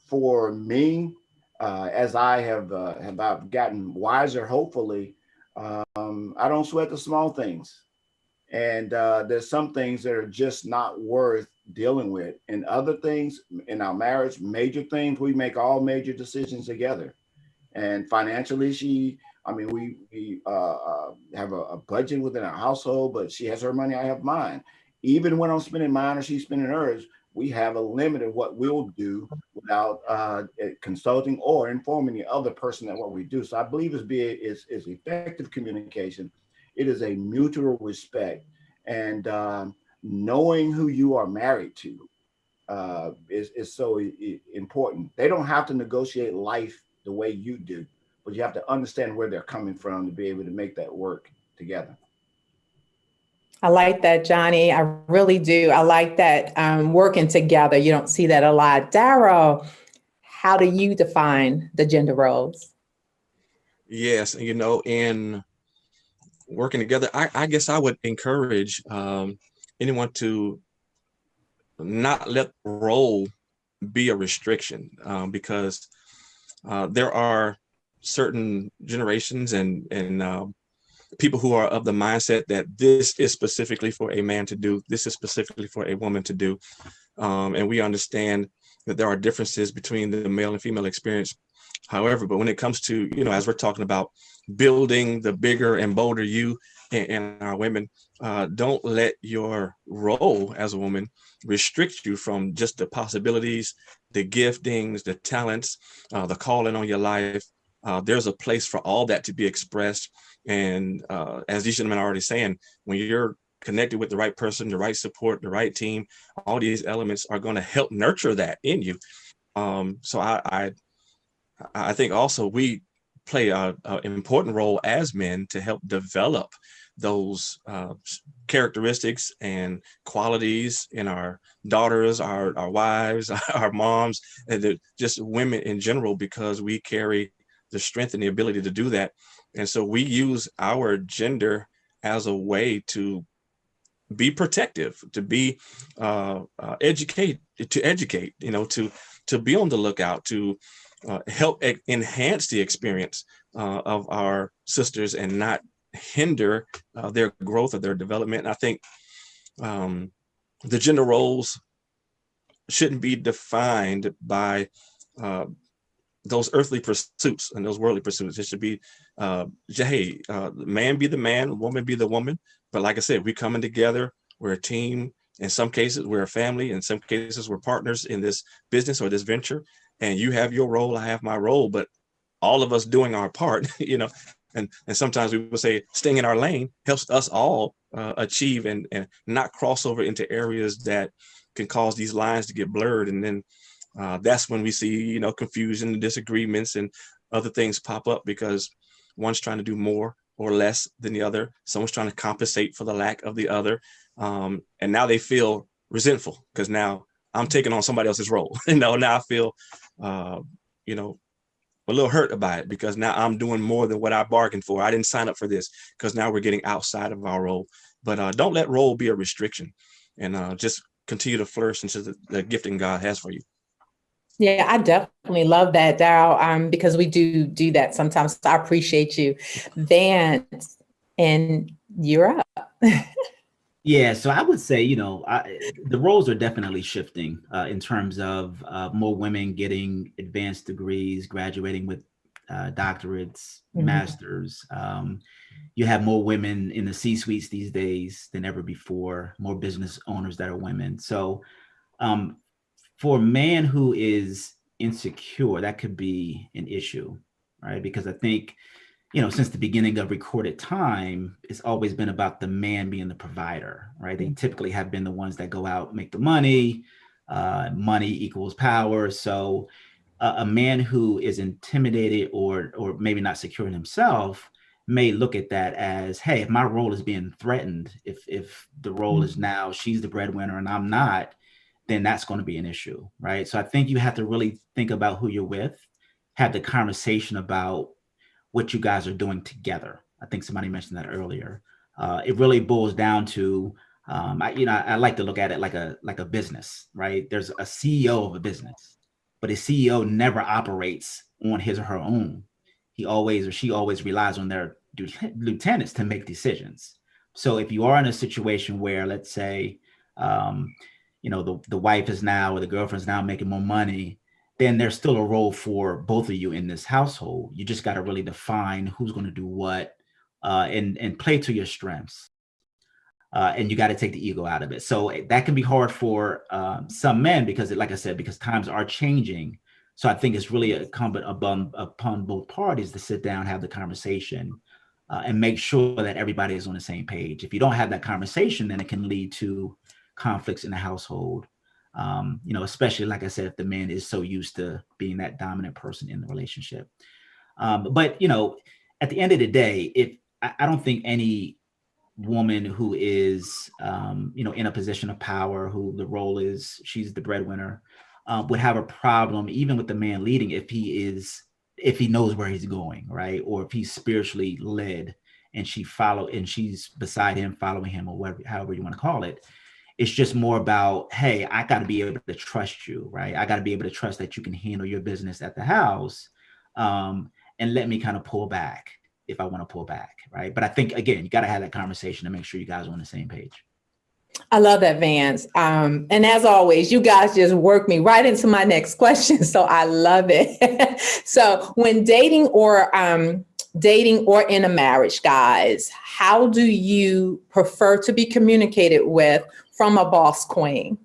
for me, as I've gotten wiser, hopefully, I don't sweat the small things. And there's some things that are just not worth dealing with. And other things in our marriage, major things, we make all major decisions together. And financially, we have a budget within our household, but she has her money, I have mine. Even when I'm spending mine or she's spending hers, we have a limit of what we'll do without consulting or informing the other person that what we do. So I believe is effective communication. It is a mutual respect, and knowing who you are married to is so important. They don't have to negotiate life the way you do, but you have to understand where they're coming from to be able to make that work together. I like that, Johnny. I really do. I like that working together. You don't see that a lot. Darryl, how do you define the gender roles? Yes, in working together, I guess I would encourage anyone to not let role be a restriction, because there are certain generations and people who are of the mindset that this is specifically for a man to do, this is specifically for a woman to do, and we understand that there are differences between the male and female experience. However, but when it comes to, as we're talking about building the bigger and bolder you and our women, don't let your role as a woman restrict you from just the possibilities, the giftings, the talents, the calling on your life. There's a place for all that to be expressed. And as these gentlemen are already saying, when you're connected with the right person, the right support, the right team, all these elements are going to help nurture that in you. So I think also we play an important role as men to help develop those characteristics and qualities in our daughters, our wives, our moms, and just women in general, because we carry the strength and the ability to do that. And so we use our gender as a way to be protective, to be educate, to be on the lookout, to help enhance the experience of our sisters and not hinder their growth or their development. And I think the gender roles shouldn't be defined by those earthly pursuits and those worldly pursuits. It should be, man be the man, woman be the woman. But like I said, we're coming together, we're a team. In some cases, we're a family. In some cases, we're partners in this business or this venture. And you have your role, I have my role, but all of us doing our part, and sometimes we will say staying in our lane helps us all achieve and not cross over into areas that can cause these lines to get blurred. And then that's when we see, confusion and disagreements and other things pop up, because one's trying to do more or less than the other. Someone's trying to compensate for the lack of the other. And now they feel resentful because now I'm taking on somebody else's role. Now I feel, a little hurt about it because now I'm doing more than what I bargained for. I didn't sign up for this because now we're getting outside of our role. But don't let role be a restriction, and just continue to flourish into the gifting God has for you. Yeah, I definitely love that, Daryl, because we do that sometimes. So I appreciate you. Vance, and you're up. Yeah, so I would say, the roles are definitely shifting in terms of more women getting advanced degrees, graduating with doctorates, masters. You have more women in the C-suites these days than ever before, more business owners that are women. So for a man who is insecure, that could be an issue, right? Because I think, since the beginning of recorded time, it's always been about the man being the provider, right? They typically have been the ones that go out, make the money. Money equals power. So a man who is intimidated or maybe not secure in himself may look at that as, hey, if my role is being threatened, if the role is now she's the breadwinner and I'm not, then that's going to be an issue, right? So I think you have to really think about who you're with, have the conversation about what you guys are doing together. I think somebody mentioned that earlier. It really boils down to, I like to look at it like a business, right? There's a CEO of a business, but a CEO never operates on his or her own. He always or she always relies on their lieutenants to make decisions. So if you are in a situation where, let's say, the wife is now or the girlfriend's now making more money, then there's still a role for both of you in this household. You just got to really define who's going to do what, and play to your strengths. And you got to take the ego out of it. So that can be hard for some men because, like I said, because times are changing. So I think it's really incumbent upon both parties to sit down, have the conversation, and make sure that everybody is on the same page. If you don't have that conversation, then it can lead to conflicts in the household. Especially, like I said, if the man is so used to being that dominant person in the relationship. But at the end of the day, I don't think any woman who is, in a position of power, who the role is, she's the breadwinner, would have a problem even with the man leading if he knows where he's going, right? Or if he's spiritually led and she's beside him, following him, or whatever, however you want to call it. It's just more about, hey, I got to be able to trust you, right? I got to be able to trust that you can handle your business at the house, and let me kind of pull back if I want to pull back, right? But I think, again, you got to have that conversation to make sure you guys are on the same page. I love that, Vance. And as always, you guys just work me right into my next question. So I love it. So when dating or in a marriage, guys, how do you prefer to be communicated with from a boss queen?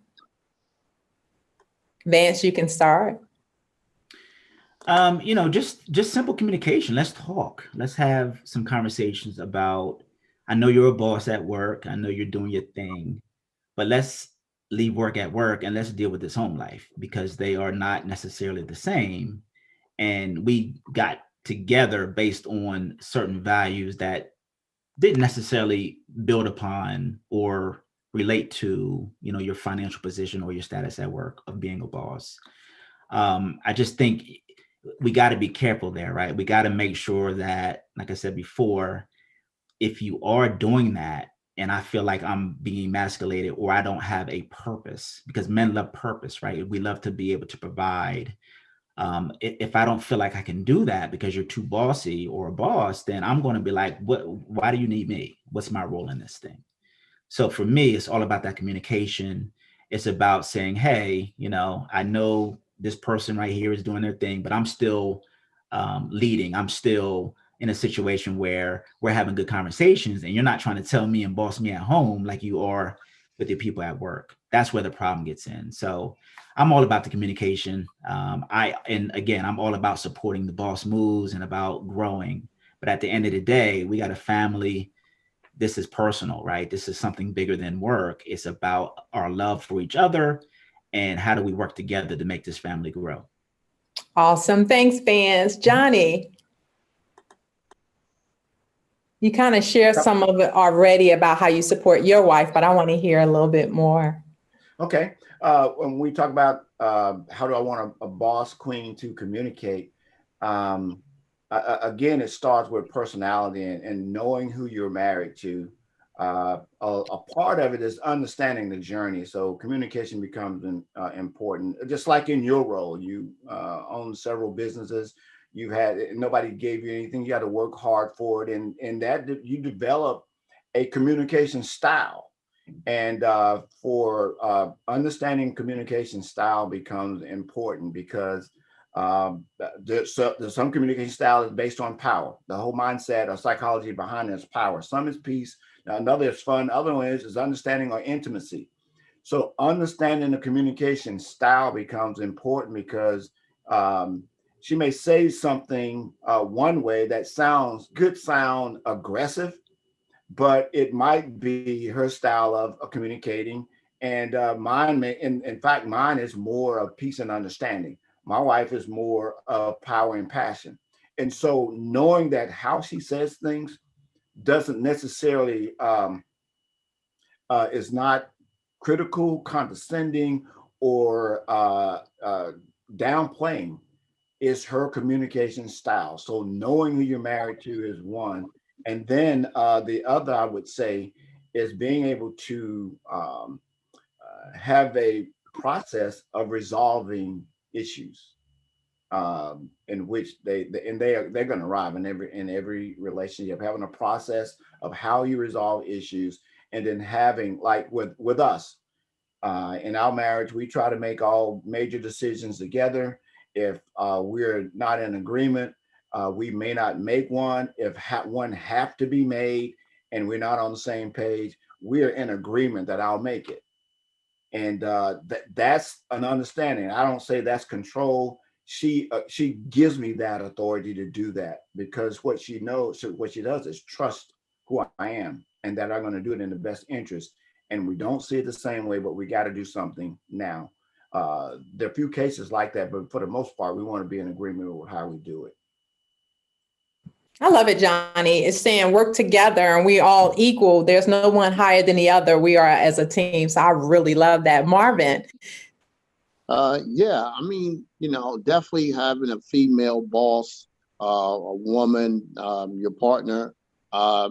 Vance, you can start. Just simple communication. Let's talk. Let's have some conversations about, I know you're a boss at work. I know you're doing your thing, but let's leave work at work and let's deal with this home life, because they are not necessarily the same. And we got together based on certain values that didn't necessarily build upon or relate to, your financial position or your status at work of being a boss. I just think we got to be careful there, right? We got to make sure that, like I said before, if you are doing that and I feel like I'm being emasculated or I don't have a purpose, because men love purpose, right? We love to be able to provide. If I don't feel like I can do that because you're too bossy or a boss, then I'm going to be like, why do you need me? What's my role in this thing? So for me, it's all about that communication. It's about saying, hey, I know this person right here is doing their thing, but I'm still leading. I'm still in a situation where we're having good conversations and you're not trying to tell me and boss me at home like you are with your people at work. That's where the problem gets in. So I'm all about the communication. I'm all about supporting the boss moves and about growing. But at the end of the day, we got a family. This is personal, right? This is something bigger than work. It's about our love for each other and how do we work together to make this family grow. Awesome. Thanks, Vance. Johnny, you kind of share some of it already about how you support your wife, but I want to hear a little bit more. Okay. When we talk about how do I want a boss queen to communicate, Um, Again, it starts with personality and knowing who you're married to. A part of it is understanding the journey. So communication becomes important. Just like in your role, you own several businesses. You've had nobody gave you anything. You got to work hard for it, and that you develop a communication style. And for understanding communication style becomes important because there's some communication style is based on power. The whole mindset or psychology behind it is power. Some is peace. Another is fun. Other one is understanding or intimacy. So understanding the communication style becomes important because she may say something one way that could sound aggressive, but it might be her style of communicating. And mine may, in fact, mine is more of peace and understanding. My wife is more of power and passion. And so knowing that how she says things doesn't necessarily is not critical, condescending, or downplaying is her communication style. So knowing who you're married to is one. And then the other, I would say, is being able to have a process of resolving issues in which they're going to arrive in every relationship, having a process of how you resolve issues, and then having, like with us in our marriage, we try to make all major decisions together. If we're not in agreement, we may not make one. If one have to be made and we're not on the same page, we're in agreement that I'll make it. And that's an understanding. I don't say that's control. She gives me that authority to do that because what she knows, what she does is trust who I am and that I'm going to do it in the best interest. And we don't see it the same way, but we got to do something now. There are a few cases like that, but for the most part, we want to be in agreement with how we do it. I love it, Johnny. It's saying work together and we all equal. There's no one higher than the other. We are as a team. So I really love that. Marvin. Yeah, I mean, definitely having a female boss, a woman, your partner. I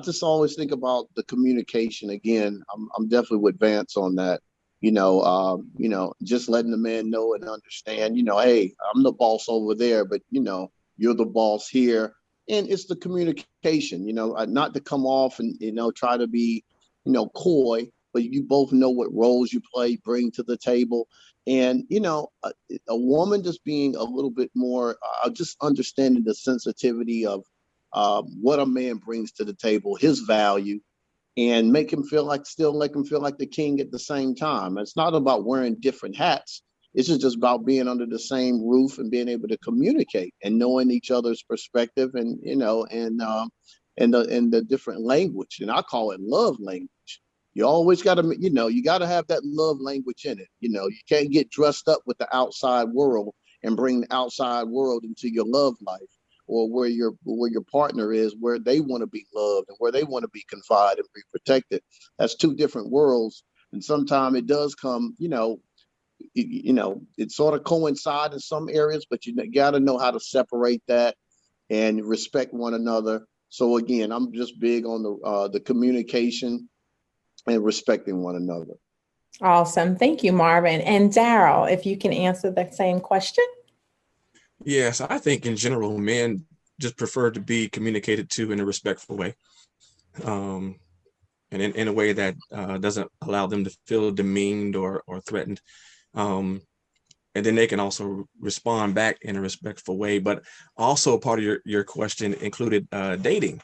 just always think about the communication. Again, I'm definitely with Vance on that. Just letting the man know and understand. Hey, I'm the boss over there, but you're the boss here, and it's the communication. Not to come off and try to be coy, but you both know what roles you bring to the table. And, a woman just being a little bit more, just understanding the sensitivity of what a man brings to the table, his value, and make him feel like the king at the same time. It's not about wearing different hats. It's just about being under the same roof and being able to communicate and knowing each other's perspective and, the different language. And I call it love language. You always got to, you got to have that love language in it. You can't get dressed up with the outside world and bring the outside world into your love life, or where your partner is, where they want to be loved and where they want to be confided and be protected. That's two different worlds. And sometimes it does come, it sort of coincides in some areas, but you got to know how to separate that and respect one another. So again, I'm just big on the communication and respecting one another. Awesome. Thank you, Marvin. And Daryl, if you can answer the same question. Yes, I think in general, men just prefer to be communicated to in a respectful way. And in a way that doesn't allow them to feel demeaned or threatened. And then they can also respond back in a respectful way. But also part of your question included dating.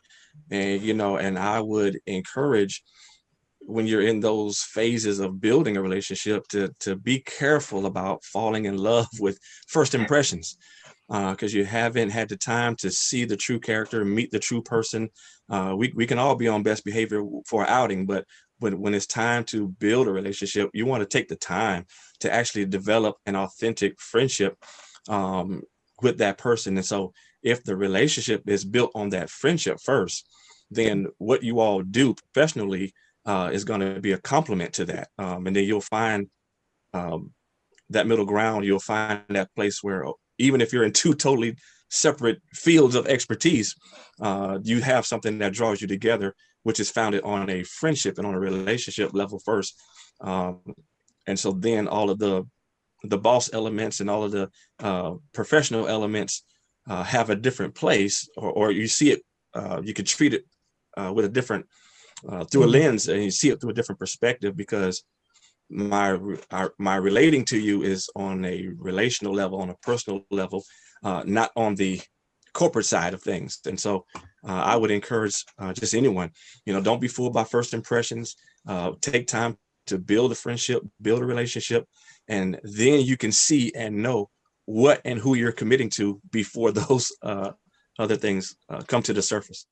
And I would encourage, when you're in those phases of building a relationship, to be careful about falling in love with first impressions, because you haven't had the time to see the true character, meet the true person. We can all be on best behavior for outing, but when it's time to build a relationship, you want to take the time to actually develop an authentic friendship with that person. And so if the relationship is built on that friendship first, then what you all do professionally is going to be a complement to that. And then you'll find that middle ground. You'll find that place where even if you're in two totally separate fields of expertise, you have something that draws you together, which is founded on a friendship and on a relationship level first. And so then all of the boss elements and all of the professional elements have a different place, or you see it, you can treat it with a different, through a lens, and you see it through a different perspective, because my relating to you is on a relational level, on a personal level, not on the corporate side of things. And so I would encourage just anyone, don't be fooled by first impressions. Take time to build a friendship, build a relationship, and then you can see and know what and who you're committing to before those other things come to the surface.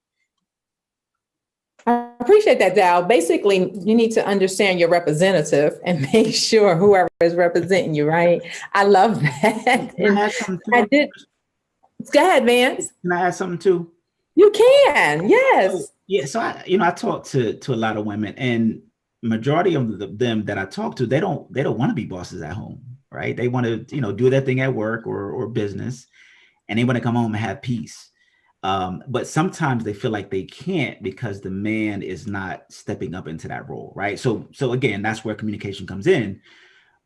I appreciate that, Dal. Basically, you need to understand your representative and make sure whoever is representing you, right? I love that. Can I add something too? I did. Go ahead, Vance. Can I add something too? You can, yes. Yeah. So I talk to a lot of women, and majority of them that I talk to, they don't want to be bosses at home, right? They want to, do their thing at work or business, and they want to come home and have peace. But sometimes they feel like they can't because the man is not stepping up into that role, right? So again, that's where communication comes in.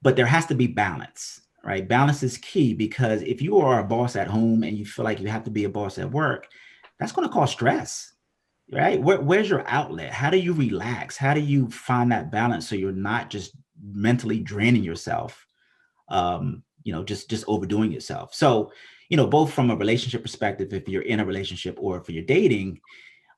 But there has to be balance, right? Balance is key, because if you are a boss at home and you feel like you have to be a boss at work, that's going to cause stress, right? Where's your outlet? How do you relax? How do you find that balance so you're not just mentally draining yourself, just overdoing yourself? So, both from a relationship perspective, if you're in a relationship or if you're dating,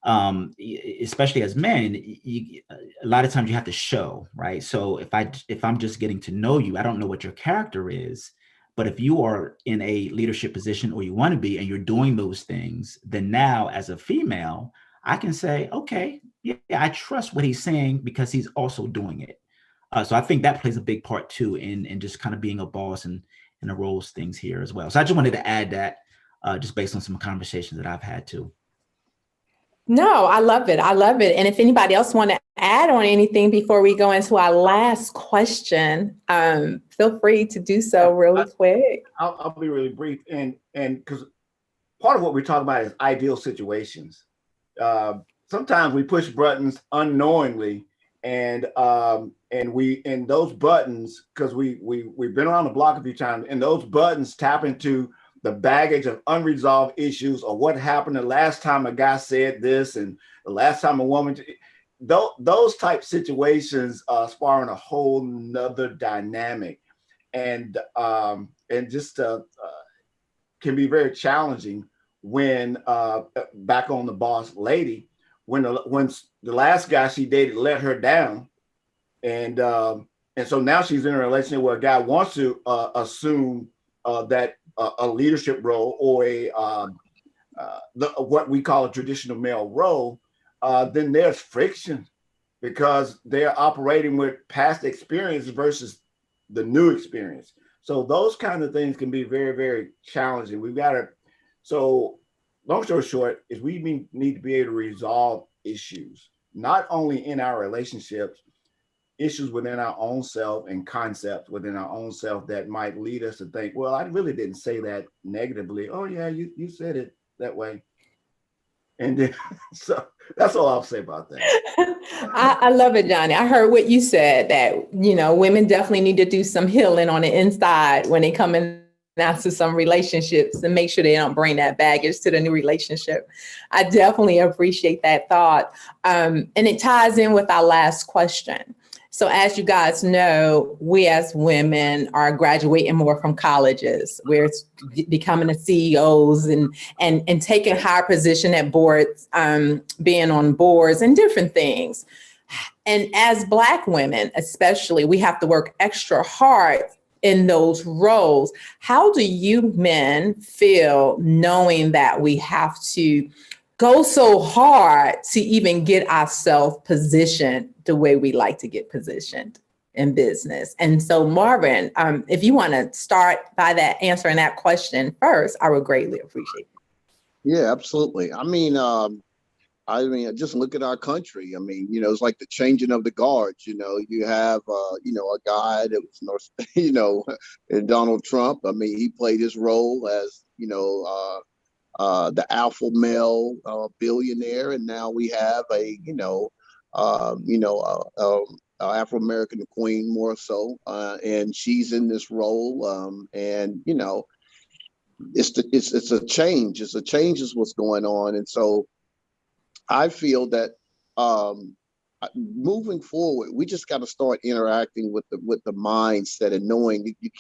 especially as men, a lot of times you have to show, right? So if I'm just getting to know you, I don't know what your character is. But if you are in a leadership position, or you want to be, and you're doing those things, then now as a female, I can say, okay, yeah, I trust what he's saying because he's also doing it. So I think that plays a big part too in just kind of being a boss and the roles things here as well. So I just wanted to add that just based on some conversations that I've had too. No, I love it. I love it. And if anybody else want to add on anything before we go into our last question, feel free to do so really quick. I'll be really brief. And because part of what we're talking about is ideal situations. Sometimes we push buttons unknowingly, and those buttons, because we've been around the block a few times, and those buttons tap into the baggage of unresolved issues, or what happened the last time a guy said this, and the last time a woman. Those type situations spawn a whole nother dynamic, and just can be very challenging when back on the boss lady, when the last guy she dated let her down, and so now she's in a relationship where a guy wants to assume that a leadership role, or what we call a traditional male role, then there's friction because they're operating with past experience versus the new experience. So those kind of things can be very, very challenging. We've got to, so long story short is we need to be able to resolve issues, not only in our relationships, issues within our own self and concepts within our own self that might lead us to think, well, I really didn't say that negatively. Oh yeah, you said it that way. And then, so that's all I'll say about that. I love it, Johnny. I heard what you said, that, women definitely need to do some healing on the inside when they come in out to some relationships, and make sure they don't bring that baggage to the new relationship. I definitely appreciate that thought. And it ties in with our last question. So as you guys know, we as women are graduating more from colleges. We're becoming the CEOs and taking higher position at boards, being on boards and different things. And as Black women, especially, we have to work extra hard in those roles. How do you men feel knowing that we have to go so hard to even get ourselves positioned the way we like to get positioned in business? And so Marvin, if you want to start by answering that question first, I would greatly appreciate it. Yeah, absolutely. I mean, just look at our country. I mean, it's like the changing of the guards. You have, a guy that was, and Donald Trump. I mean, he played his role as, the alpha male billionaire, and now we have a Afro American queen more so, and she's in this role, and it's a change. It's a change is what's going on, and so I feel that um, moving forward, we just got to start interacting with the mindset and knowing that you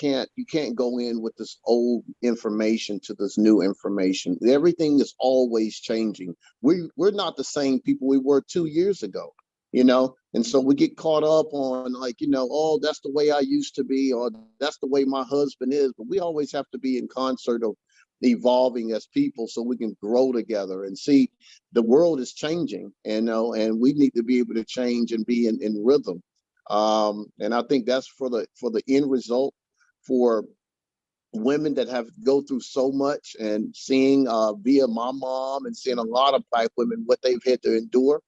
can't go in with this old information to this new information. Everything is always changing. We're not the same people we were 2 years ago, and so we get caught up on oh, that's the way I used to be, or that's the way my husband is. But we always have to be in concert of evolving as people so we can grow together and see the world is changing, and we need to be able to change and be in rhythm. And I think that's for the end result for women that have go through so much, and seeing via my mom and seeing a lot of Black women what they've had to endure.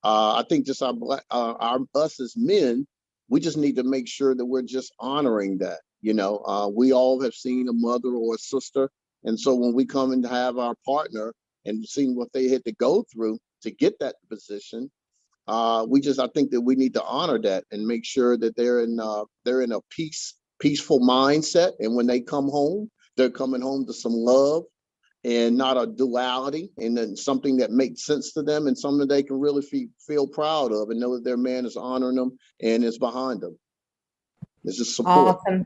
I think just us as men, we just need to make sure that we're just honoring that. We all have seen a mother or a sister, and so when we come and have our partner and seeing what they had to go through to get that position, I think that we need to honor that and make sure that they're in a peaceful mindset, and when they come home, they're coming home to some love and not a duality, and then something that makes sense to them and something they can really feel proud of and know that their man is honoring them and is behind them. It's just support. Awesome.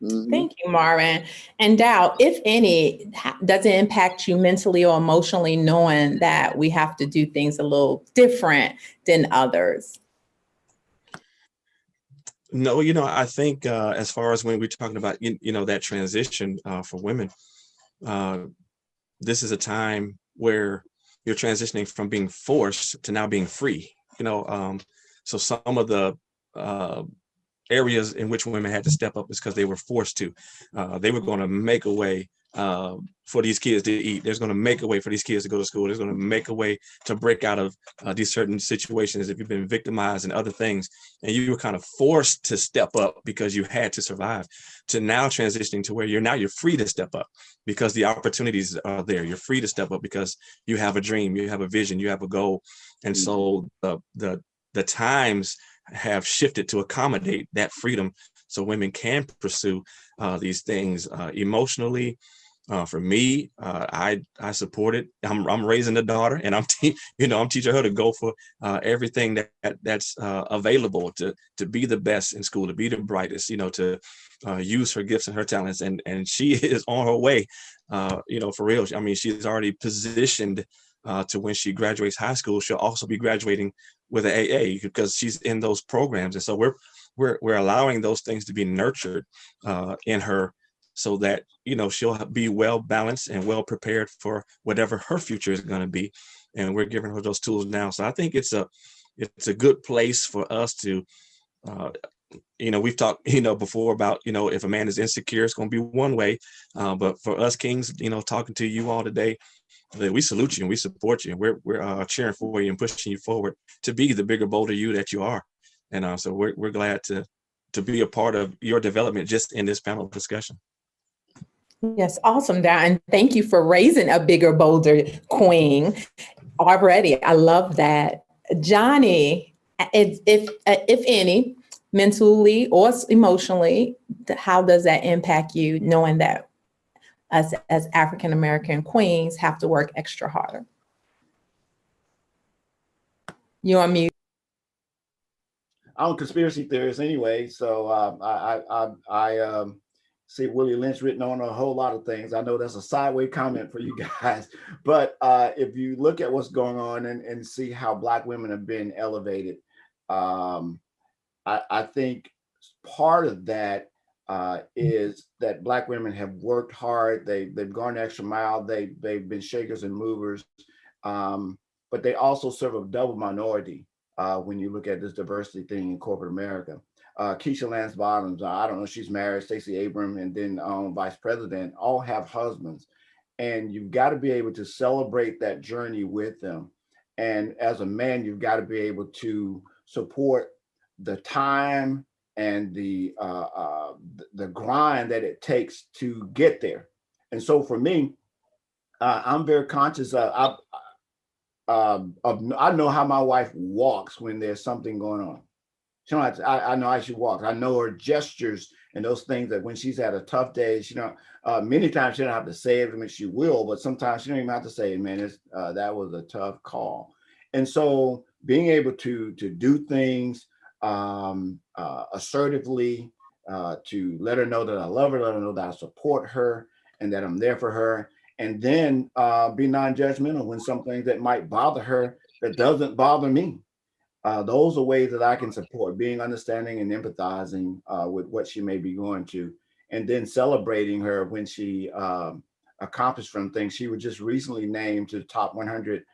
Mm-hmm. Thank you, Marvin. And Dow, if any, does it impact you mentally or emotionally knowing that we have to do things a little different than others? No, I think as far as when we're talking about, that transition for women, this is a time where you're transitioning from being forced to now being free. So some of the areas in which women had to step up is because they were forced to. They were going to make a way for these kids to eat. There's going to make a way for these kids to go to school. There's going to make a way to break out of these certain situations if you've been victimized and other things. And you were kind of forced to step up because you had to survive, to now transitioning to where you're free to step up because the opportunities are there. You're free to step up because you have a dream, you have a vision, you have a goal. And so the times have shifted to accommodate that freedom so women can pursue these things emotionally. For me, I support it. I'm raising a daughter, and I'm teaching her to go for everything that's available to be the best in school, to be the brightest, to use her gifts and her talents, and she is on her way, for real. I mean, she's already positioned to when she graduates high school, she'll also be graduating with an AA because she's in those programs, and so we're allowing those things to be nurtured in her, so that she'll be well balanced and well prepared for whatever her future is going to be, and we're giving her those tools now. So I think it's a good place for us to we've talked before about if a man is insecure, it's going to be one way, but for us kings, talking to you all today, we salute you and we support you, and we're cheering for you and pushing you forward to be the bigger, bolder you that you are. And so we're glad to be a part of your development just in this panel discussion. Yes, awesome, Dow. And thank you for raising a bigger, bolder queen already. I love that. Johnny, if any, mentally or emotionally, how does that impact you knowing that us as African American queens have to work extra harder? You're on mute. I'm a conspiracy theorist anyway, so I see Willie Lynch written on a whole lot of things. I know that's a sideways comment for you guys, but if you look at what's going on and see how Black women have been elevated, I think part of that is that Black women have worked hard. They've gone the extra mile. They've been shakers and movers, but they also serve a double minority when you look at this diversity thing in corporate America. Keisha Lance Bottoms, I don't know, she's married, Stacey Abram, and then Vice President, all have husbands. And you've got to be able to celebrate that journey with them. And as a man, you've got to be able to support the time and the grind that it takes to get there. And so for me, I'm very conscious I know how my wife walks when there's something going on. She don't have to, I know how she walks. I know her gestures and those things that when she's had a tough day, she don't. Many times she don't have to say it. I mean, she will, but sometimes she don't even have to say, "Man, that was a tough call." And so, being able to do things assertively, to let her know that I love her, let her know that I support her, and that I'm there for her, and then be non-judgmental when some things that might bother her that doesn't bother me. Those are ways that I can support, being understanding and empathizing with what she may be going to, and then celebrating her when she accomplished from things. She was just recently named to the top 100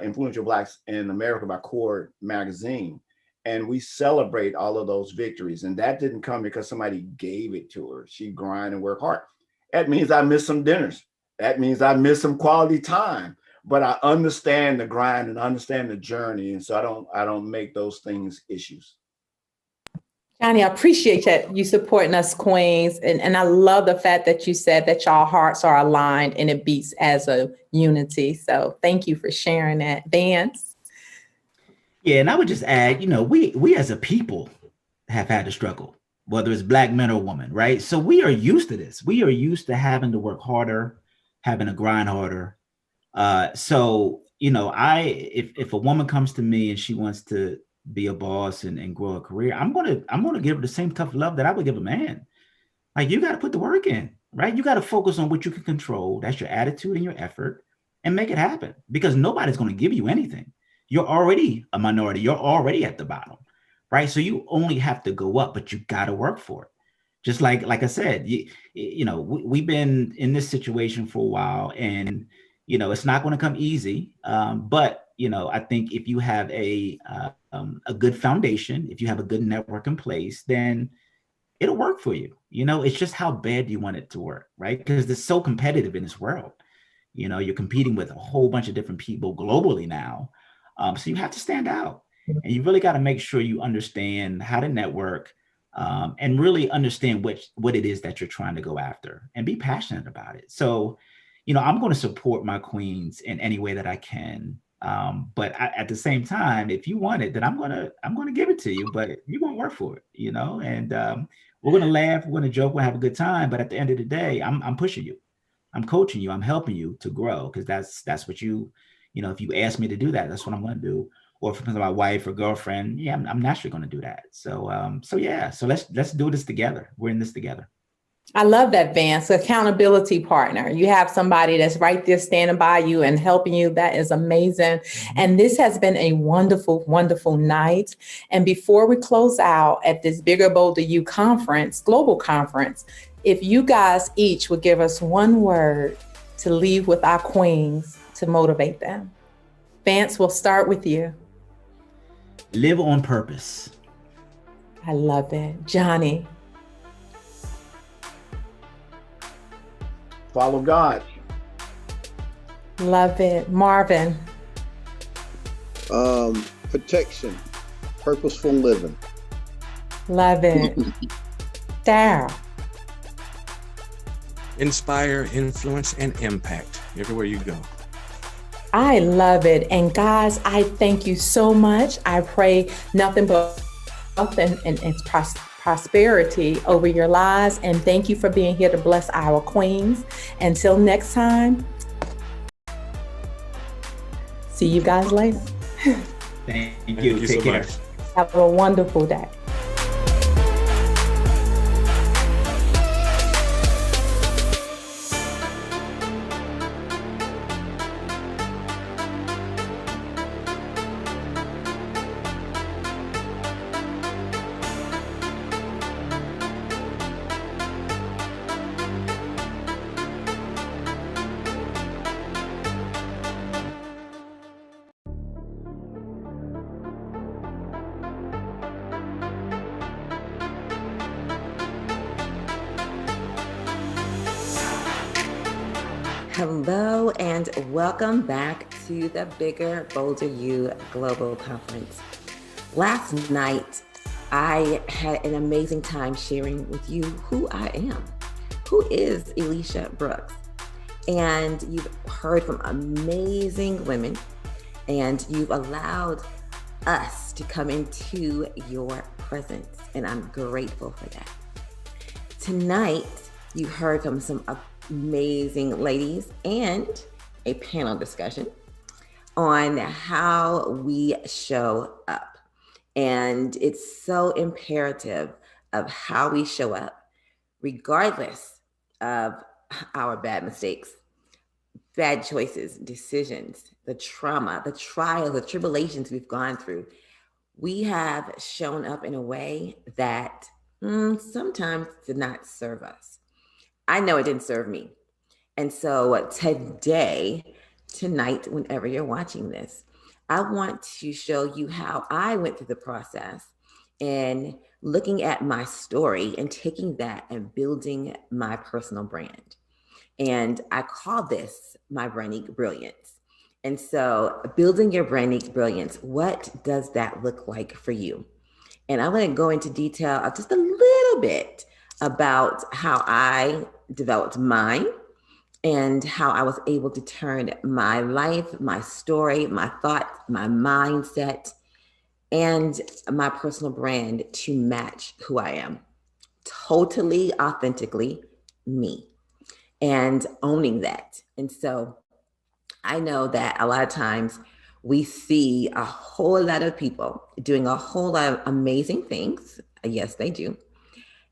influential blacks in America by Core magazine. And we celebrate all of those victories. And that didn't come because somebody gave it to her. She grind and work hard. That means I missed some dinners. That means I missed some quality time. But I understand the grind and understand the journey, and so I don't make those things issues. Johnny, I appreciate that you supporting us queens. And I love the fact that you said that y'all hearts are aligned and it beats as a unity. So thank you for sharing that. Vance? Yeah, and I would just add, we as a people have had to struggle, whether it's black men or women, right? So we are used to this. We are used to having to work harder, having to grind harder. So, if a woman comes to me and she wants to be a boss and grow a career, I'm gonna give her the same tough love that I would give a man. Like, you got to put the work in, right? You got to focus on what you can control. That's your attitude and your effort, and make it happen, because nobody's going to give you anything. You're already a minority. You're already at the bottom, right? So you only have to go up, but you got to work for it. Just like I said, we've been in this situation for a while, and it's not going to come easy. But I think if you have a good foundation, if you have a good network in place, then it'll work for you. It's just how bad do you want it to work, right? Because it's so competitive in this world. You're competing with a whole bunch of different people globally now. So you have to stand out, and you really got to make sure you understand how to network, and really understand what it is that you're trying to go after, and be passionate about it. So, I'm going to support my queens in any way that I can. But at the same time, if you want it, then I'm going to give it to you, but you won't work for it, and we're going to laugh, we're going to joke, we'll have a good time. But at the end of the day, I'm pushing you, I'm coaching you, I'm helping you to grow, because that's what if you ask me to do that, that's what I'm going to do. Or if it's my wife or girlfriend, yeah, I'm naturally going to do that. So let's do this together. We're in this together. I love that, Vance. Accountability partner. You have somebody that's right there standing by you and helping you. That is amazing. And this has been a wonderful, wonderful night. And before we close out at this Bigger Bolder You conference, global conference, if you guys each would give us one word to leave with our queens to motivate them. Vance, we'll start with you. Live on purpose. I love it. Johnny. Follow God. Love it. Marvin. Protection. Purposeful living. Love it. Daryl. Inspire, influence, and impact everywhere you go. I love it. And guys, I thank you so much. I pray nothing but health and prosperity over your lives. And thank you for being here to bless our queens. Until next time, see you guys later. Thank you. Thank you Take so care. much. Have a wonderful day. Hello and welcome back to the Bigger Bolder You Global Conference. Last night, I had an amazing time sharing with you who I am. Who is Elisha Brooks? And you've heard from amazing women, and you've allowed us to come into your presence. And I'm grateful for that. Tonight, you heard from some amazing ladies and a panel discussion on how we show up. And it's so imperative of how we show up, regardless of our bad mistakes, bad choices, decisions, the trauma, the trials, the tribulations we've gone through. We have shown up in a way that sometimes did not serve us. I know it didn't serve me. And so tonight, whenever you're watching this, I want to show you how I went through the process and looking at my story and taking that and building my personal brand. And I call this my Branding Brilliance. And so building your Branding Brilliance, what does that look like for you? And I'm going to go into detail of just a little bit about how I developed mine and how I was able to turn my life, my story, my thoughts, my mindset, and my personal brand to match who I am. Totally authentically me, and owning that. And so I know that a lot of times we see a whole lot of people doing a whole lot of amazing things. Yes, they do.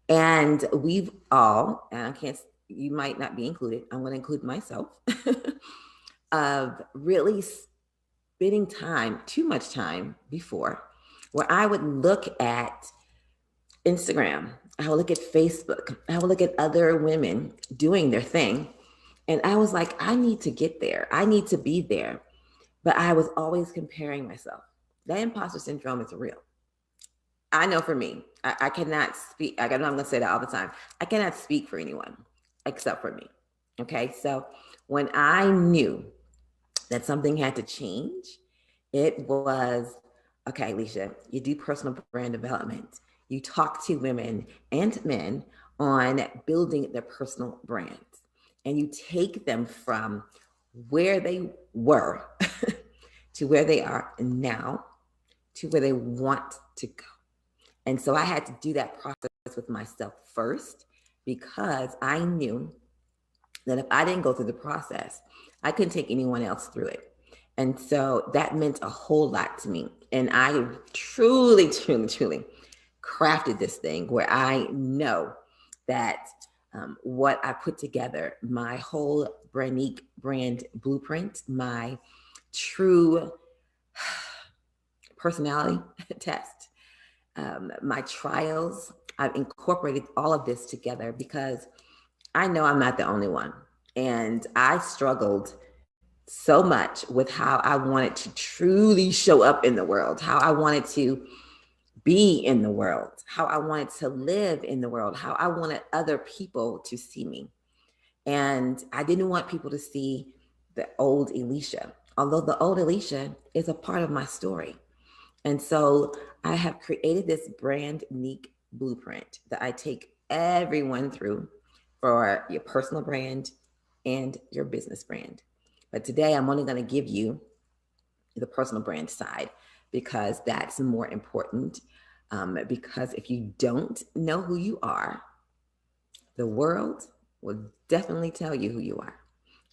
And we've all, and you might not be included, I'm going to include myself, of really spending too much time before, where I would look at Instagram, I would look at Facebook, I would look at other women doing their thing. And I was like, I need to get there. I need to be there. But I was always comparing myself. That imposter syndrome is real. I know for me, I cannot speak. I'm going to say that all the time. I cannot speak for anyone except for me. Okay. So when I knew that something had to change, it was, okay, Alicia, you do personal brand development. You talk to women and men on building their personal brands. And you take them from where they were to where they are now to where they want to go. And so I had to do that process with myself first, because I knew that if I didn't go through the process, I couldn't take anyone else through it. And so that meant a whole lot to me. And I truly, truly, truly crafted this thing where I know that what I put together, my whole brand blueprint, my true personality test, my trials, I've incorporated all of this together because I know I'm not the only one. And I struggled so much with how I wanted to truly show up in the world, how I wanted to be in the world, how I wanted to live in the world, how I wanted other people to see me. And I didn't want people to see the old Alicia, although the old Alicia is a part of my story. And so I have created this brand unique blueprint that I take everyone through for your personal brand and your business brand. But today I'm only going to give you the personal brand side because that's more important. Because if you don't know who you are, the world will definitely tell you who you are.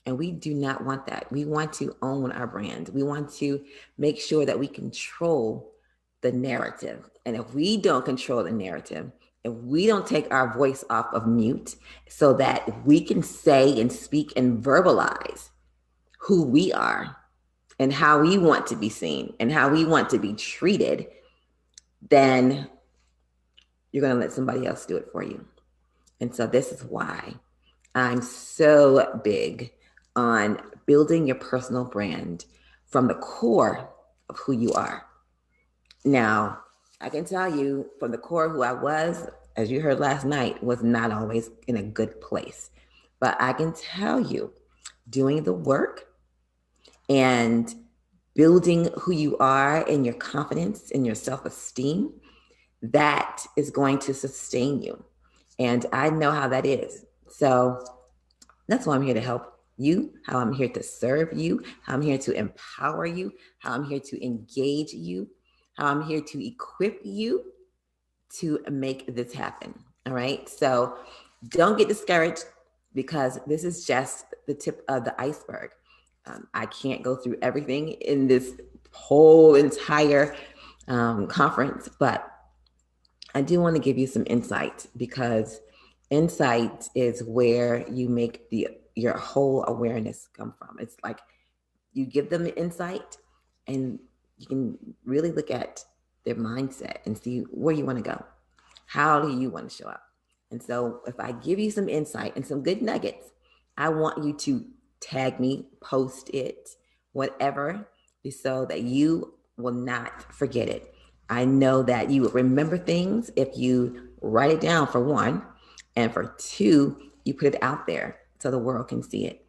And we do not want that. We want to own our brand. We want to make sure that we control the narrative. And if we don't control the narrative, if we don't take our voice off of mute so that we can say and speak and verbalize who we are and how we want to be seen and how we want to be treated, then you're going to let somebody else do it for you. And so this is why I'm so big on building your personal brand from the core of who you are. Now, I can tell you from the core who I was, as you heard last night, was not always in a good place. But I can tell you, doing the work and building who you are and your confidence and your self-esteem, that is going to sustain you. And I know how that is. So that's why I'm here to help you, how I'm here to serve you, how I'm here to empower you, how I'm here to engage you, how I'm here to equip you to make this happen. All right. So don't get discouraged because this is just the tip of the iceberg. I can't go through everything in this whole entire conference, but I do want to give you some insight because insight is where you make your whole awareness come from. It's like you give them the insight and you can really look at their mindset and see where you want to go. How do you want to show up? And so if I give you some insight and some good nuggets, I want you to tag me, post it, whatever, so that you will not forget it. I know that you will remember things if you write it down, for one, and for two, you put it out there so the world can see it.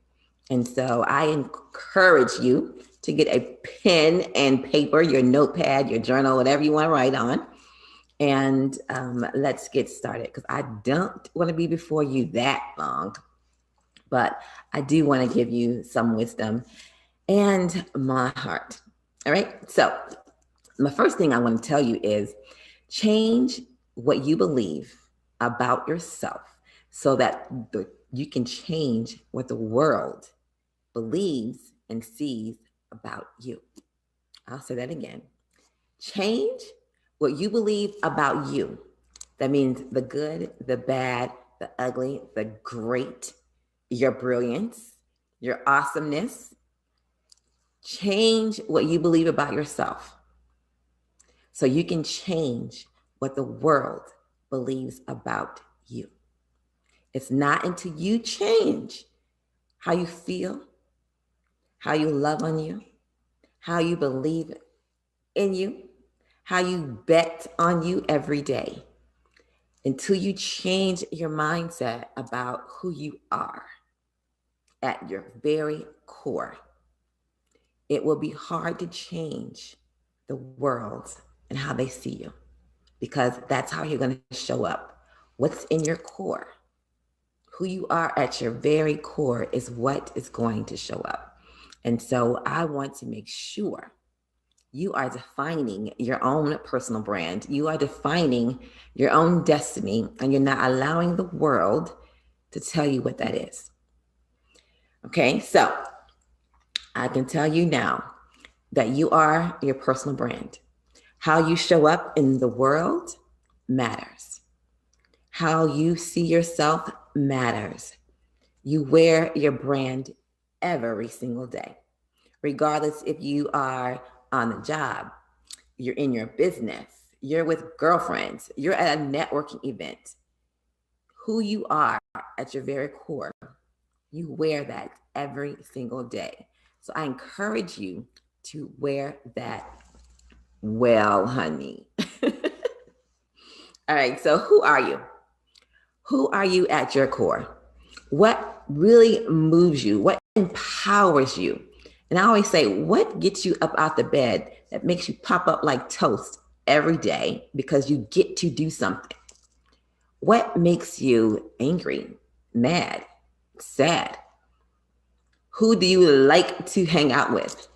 And so I encourage you to get a pen and paper, your notepad, your journal, whatever you want to write on. And let's get started because I don't want to be before you that long, but I do want to give you some wisdom and my heart. All right. So the first thing I want to tell you is change what you believe about yourself so that you can change what the world believes and sees about you. I'll say that again. Change what you believe about you. That means the good, the bad, the ugly, the great, your brilliance, your awesomeness. Change what you believe about yourself so you can change what the world believes about you. It's not until you change how you feel, how you love on you, how you believe in you, how you bet on you every day, until you change your mindset about who you are at your very core. It will be hard to change the world and how they see you because that's how you're going to show up. What's in your core, who you are at your very core is what is going to show up. And so I want to make sure you are defining your own personal brand. You are defining your own destiny, and you're not allowing the world to tell you what that is. Okay, so I can tell you now that you are your personal brand. How you show up in the world matters. How you see yourself matters. You wear your brand every single day, regardless if you are on the job, you're in your business, you're with girlfriends, you're at a networking event. Who you are at your very core, you wear that every single day. So I encourage you to wear that well, honey. All right, so who are you? Who are you at your core? What really moves you? What empowers you? And I always say, what gets you up out the bed that makes you pop up like toast every day because you get to do something? What makes you angry, mad, sad? Who do you like to hang out with?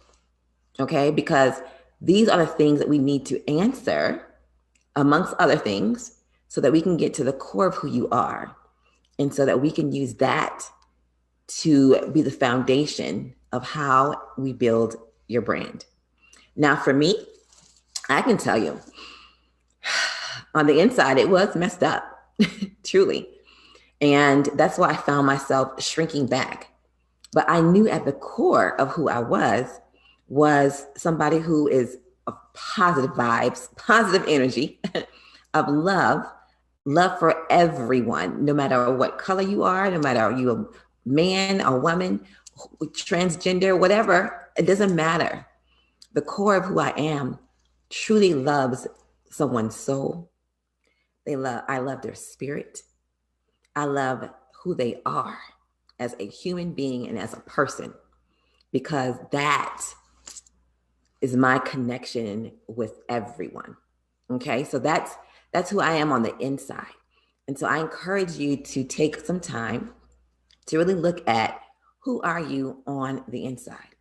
Okay, because these are the things that we need to answer, amongst other things, so that we can get to the core of who you are. And so that we can use that to be the foundation of how we build your brand. Now, for me, I can tell you, on the inside, it was messed up, truly. And that's why I found myself shrinking back. But I knew at the core of who I was somebody who is of positive vibes, positive energy, of love for everyone, no matter what color you are, no matter are you a man or woman, transgender, whatever, it doesn't matter. The core of who I am truly loves someone's soul. I love their spirit. I love who they are as a human being and as a person, because that is my connection with everyone. Okay, so that's who I am on the inside. And so I encourage you to take some time to really look at Who are you on the inside?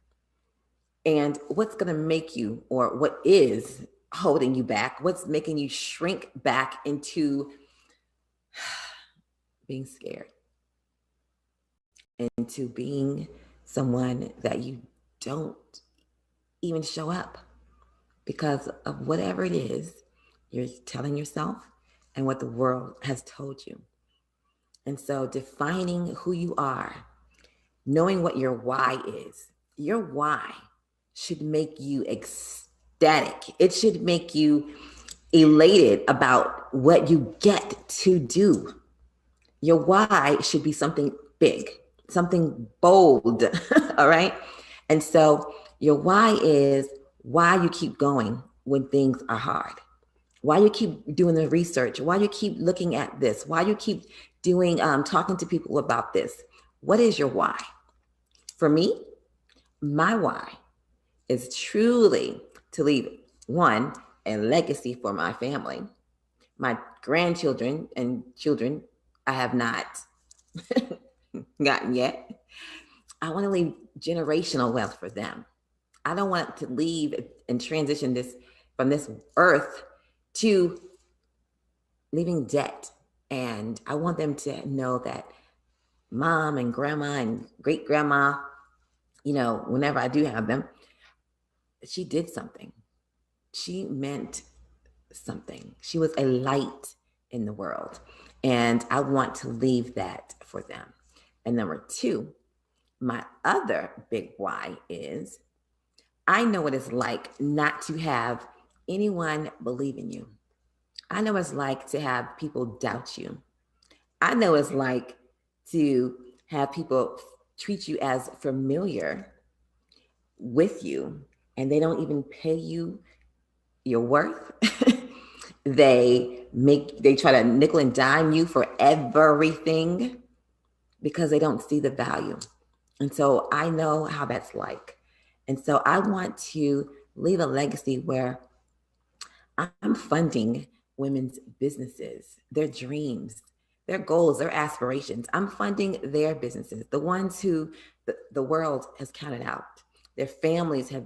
And what's going to make you, or what is holding you back? What's making you shrink back into being scared, into being someone that you don't even show up because of whatever it is you're telling yourself and what the world has told you. And so defining who you are, knowing what your why is, your why should make you ecstatic. It should make you elated about what you get to do. Your why should be something big, something bold, all right? And so your why is why you keep going when things are hard, why you keep doing the research, why you keep looking at this, why you keep doing, talking to people about this. What is your why? For me, my why is truly to leave, one, a legacy for my family, my grandchildren and children I have not gotten yet. I want to leave generational wealth for them. I don't want to leave and transition this from this earth to leaving debt. And I want them to know that mom and grandma and great grandma, you know, whenever I do have them, she did something. She meant something. She was a light in the world. And I want to leave that for them. And number two, my other big why is I know what it's like not to have anyone believe in you. I know what it's like to have people doubt you. I know what it's like to have people treat you as familiar with you and they don't even pay you your worth. They try to nickel and dime you for everything because they don't see the value. And so I know how that's like. And so I want to leave a legacy where I'm funding women's businesses, their dreams, their goals, their aspirations. I'm funding their businesses, the ones who the world has counted out. Their families have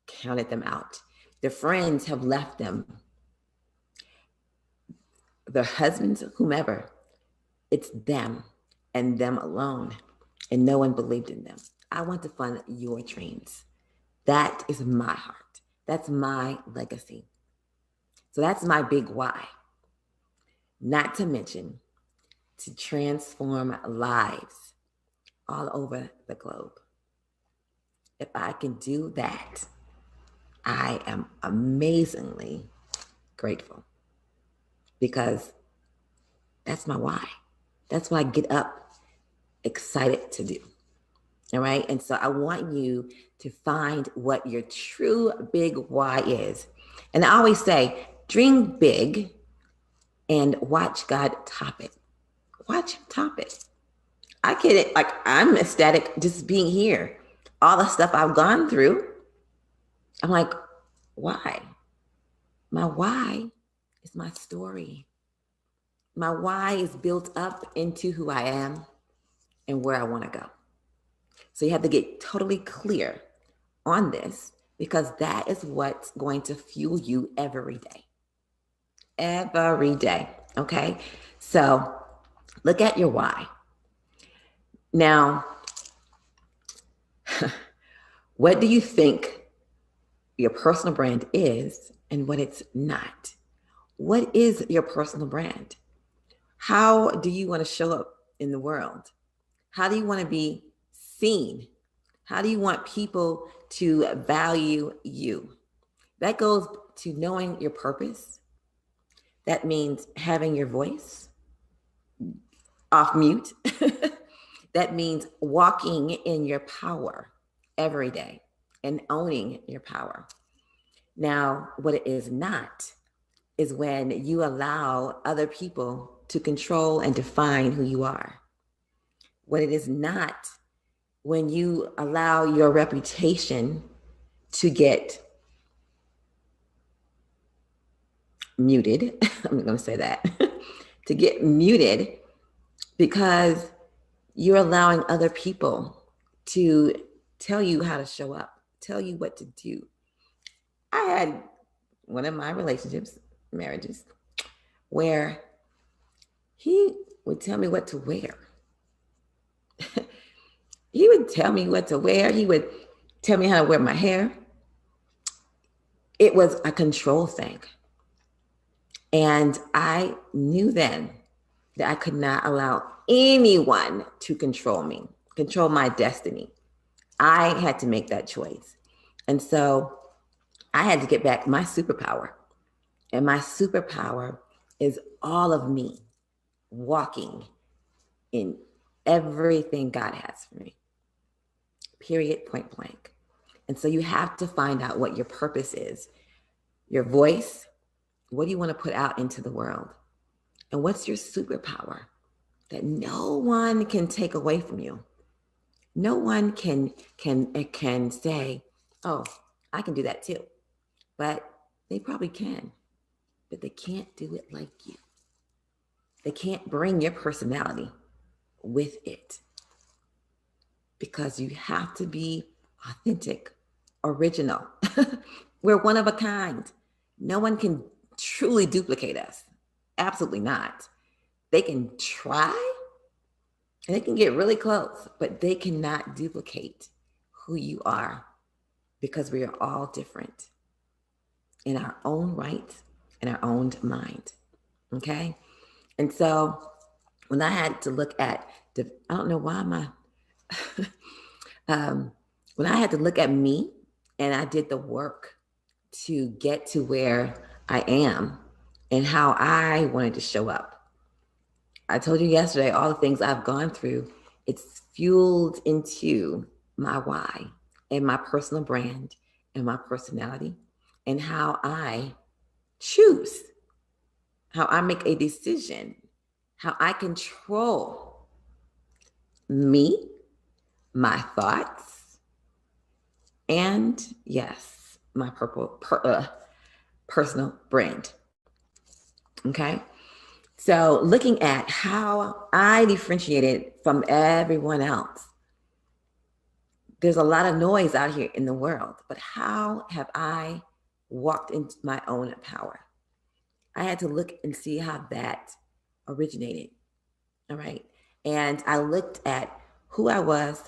counted them out. Their friends have left them. Their husbands, whomever, it's them and them alone. And no one believed in them. I want to fund your dreams. That is my heart. That's my legacy. So that's my big why. Not to mention to transform lives all over the globe. If I can do that, I am amazingly grateful because that's my why. That's what I get up excited to do. All right. And so I want you to find what your true big why is. And I always say, dream big and watch God top it. Watch him top it. I get it. Like, I'm ecstatic just being here. All the stuff I've gone through. I'm like, why? My why is my story. My why is built up into who I am and where I want to go. So you have to get totally clear on this because that is what's going to fuel you every day. Every day. Okay. So look at your why. Now, what do you think your personal brand is and what it's not? What is your personal brand? How do you want to show up in the world? How do you want to be seen? How do you want people to value you? That goes to knowing your purpose. That means having your voice off mute. That means walking in your power every day and owning your power. Now, what it is not is when you allow other people to control and define who you are. What it is not when you allow your reputation to get muted. I'm going to say that to get muted because you're allowing other people to tell you how to show up, tell you what to do. I had one of my marriages, where he would tell me what to wear. He would tell me what to wear. He would tell me how to wear my hair. It was a control thing. And I knew then that I could not allow anyone to control me, control my destiny. I had to make that choice. And so I had to get back my superpower. And my superpower is all of me walking in everything God has for me. Period, point blank. And so you have to find out what your purpose is, your voice. What do you want to put out into the world? And what's your superpower that no one can take away from you? No one can say, oh, I can do that too. But they probably can, but they can't do it like you. They can't bring your personality with it, because you have to be authentic, original. We're one of a kind. No one can truly duplicate us. Absolutely not. They can try and they can get really close, but they cannot duplicate who you are, because we are all different in our own right, in our own mind. Okay? And so when I had to look at I don't know why when I had to look at me and I did the work to get to where I am and how I wanted to show up. I told you yesterday, all the things I've gone through, it's fueled into my why and my personal brand and my personality and how I choose, how I make a decision, how I control me, my thoughts, and yes, my personal brand. Okay. So looking at how I differentiated from everyone else, there's a lot of noise out here in the world, but how have I walked into my own power? I had to look and see how that originated. All right. And I looked at who I was,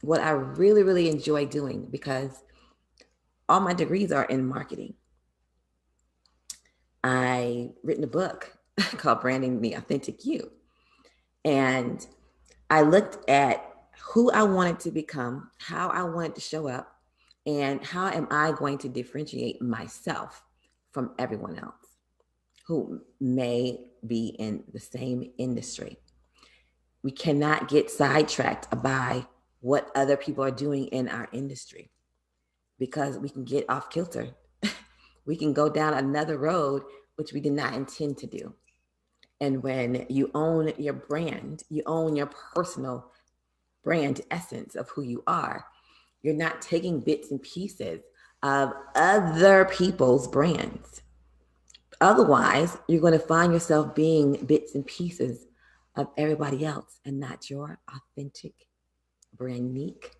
what I really, really enjoy doing, because all my degrees are in marketing. I written a book called Branding the Authentic You. And I looked at who I wanted to become, how I wanted to show up, and how am I going to differentiate myself from everyone else who may be in the same industry. We cannot get sidetracked by what other people are doing in our industry, because we can get off kilter. We can go down another road, which we did not intend to do. And when you own your brand, you own your personal brand essence of who you are, you're not taking bits and pieces of other people's brands. Otherwise, you're going to find yourself being bits and pieces of everybody else and not your authentic, brand unique,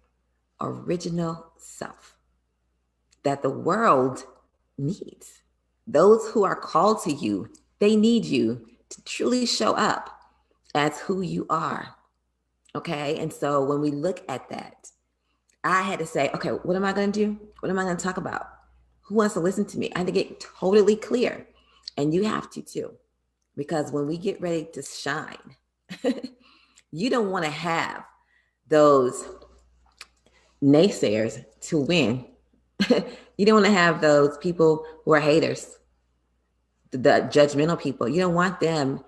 original self that the world needs. Those who are called to you, they need you to truly show up as who you are. Okay. And so when we look at that, I had to say, okay, what am I going to do? What am I going to talk about? Who wants to listen to me? I had to get totally clear. And you have to too, because when we get ready to shine, you don't want to have those naysayers to win. You don't want to have those people who are haters, the judgmental people. You don't want them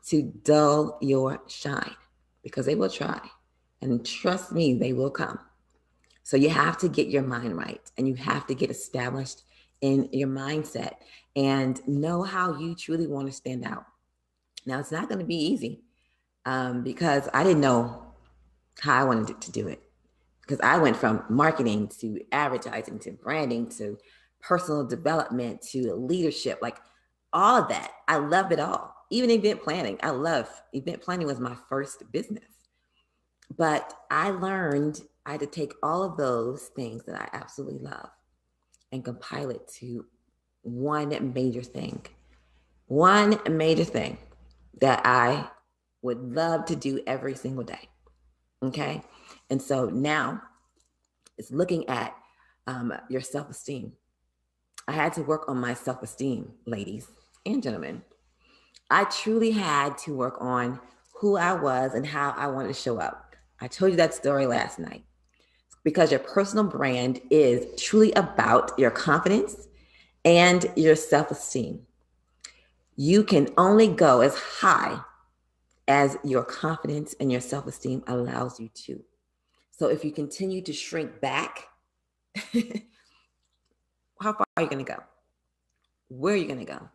to dull your shine, because they will try. And trust me, they will come. So you have to get your mind right, and you have to get established in your mindset and know how you truly want to stand out. Now, it's not going to be easy because I didn't know how I wanted to do it, because I went from marketing to advertising to branding to personal development to leadership, like all of that. I love it all. Even event planning. I love event planning was my first business. But I learned I had to take all of those things that I absolutely love and compile it to one major thing that I would love to do every single day. Okay. And so now it's looking at your self esteem. I had to work on my self esteem, ladies and gentlemen. I truly had to work on who I was and how I wanted to show up. I told you that story last night because your personal brand is truly about your confidence and your self esteem. You can only go as high as your confidence and your self esteem allows you to. So if you continue to shrink back, how far are you going to go? Where are you going to go?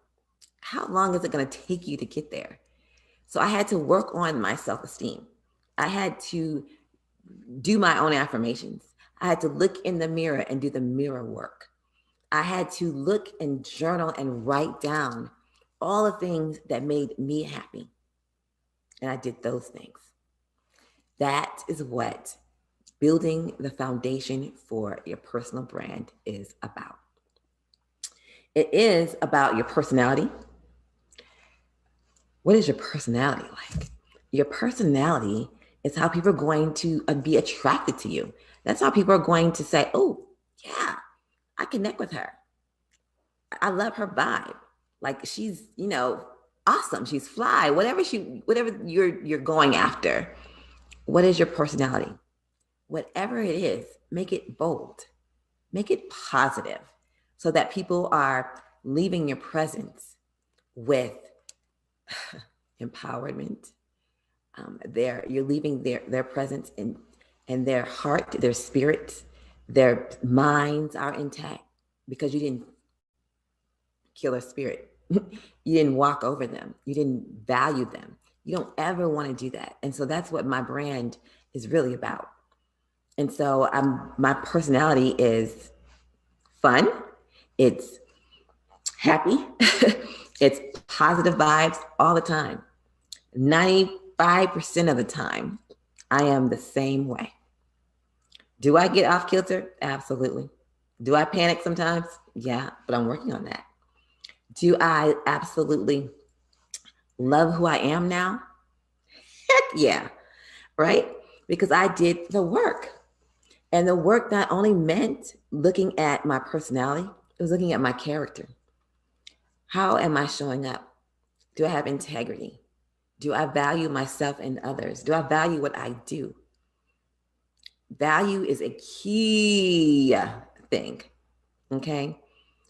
How long is it going to take you to get there? So I had to work on my self esteem. I had to do my own affirmations. I had to look in the mirror and do the mirror work. I had to look and journal and write down all the things that made me happy. And I did those things. That is what building the foundation for your personal brand is about. It is about your personality. What is your personality like? Your personality is how people are going to be attracted to you. That's how people are going to say, oh, yeah, I connect with her. I love her vibe. Like she's, awesome. She's fly. Whatever you're going after. What is your personality? Whatever it is, make it bold. Make it positive so that people are leaving your presence with empowerment. You're leaving their presence and their heart, their spirit, their minds are intact because you didn't kill their spirit. You didn't walk over them. You didn't value them. You don't ever want to do that. And so that's what my brand is really about. And so my personality is fun. It's happy. It's positive vibes all the time. 95% of the time, I am the same way. Do I get off kilter? Absolutely. Do I panic sometimes? Yeah, but I'm working on that. Do I absolutely love who I am now? Heck yeah, right? Because I did the work. And the work not only meant looking at my personality, it was looking at my character. How am I showing up? Do I have integrity? Do I value myself and others? Do I value what I do? Value is a key thing, okay?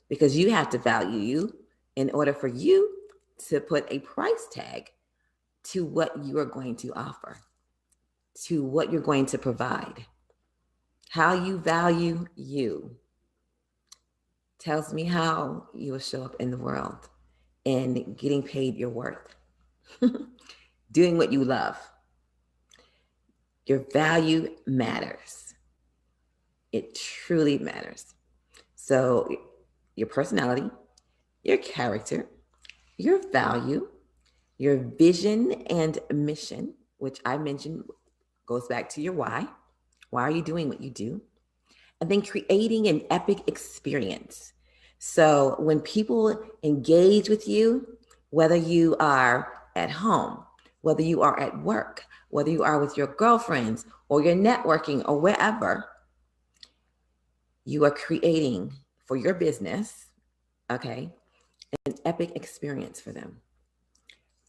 Because you have to value you in order for you to put a price tag to what you are going to offer, to what you're going to provide. How you value you tells me how you will show up in the world and getting paid your worth, doing what you love. Your value matters. It truly matters. So your personality, your character, your value, your vision and mission, which I mentioned goes back to your why. Why are you doing what you do? And then creating an epic experience. So when people engage with you, whether you are at home, whether you are at work, whether you are with your girlfriends or you're networking or wherever, you are creating for your business, okay, an epic experience for them.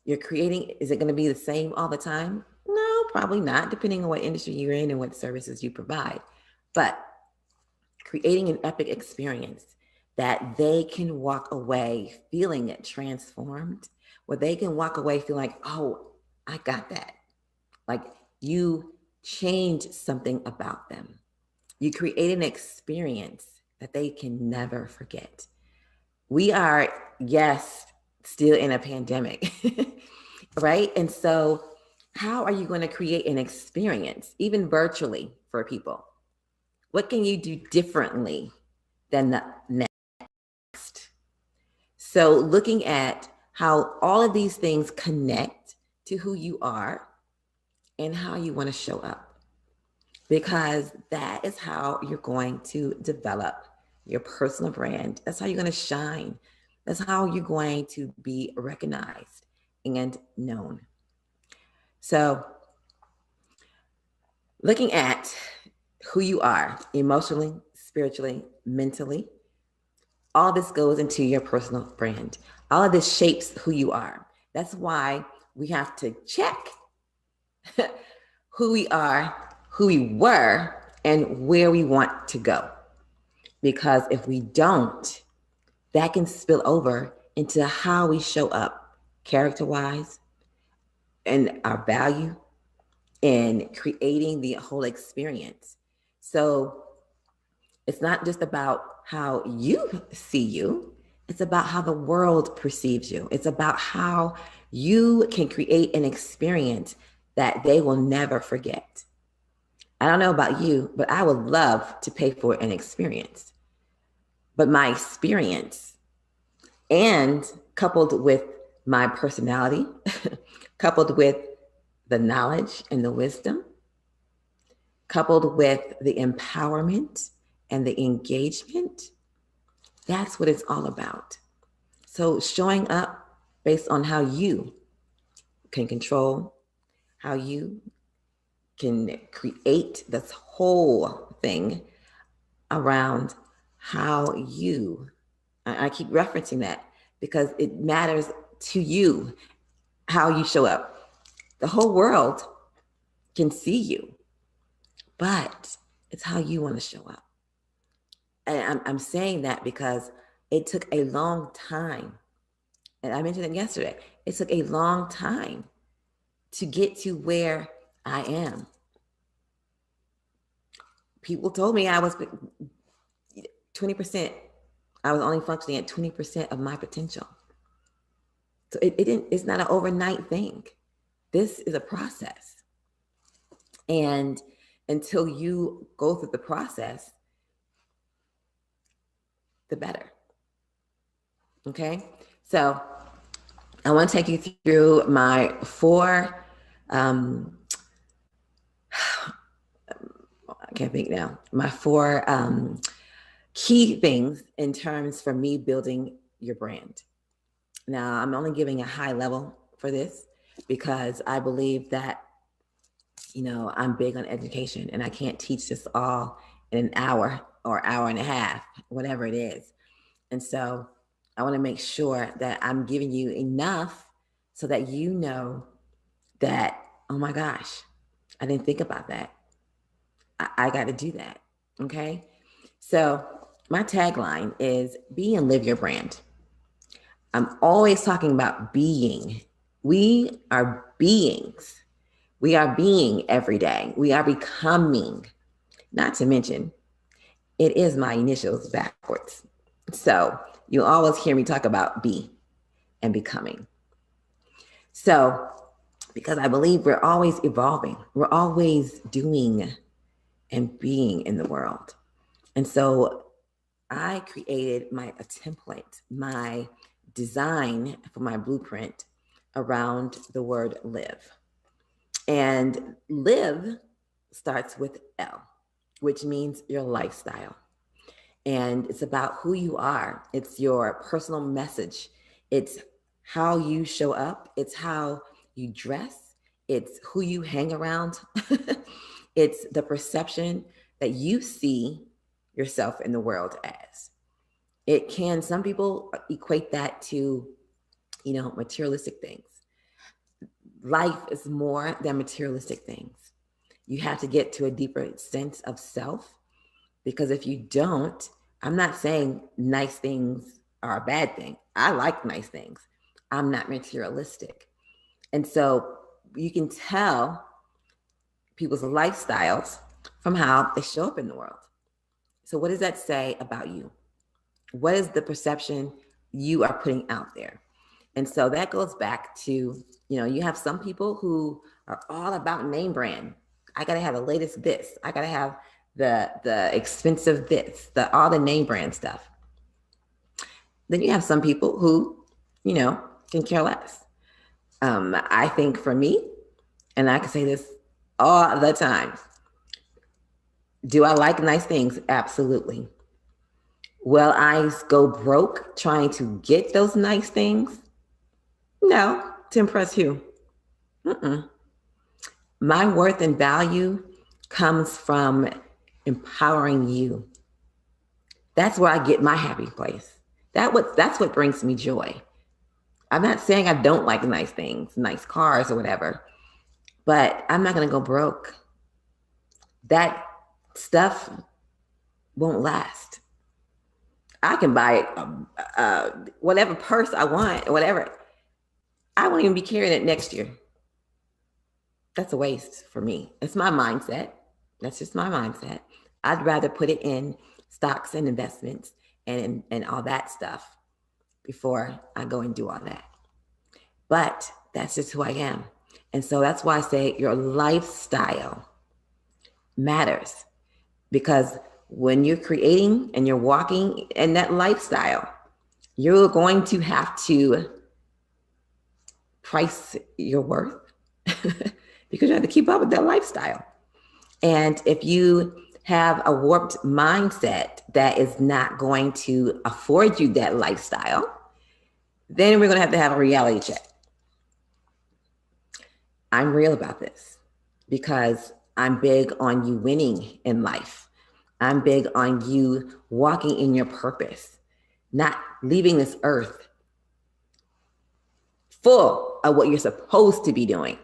You're creating, is it going to be the same all the time? No, probably not, depending on what industry you're in and what services you provide. But creating an epic experience that they can walk away feeling it transformed, where they can walk away feeling like, oh, I got that. Like you changed something about them. You create an experience that they can never forget. We are, yes, still in a pandemic, right? And so how are you going to create an experience, even virtually, for people? What can you do differently than the next? So looking at how all of these things connect to who you are and how you want to show up. because that is how you're going to develop your personal brand. That's how you're going to shine. That's how you're going to be recognized and known. So, looking at who you are emotionally, spiritually, mentally, all this goes into your personal brand. All of this shapes who you are. That's why we have to check who we are, who we were, and where we want to go. Because if we don't, that can spill over into how we show up character-wise and our value and creating the whole experience. So it's not just about how you see you, it's about how the world perceives you. It's about how you can create an experience that they will never forget. I don't know about you, but I would love to pay for an experience. But my experience, and coupled with my personality, coupled with the knowledge and the wisdom, coupled with the empowerment and the engagement, that's what it's all about. So showing up based on how you can control, how you can create this whole thing around how you, I keep referencing that because it matters to you, how you show up. The whole world can see you, but it's how you want to show up. And I'm saying that because it took a long time. And I mentioned it yesterday. It took a long time to get to where I am. People told me I was 20%. I was only functioning at 20% of my potential. So it's not an overnight thing. This is a process. And until you go through the process, the better. Okay? So I want to take you through my four, I can't think now, my four key things in terms for me building your brand. Now, I'm only giving a high level for this because I believe that, I'm big on education and I can't teach this all in an hour or hour and a half, whatever it is. And so I want to make sure that I'm giving you enough so that you know that, oh my gosh, I didn't think about that. I got to do that. Okay. So my tagline is be and live your brand. I'm always talking about being. We are beings. We are being every day. We are becoming, not to mention, it is my initials backwards. So you always hear me talk about be and becoming. So, because I believe we're always evolving, we're always doing and being in the world. And so I created a template, my design for my blueprint around the word live. And live starts with L, which means your lifestyle. And it's about who you are. It's your personal message. It's how you show up. It's how you dress. It's who you hang around. It's the perception that you see yourself in the world as. Some people equate that to, materialistic things. Life is more than materialistic things. You have to get to a deeper sense of self, because if you don't, I'm not saying nice things are a bad thing. I like nice things. I'm not materialistic. And so you can tell people's lifestyles from how they show up in the world. So what does that say about you? What is the perception you are putting out there? And so that goes back to, you have some people who are all about name brand. I got to have the latest this. I got to have the expensive this, all the name brand stuff. Then you have some people who, can care less. I think for me, and I can say this all the time, Do I like nice things? Absolutely. Will I go broke trying to get those nice things? No. To impress who? Mm-mm. My worth and value comes from empowering you. That's where I get my happy place. That's what brings me joy. I'm not saying I don't like nice things, nice cars or whatever, but I'm not going to go broke. That stuff won't last. I can buy whatever purse I want, whatever. I won't even be carrying it next year. That's a waste for me. It's my mindset. That's just my mindset. I'd rather put it in stocks and investments and all that stuff before I go and do all that. But that's just who I am. And so that's why I say your lifestyle matters, because when you're creating and you're walking in that lifestyle, you're going to have to price your worth because you have to keep up with that lifestyle. And if you have a warped mindset that is not going to afford you that lifestyle, then we're going to have a reality check. I'm real about this because I'm big on you winning in life. I'm big on you walking in your purpose, not leaving this earth full of what you're supposed to be doing.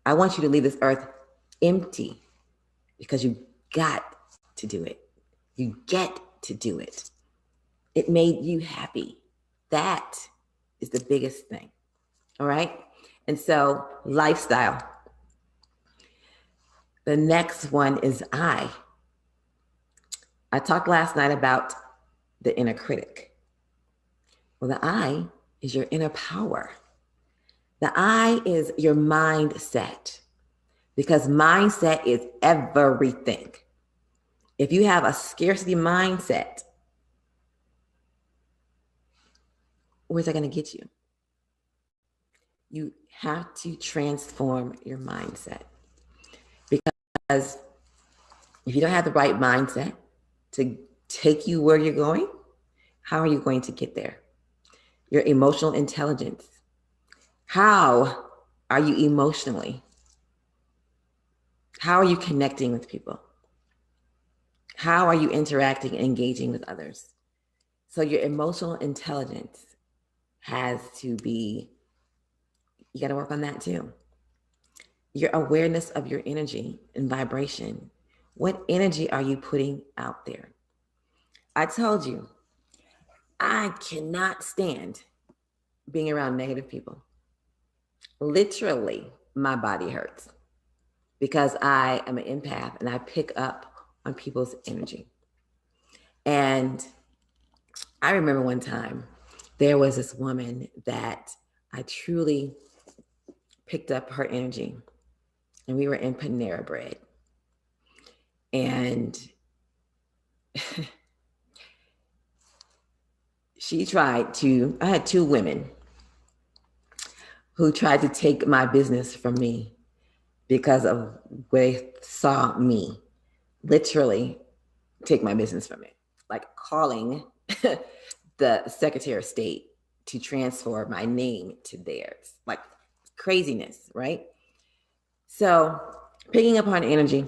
I want you to leave this earth empty because you got to do it. You get to do it. It made you happy. That is the biggest thing. All right. And so lifestyle. The next one is I talked last night about the inner critic. Well, the I is your inner power. The I is your mindset, because mindset is everything. If you have a scarcity mindset, where's that going to get you? You have to transform your mindset, because if you don't have the right mindset to take you where you're going, how are you going to get there? Your emotional intelligence. How are you emotionally? How are you connecting with people? How are you interacting and engaging with others? So your emotional intelligence has to be, you got to work on that too. Your awareness of your energy and vibration. What energy are you putting out there? I told you, I cannot stand being around negative people. Literally, my body hurts because I am an empath and I pick up on people's energy. And I remember one time there was this woman that I truly picked up her energy, and we were in Panera Bread. And I had two women who tried to take my business from me because of where they saw me literally take my business from me, like calling the Secretary of State to transfer my name to theirs, like craziness, right? So picking up on energy,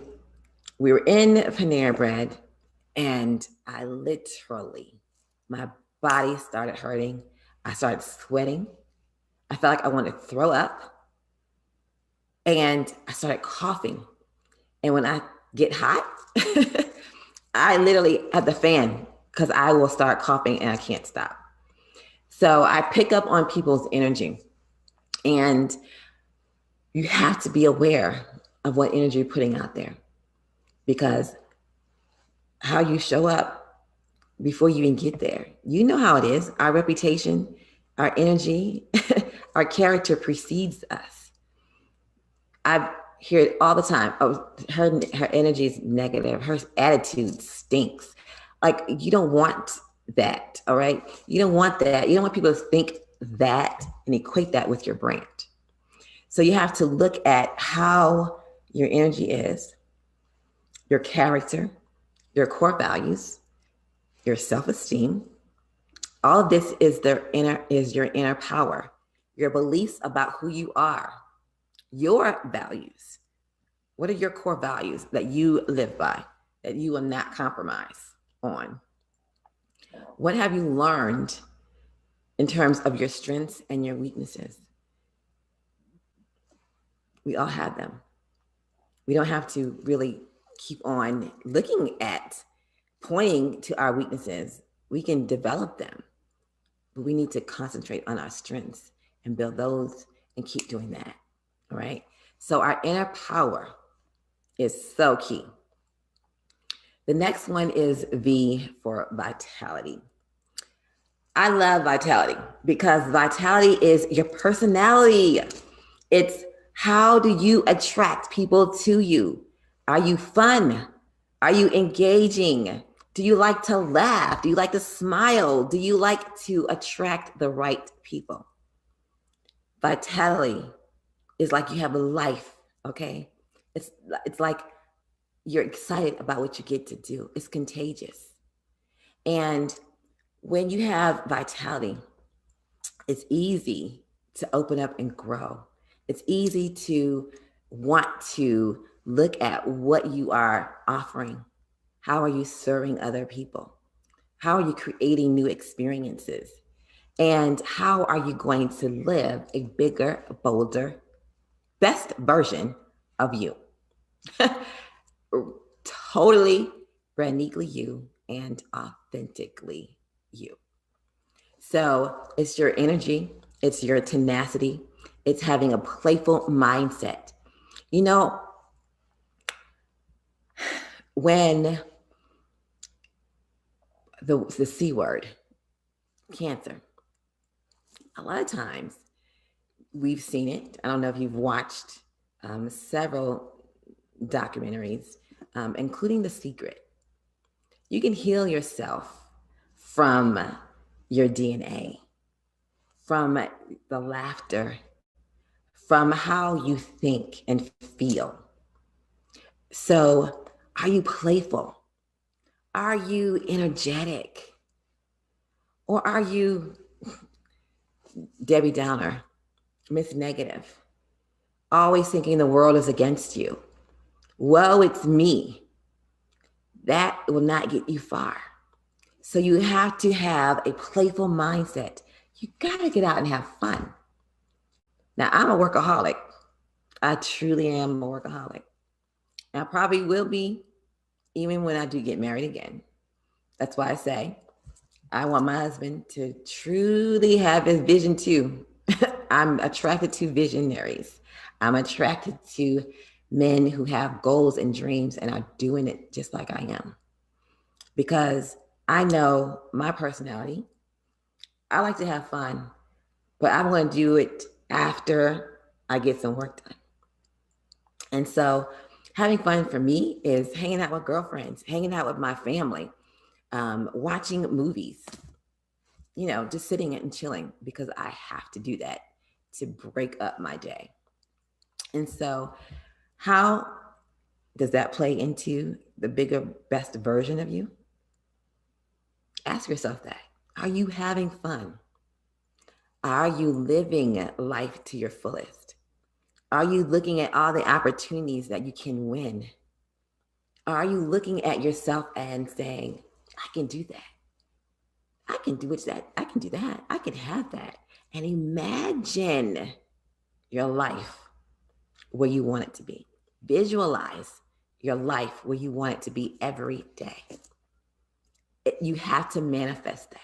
we were in Panera Bread, and I literally, my body started hurting. I started sweating. I felt like I wanted to throw up, and I started coughing. And when I get hot, I literally have the fan because I will start coughing and I can't stop. So I pick up on people's energy, and you have to be aware of what energy you're putting out there, because how you show up before you even get there, you know how it is. Our reputation, our energy, our character precedes us. I hear it all the time. Oh, her energy is negative. Her attitude stinks. Like, you don't want that, all right? You don't want that. You don't want people to think that and equate that with your brand. So you have to look at how your energy is your character, your core values, your self-esteem. All of this is your inner power, your beliefs about who you are, your values. What are your core values that you live by, that you will not compromise on? What have you learned in terms of your strengths and your weaknesses? We all have them. We don't have to really keep on looking at pointing to our weaknesses. We can develop them, but we need to concentrate on our strengths and build those and keep doing that. All right. So our inner power is so key. The next one is V for vitality. I love vitality because vitality is your personality. It's how do you attract people to you? Are you fun? Are you engaging? Do you like to laugh? Do you like to smile? Do you like to attract the right people? Vitality is like you have a life, okay? It's like you're excited about what you get to do. It's contagious. And when you have vitality, it's easy to open up and grow. It's easy to want to look at what you are offering. How are you serving other people? How are you creating new experiences? And how are you going to live a bigger, bolder, best version of you? Totally uniquely you and authentically you. So it's your energy, it's your tenacity, it's having a playful mindset. You know, when the C word, cancer, a lot of times we've seen it. I don't know if you've watched several documentaries, including The Secret. You can heal yourself from your DNA, from the laughter, from how you think and feel. So, are you playful? Are you energetic? Or are you Debbie Downer, Miss Negative, always thinking the world is against you? Woe, it's me. That will not get you far. So you have to have a playful mindset. You gotta get out and have fun. Now, I'm a workaholic. I truly am a workaholic. I probably will be even when I do get married again. That's why I say I want my husband to truly have his vision too. I'm attracted to visionaries. I'm attracted to men who have goals and dreams and are doing it just like I am. Because I know my personality. I like to have fun, but I want to do it after I get some work done. And so having fun for me is hanging out with girlfriends, hanging out with my family, watching movies, you know, just sitting and chilling because I have to do that to break up my day. And so how does that play into the bigger, best version of you? Ask yourself that. Are you having fun? Are you living life to your fullest? Are you looking at all the opportunities that you can win? Are you looking at yourself and saying, I can do that. I can do that. I can do that. I can have that. And imagine your life where you want it to be. Visualize your life where you want it to be every day. You have to manifest that.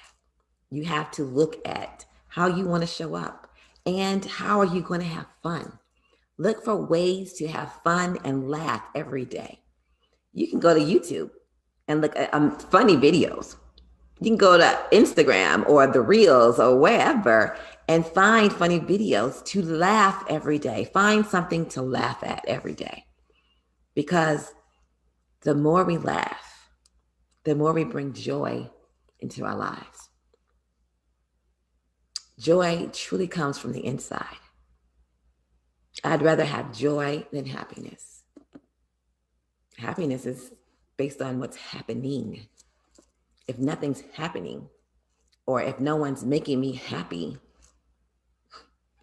You have to look at how you want to show up and how are you going to have fun. Look for ways to have fun and laugh every day. You can go to YouTube and look at funny videos. You can go to Instagram or the Reels or wherever and find funny videos to laugh every day. Find something to laugh at every day. Because the more we laugh, the more we bring joy into our lives. Joy truly comes from the inside. I'd rather have joy than happiness. Happiness is based on what's happening. If nothing's happening, or if no one's making me happy,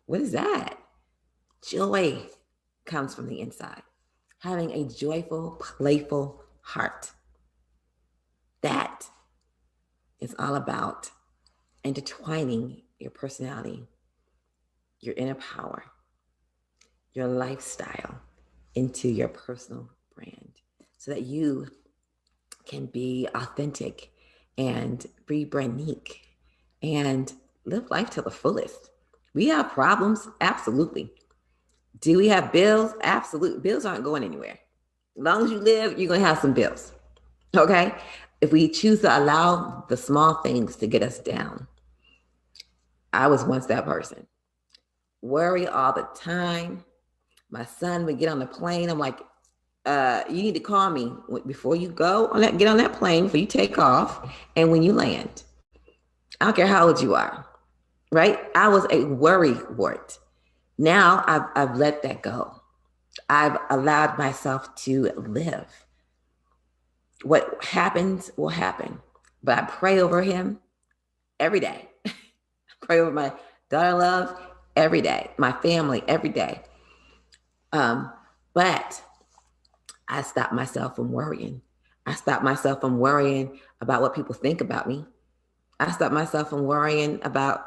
what is that? Joy comes from the inside. Having a joyful, playful heart. That is all about intertwining your personality, your inner power, your lifestyle into your personal brand so that you can be authentic and be brandnique and live life to the fullest. We have problems, absolutely. Do we have bills? Absolutely. Bills aren't going anywhere. As long as you live, you're going to have some bills. Okay? If we choose to allow the small things to get us down. I was once that person. Worry all the time. My son would get on the plane. I'm like, you need to call me before you go on that, get on that plane, before you take off, and when you land. I don't care how old you are, right? I was a worry wart. Now I've let that go. I've allowed myself to live. What happens will happen, but I pray over him every day. Pray over my daughter-in-law every day, my family every day. But I stopped myself from worrying. I stopped myself from worrying about what people think about me. I stopped myself from worrying about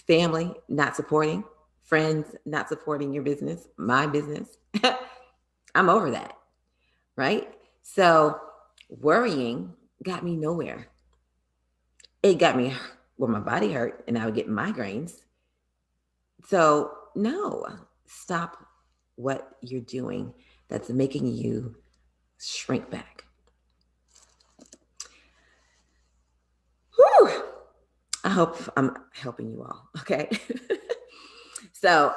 family not supporting, friends not supporting your business, my business. I'm over that, right? So worrying got me nowhere. It got me where my body hurt and I would get migraines. So no, stop what you're doing that's making you shrink back. Whew. I hope I'm helping you all, okay? So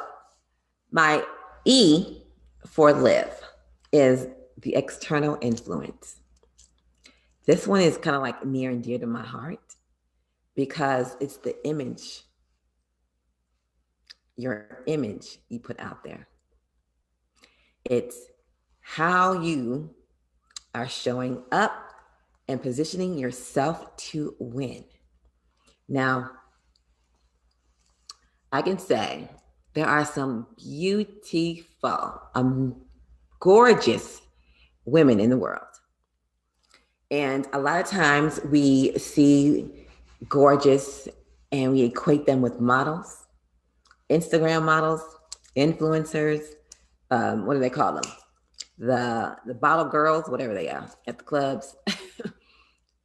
my E for live is the external influence. This one is kind of like near and dear to my heart because it's the image, your image you put out there. It's how you are showing up and positioning yourself to win. Now, I can say there are some beautiful, gorgeous women in the world. And a lot of times we see gorgeous and we equate them with models, Instagram models, influencers, what do they call them? The bottle girls, whatever they are at the clubs,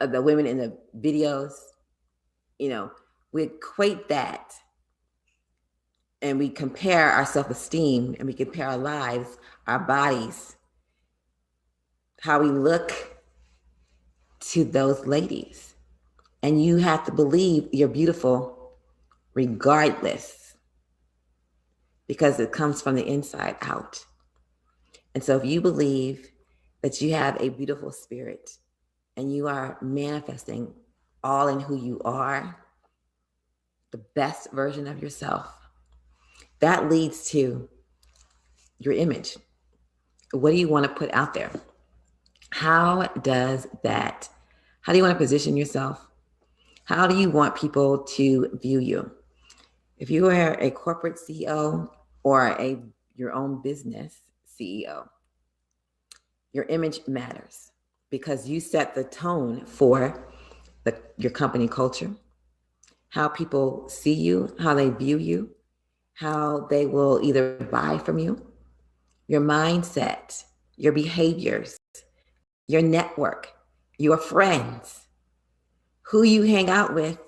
the women in the videos, we equate that and we compare our self-esteem and we compare our lives, our bodies, how we look to those ladies. And you have to believe you're beautiful regardless because it comes from the inside out. And so if you believe that you have a beautiful spirit and you are manifesting all in who you are, the best version of yourself, that leads to your image. What do you want to put out there? How do you want to position yourself? How do you want people to view you? If you are a corporate CEO or your own business CEO, your image matters because you set the tone for your company culture, how people see you, how they view you, how they will either buy from you, your mindset, your behaviors, your network, your friends, who you hang out with,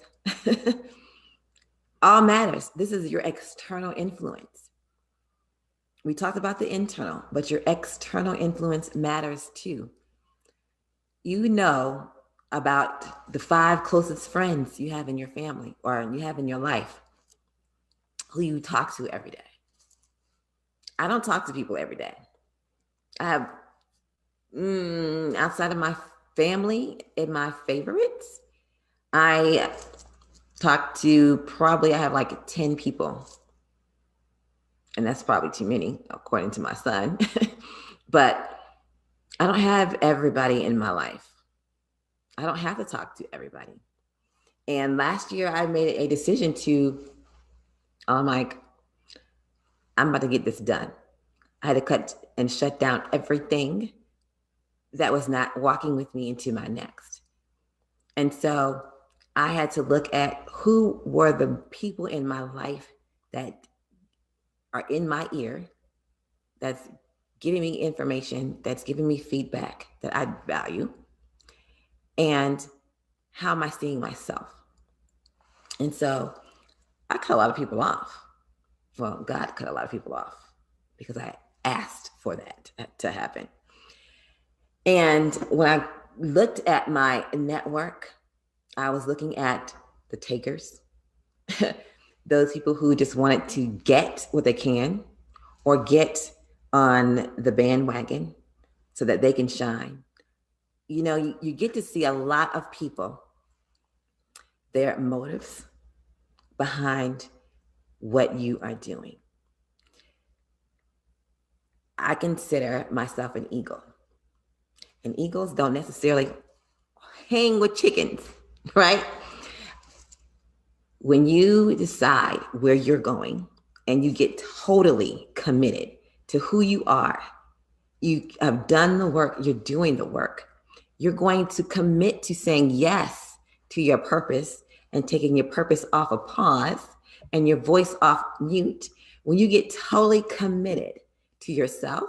all matters. This is your external influence. We talked about the internal, but your external influence matters too. You know about the 5 closest friends you have in your family or you have in your life, who you talk to every day. I don't talk to people every day. I have, outside of my family and my favorites, I talk to I have like 10 people. And that's probably too many, according to my son. But I don't have everybody in my life. I don't have to talk to everybody. And last year I made a decision I'm about to get this done. I had to cut and shut down everything that was not walking with me into my next. And so I had to look at who were the people in my life that are in my ear, that's giving me information, that's giving me feedback that I value, and how am I seeing myself? And so I cut a lot of people off. Well, God cut a lot of people off because I asked for that to happen. And when I looked at my network, I was looking at the takers, those people who just wanted to get what they can or get on the bandwagon so that they can shine. You know, you get to see a lot of people, their motives behind what you are doing. I consider myself an eagle. And eagles don't necessarily hang with chickens, right? When you decide where you're going and you get totally committed to who you are, you have done the work, you're doing the work, you're going to commit to saying yes to your purpose and taking your purpose off a pause and your voice off mute. When you get totally committed to yourself,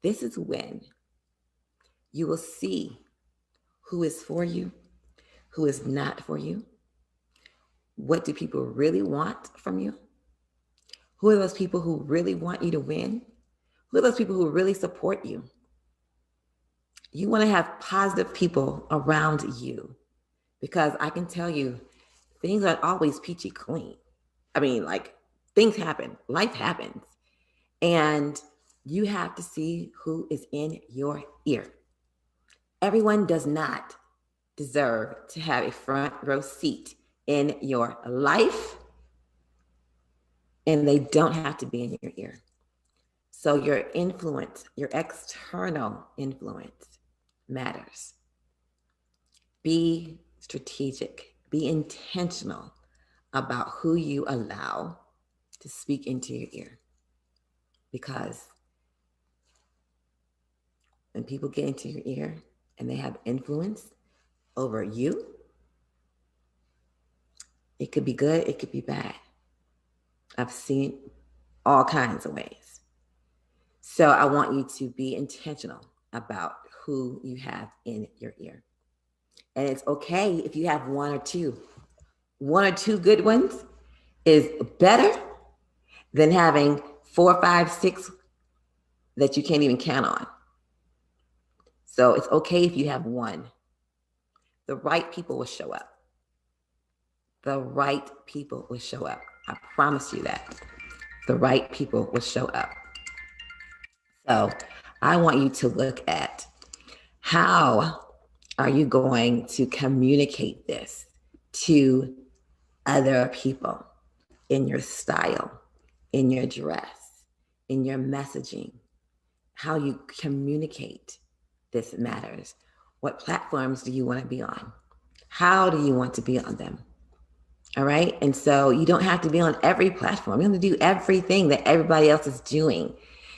this is when you will see who is for you, who is not for you. What do people really want from you? Who are those people who really want you to win? Who are those people who really support you? You want to have positive people around you because I can tell you things aren't always peachy clean. I mean, like, things happen, life happens, and you have to see who is in your ear. Everyone does not deserve to have a front row seat in your life, and they don't have to be in your ear. So your influence, your external influence matters. Be strategic, be intentional about who you allow to speak into your ear. Because when people get into your ear and they have influence over you, it could be good, it could be bad. I've seen all kinds of ways. So I want you to be intentional about who you have in your ear. And it's okay if you have one or two. One or two good ones is better than having 4, 5, 6 that you can't even count on. So it's okay if you have one. The right people will show up. The right people will show up. I promise you that. The right people will show up. So I want you to look at how are you going to communicate this to other people in your style, in your dress, in your messaging. How you communicate this matters. What platforms do you want to be on? How do you want to be on them? All right. And so you don't have to be on every platform. You don't have to do everything that everybody else is doing.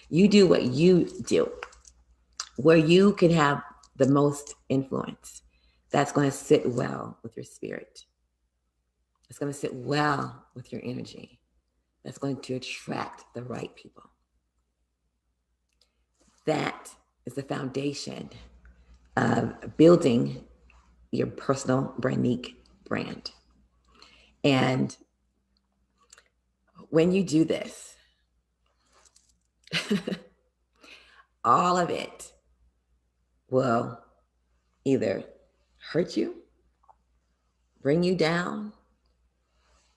You do what you do, where you can have the most influence. That's going to sit well with your spirit. It's going to sit well with your energy. That's going to attract the right people. That is the foundation of building your personal Brandnique brand. And when you do this, all of it will either hurt you, bring you down,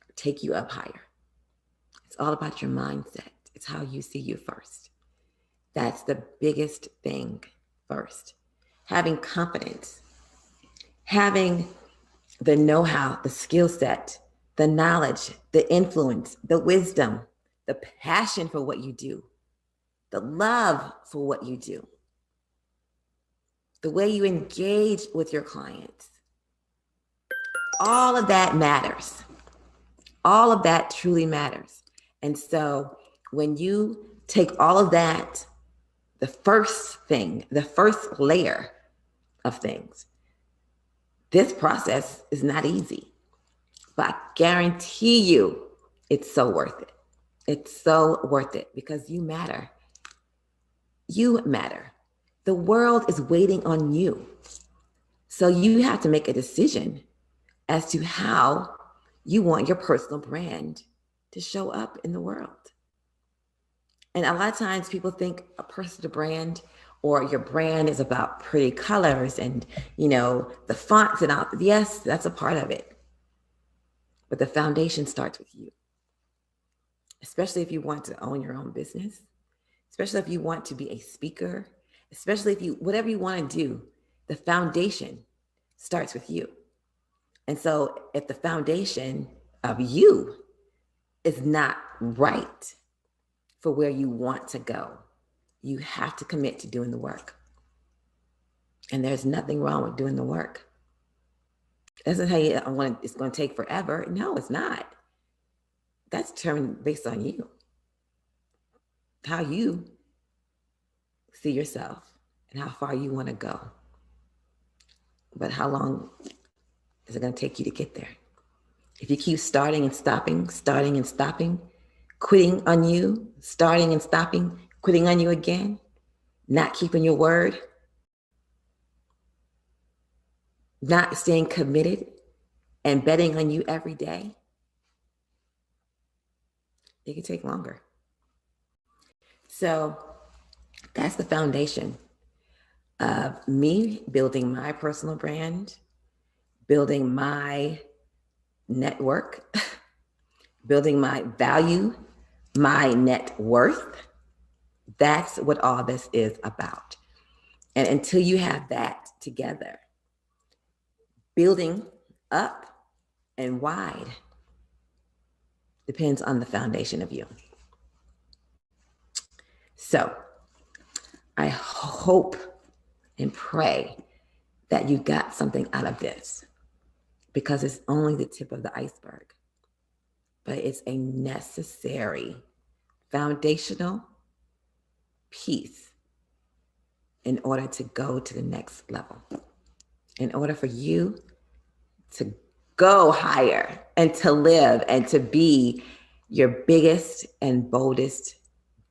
or take you up higher. It's all about your mindset. It's how you see you first. That's the biggest thing first. Having confidence, having the know-how, the skill set, the knowledge, the influence, the wisdom, the passion for what you do, the love for what you do. the way you engage with your clients. All of that matters. All of that truly matters. And so when you take all of that, the first thing, the first layer of things, this process is not easy, but I guarantee you it's so worth it. It's so worth it because you matter. You matter. The world is waiting on you. So you have to make a decision as to how you want your personal brand to show up in the world. And a lot of times people think a personal brand or your brand is about pretty colors and, the fonts and all. Yes, that's a part of it. But the foundation starts with you, especially if you want to own your own business, especially if you want to be a speaker, especially if whatever you want to do, the foundation starts with you. And so if the foundation of you is not right for where you want to go, you have to commit to doing the work. And there's nothing wrong with doing the work. It doesn't tell you it's going to take forever. No, it's not. That's determined based on you, how you see yourself and how far you want to go. But how long is it going to take you to get there? If you keep starting and stopping, quitting on you, starting and stopping, quitting on you again, not keeping your word, not staying committed and betting on you every day, it can take longer. So that's the foundation of me building my personal brand, building my network, building my value, my net worth. That's what all this is about. And until you have that together, building up and wide depends on the foundation of you. So I hope and pray that you got something out of this, because it's only the tip of the iceberg, but it's a necessary foundational piece in order to go to the next level, in order for you to go higher and to live and to be your biggest and boldest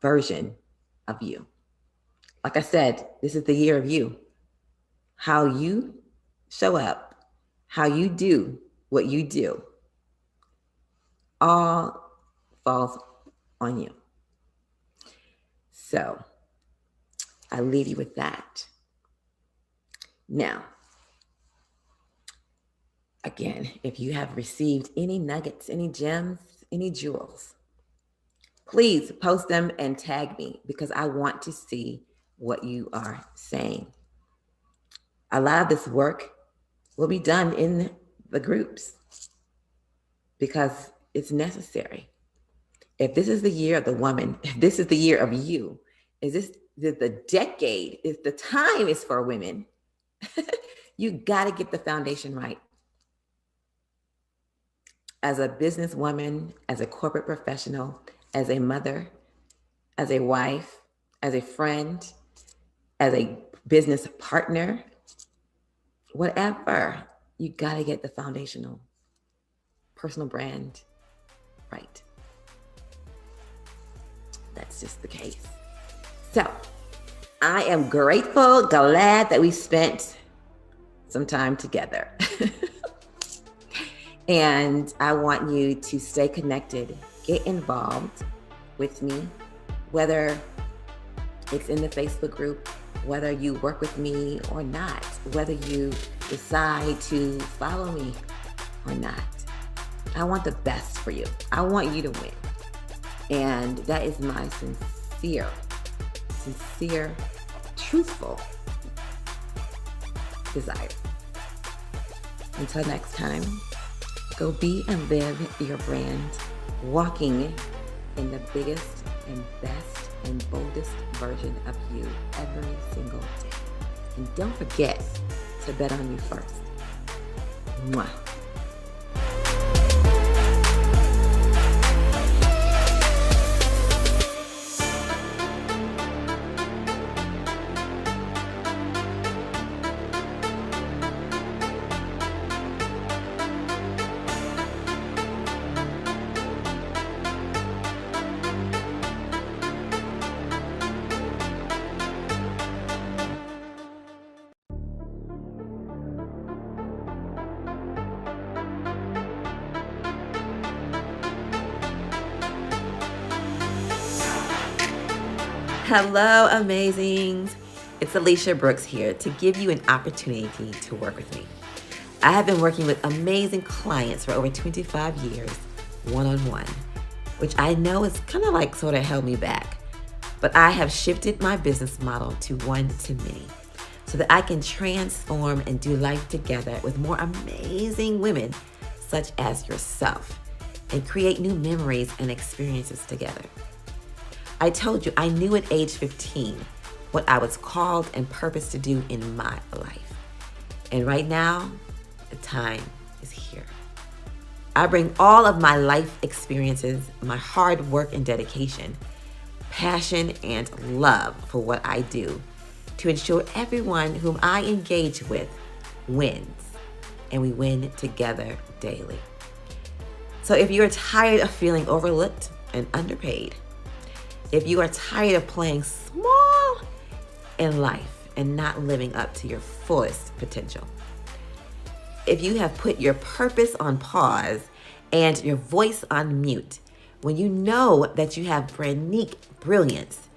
version of you. Like I said, this is the year of you. How you show up, how you do what you do, all falls on you. So I leave you with that. Now, again, if you have received any nuggets, any gems, any jewels, please post them and tag me, because I want to see what you are saying. A lot of this work will be done in the groups because it's necessary. If this is the year of the woman, if this is the year of you, is this the decade, if the time is for women, you got to get the foundation right. As a businesswoman, as a corporate professional, as a mother, as a wife, as a friend, as a business partner, whatever, you got to get the foundational personal brand right. That's just the case. So I am grateful, glad that we spent some time together. And I want you to stay connected, get involved with me, whether it's in the Facebook group, whether you work with me or not, whether you decide to follow me or not. I want the best for you. I want you to win. And that is my sincere, truthful desire. Until next time, go be and live your brand, walking in the biggest and best and boldest version of you every single day. And don't forget to bet on you first. Mwah. Hello, amazings. It's Alicia Brooks here to give you an opportunity to work with me. I have been working with amazing clients for over 25 years, one-on-one, which I know is kind of like sort of held me back. But I have shifted my business model to one-to-many so that I can transform and do life together with more amazing women such as yourself and create new memories and experiences together. I told you I knew at age 15 what I was called and purposed to do in my life. And right now, the time is here. I bring all of my life experiences, my hard work and dedication, passion and love for what I do to ensure everyone whom I engage with wins, and we win together daily. So if you're tired of feeling overlooked and underpaid, if you are tired of playing small in life and not living up to your fullest potential, if you have put your purpose on pause and your voice on mute, when you know that you have unique brilliance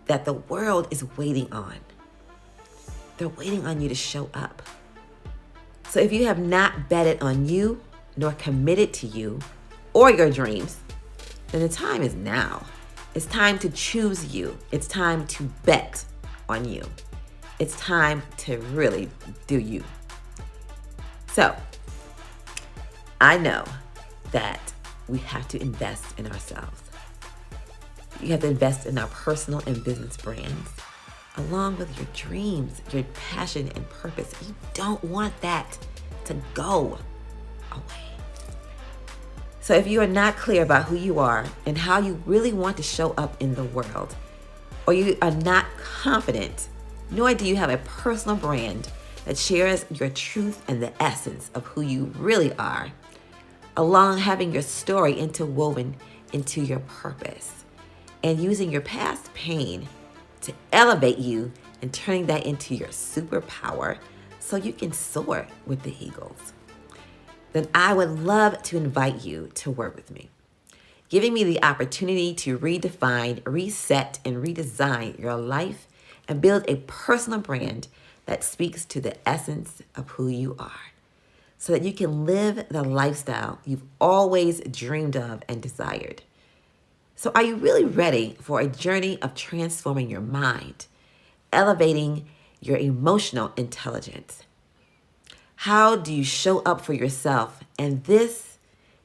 that the world is waiting on, they're waiting on you to show up. So if you have not betted on you nor committed to you or your dreams, then the time is now. It's time to choose you. It's time to bet on you. It's time to really do you. So, I know that we have to invest in ourselves. You have to invest in our personal and business brands, along with your dreams, your passion and purpose. You don't want that to go away. So if you are not clear about who you are and how you really want to show up in the world, or you are not confident, nor do you have a personal brand that shares your truth and the essence of who you really are, along having your story interwoven into your purpose, and using your past pain to elevate you and turning that into your superpower so you can soar with the eagles, then I would love to invite you to work with me, giving me the opportunity to redefine, reset, and redesign your life and build a personal brand that speaks to the essence of who you are so that you can live the lifestyle you've always dreamed of and desired. So are you really ready for a journey of transforming your mind, elevating your emotional intelligence? How do you show up for yourself, and this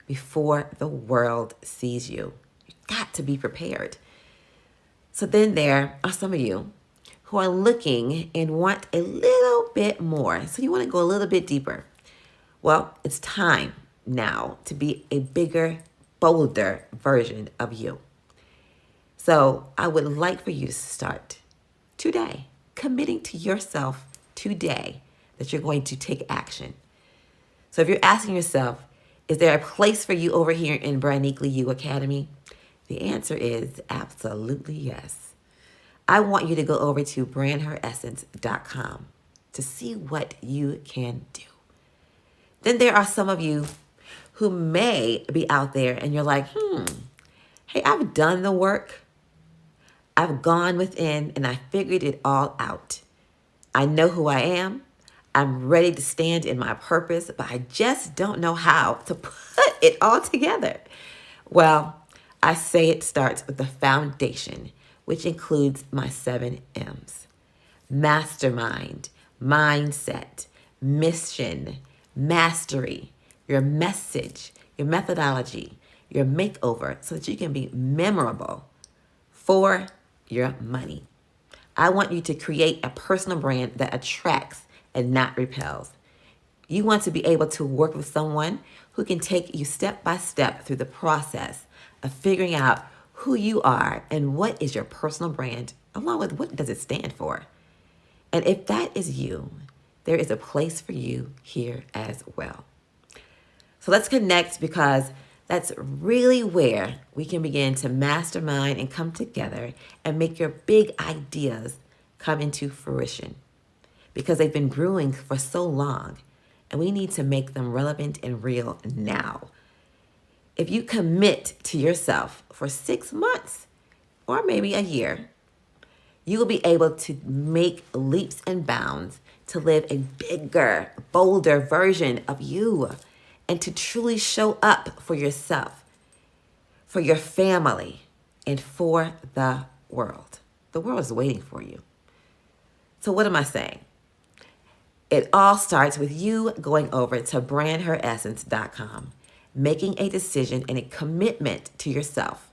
before the world sees you? You've got to be prepared. So then there are some of you who are looking and want a little bit more. So you want to go a little bit deeper. Well, it's time now to be a bigger, bolder version of you. So I would like for you to start today, committing to yourself today that you're going to take action. So if you're asking yourself, is there a place for you over here in Brandnequely You Academy? The answer is absolutely yes. I want you to go over to brandheressence.com to see what you can do. Then there are some of you who may be out there and you're like, hey, I've done the work. I've gone within and I figured it all out. I know who I am. I'm ready to stand in my purpose, but I just don't know how to put it all together. Well, I say it starts with the foundation, which includes my 7 M's: mastermind, mindset, mission, mastery, your message, your methodology, your makeover, so that you can be memorable for your money. I want you to create a personal brand that attracts and not repels. You want to be able to work with someone who can take you step by step through the process of figuring out who you are and what is your personal brand, along with what does it stand for. And if that is you, there is a place for you here as well. So let's connect, because that's really where we can begin to mastermind and come together and make your big ideas come into fruition, because they've been brewing for so long and we need to make them relevant and real now. If you commit to yourself for 6 months or maybe a year, you will be able to make leaps and bounds to live a bigger, bolder version of you and to truly show up for yourself, for your family, and for the world. The world is waiting for you. So what am I saying? It all starts with you going over to brandheressence.com, making a decision and a commitment to yourself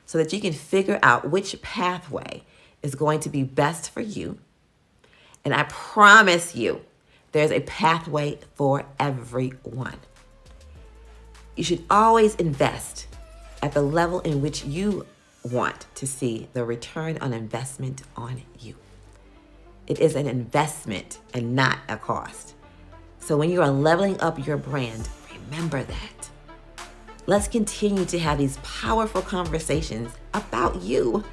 so that you can figure out which pathway is going to be best for you. And I promise you, there's a pathway for everyone. You should always invest at the level in which you want to see the return on investment on you. It is an investment and not a cost. So when you are leveling up your brand, remember that. Let's continue to have these powerful conversations about you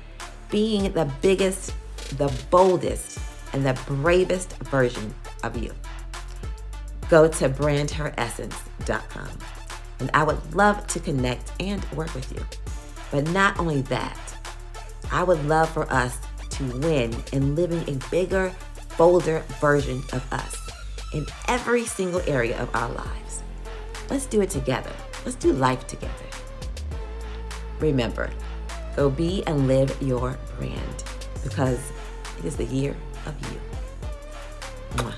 being the biggest, the boldest, and the bravest version of you. Go to brandheressence.com, and I would love to connect and work with you. But not only that, I would love for us to win in living a bigger, bolder version of us in every single area of our lives. Let's do it together. Let's do life together. Remember, go be and live your brand, because it is the year of you. Mwah.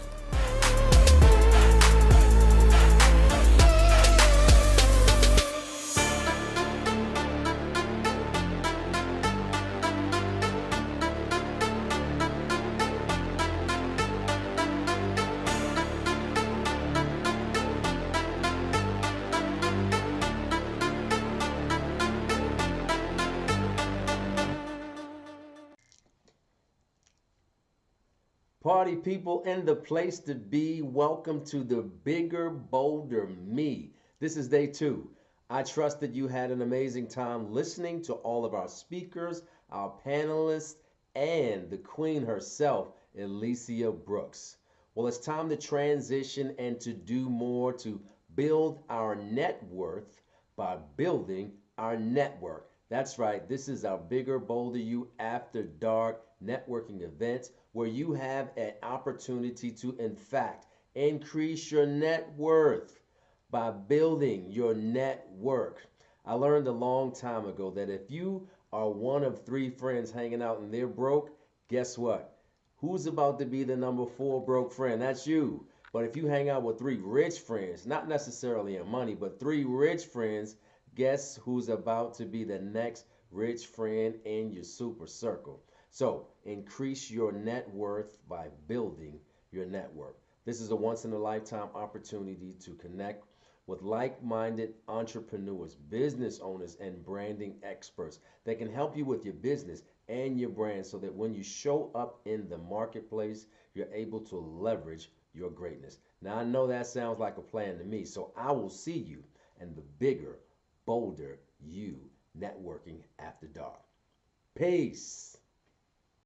Party people in the place to be, welcome to the Bigger, Bolder Me. This is day 2. I trust that you had an amazing time listening to all of our speakers, our panelists, and the queen herself, Alicia Brooks. Well, it's time to transition and to do more to build our net worth by building our network. That's right, this is our Bigger, Bolder You After Dark networking event where you have an opportunity to, in fact, increase your net worth by building your network. I learned a long time ago that if you are one of 3 friends hanging out and they're broke, guess what? Who's about to be the number 4 broke friend? That's you. But if you hang out with 3 rich friends, not necessarily in money, but 3 rich friends, guess who's about to be the next rich friend in your super circle? So increase your net worth by building your network. This is a once in a lifetime opportunity to connect with like-minded entrepreneurs, business owners, and branding experts that can help you with your business and your brand so that when you show up in the marketplace, you're able to leverage your greatness. Now, I know that sounds like a plan to me, so I will see you in the Bigger, Bolder You networking after dark. Peace.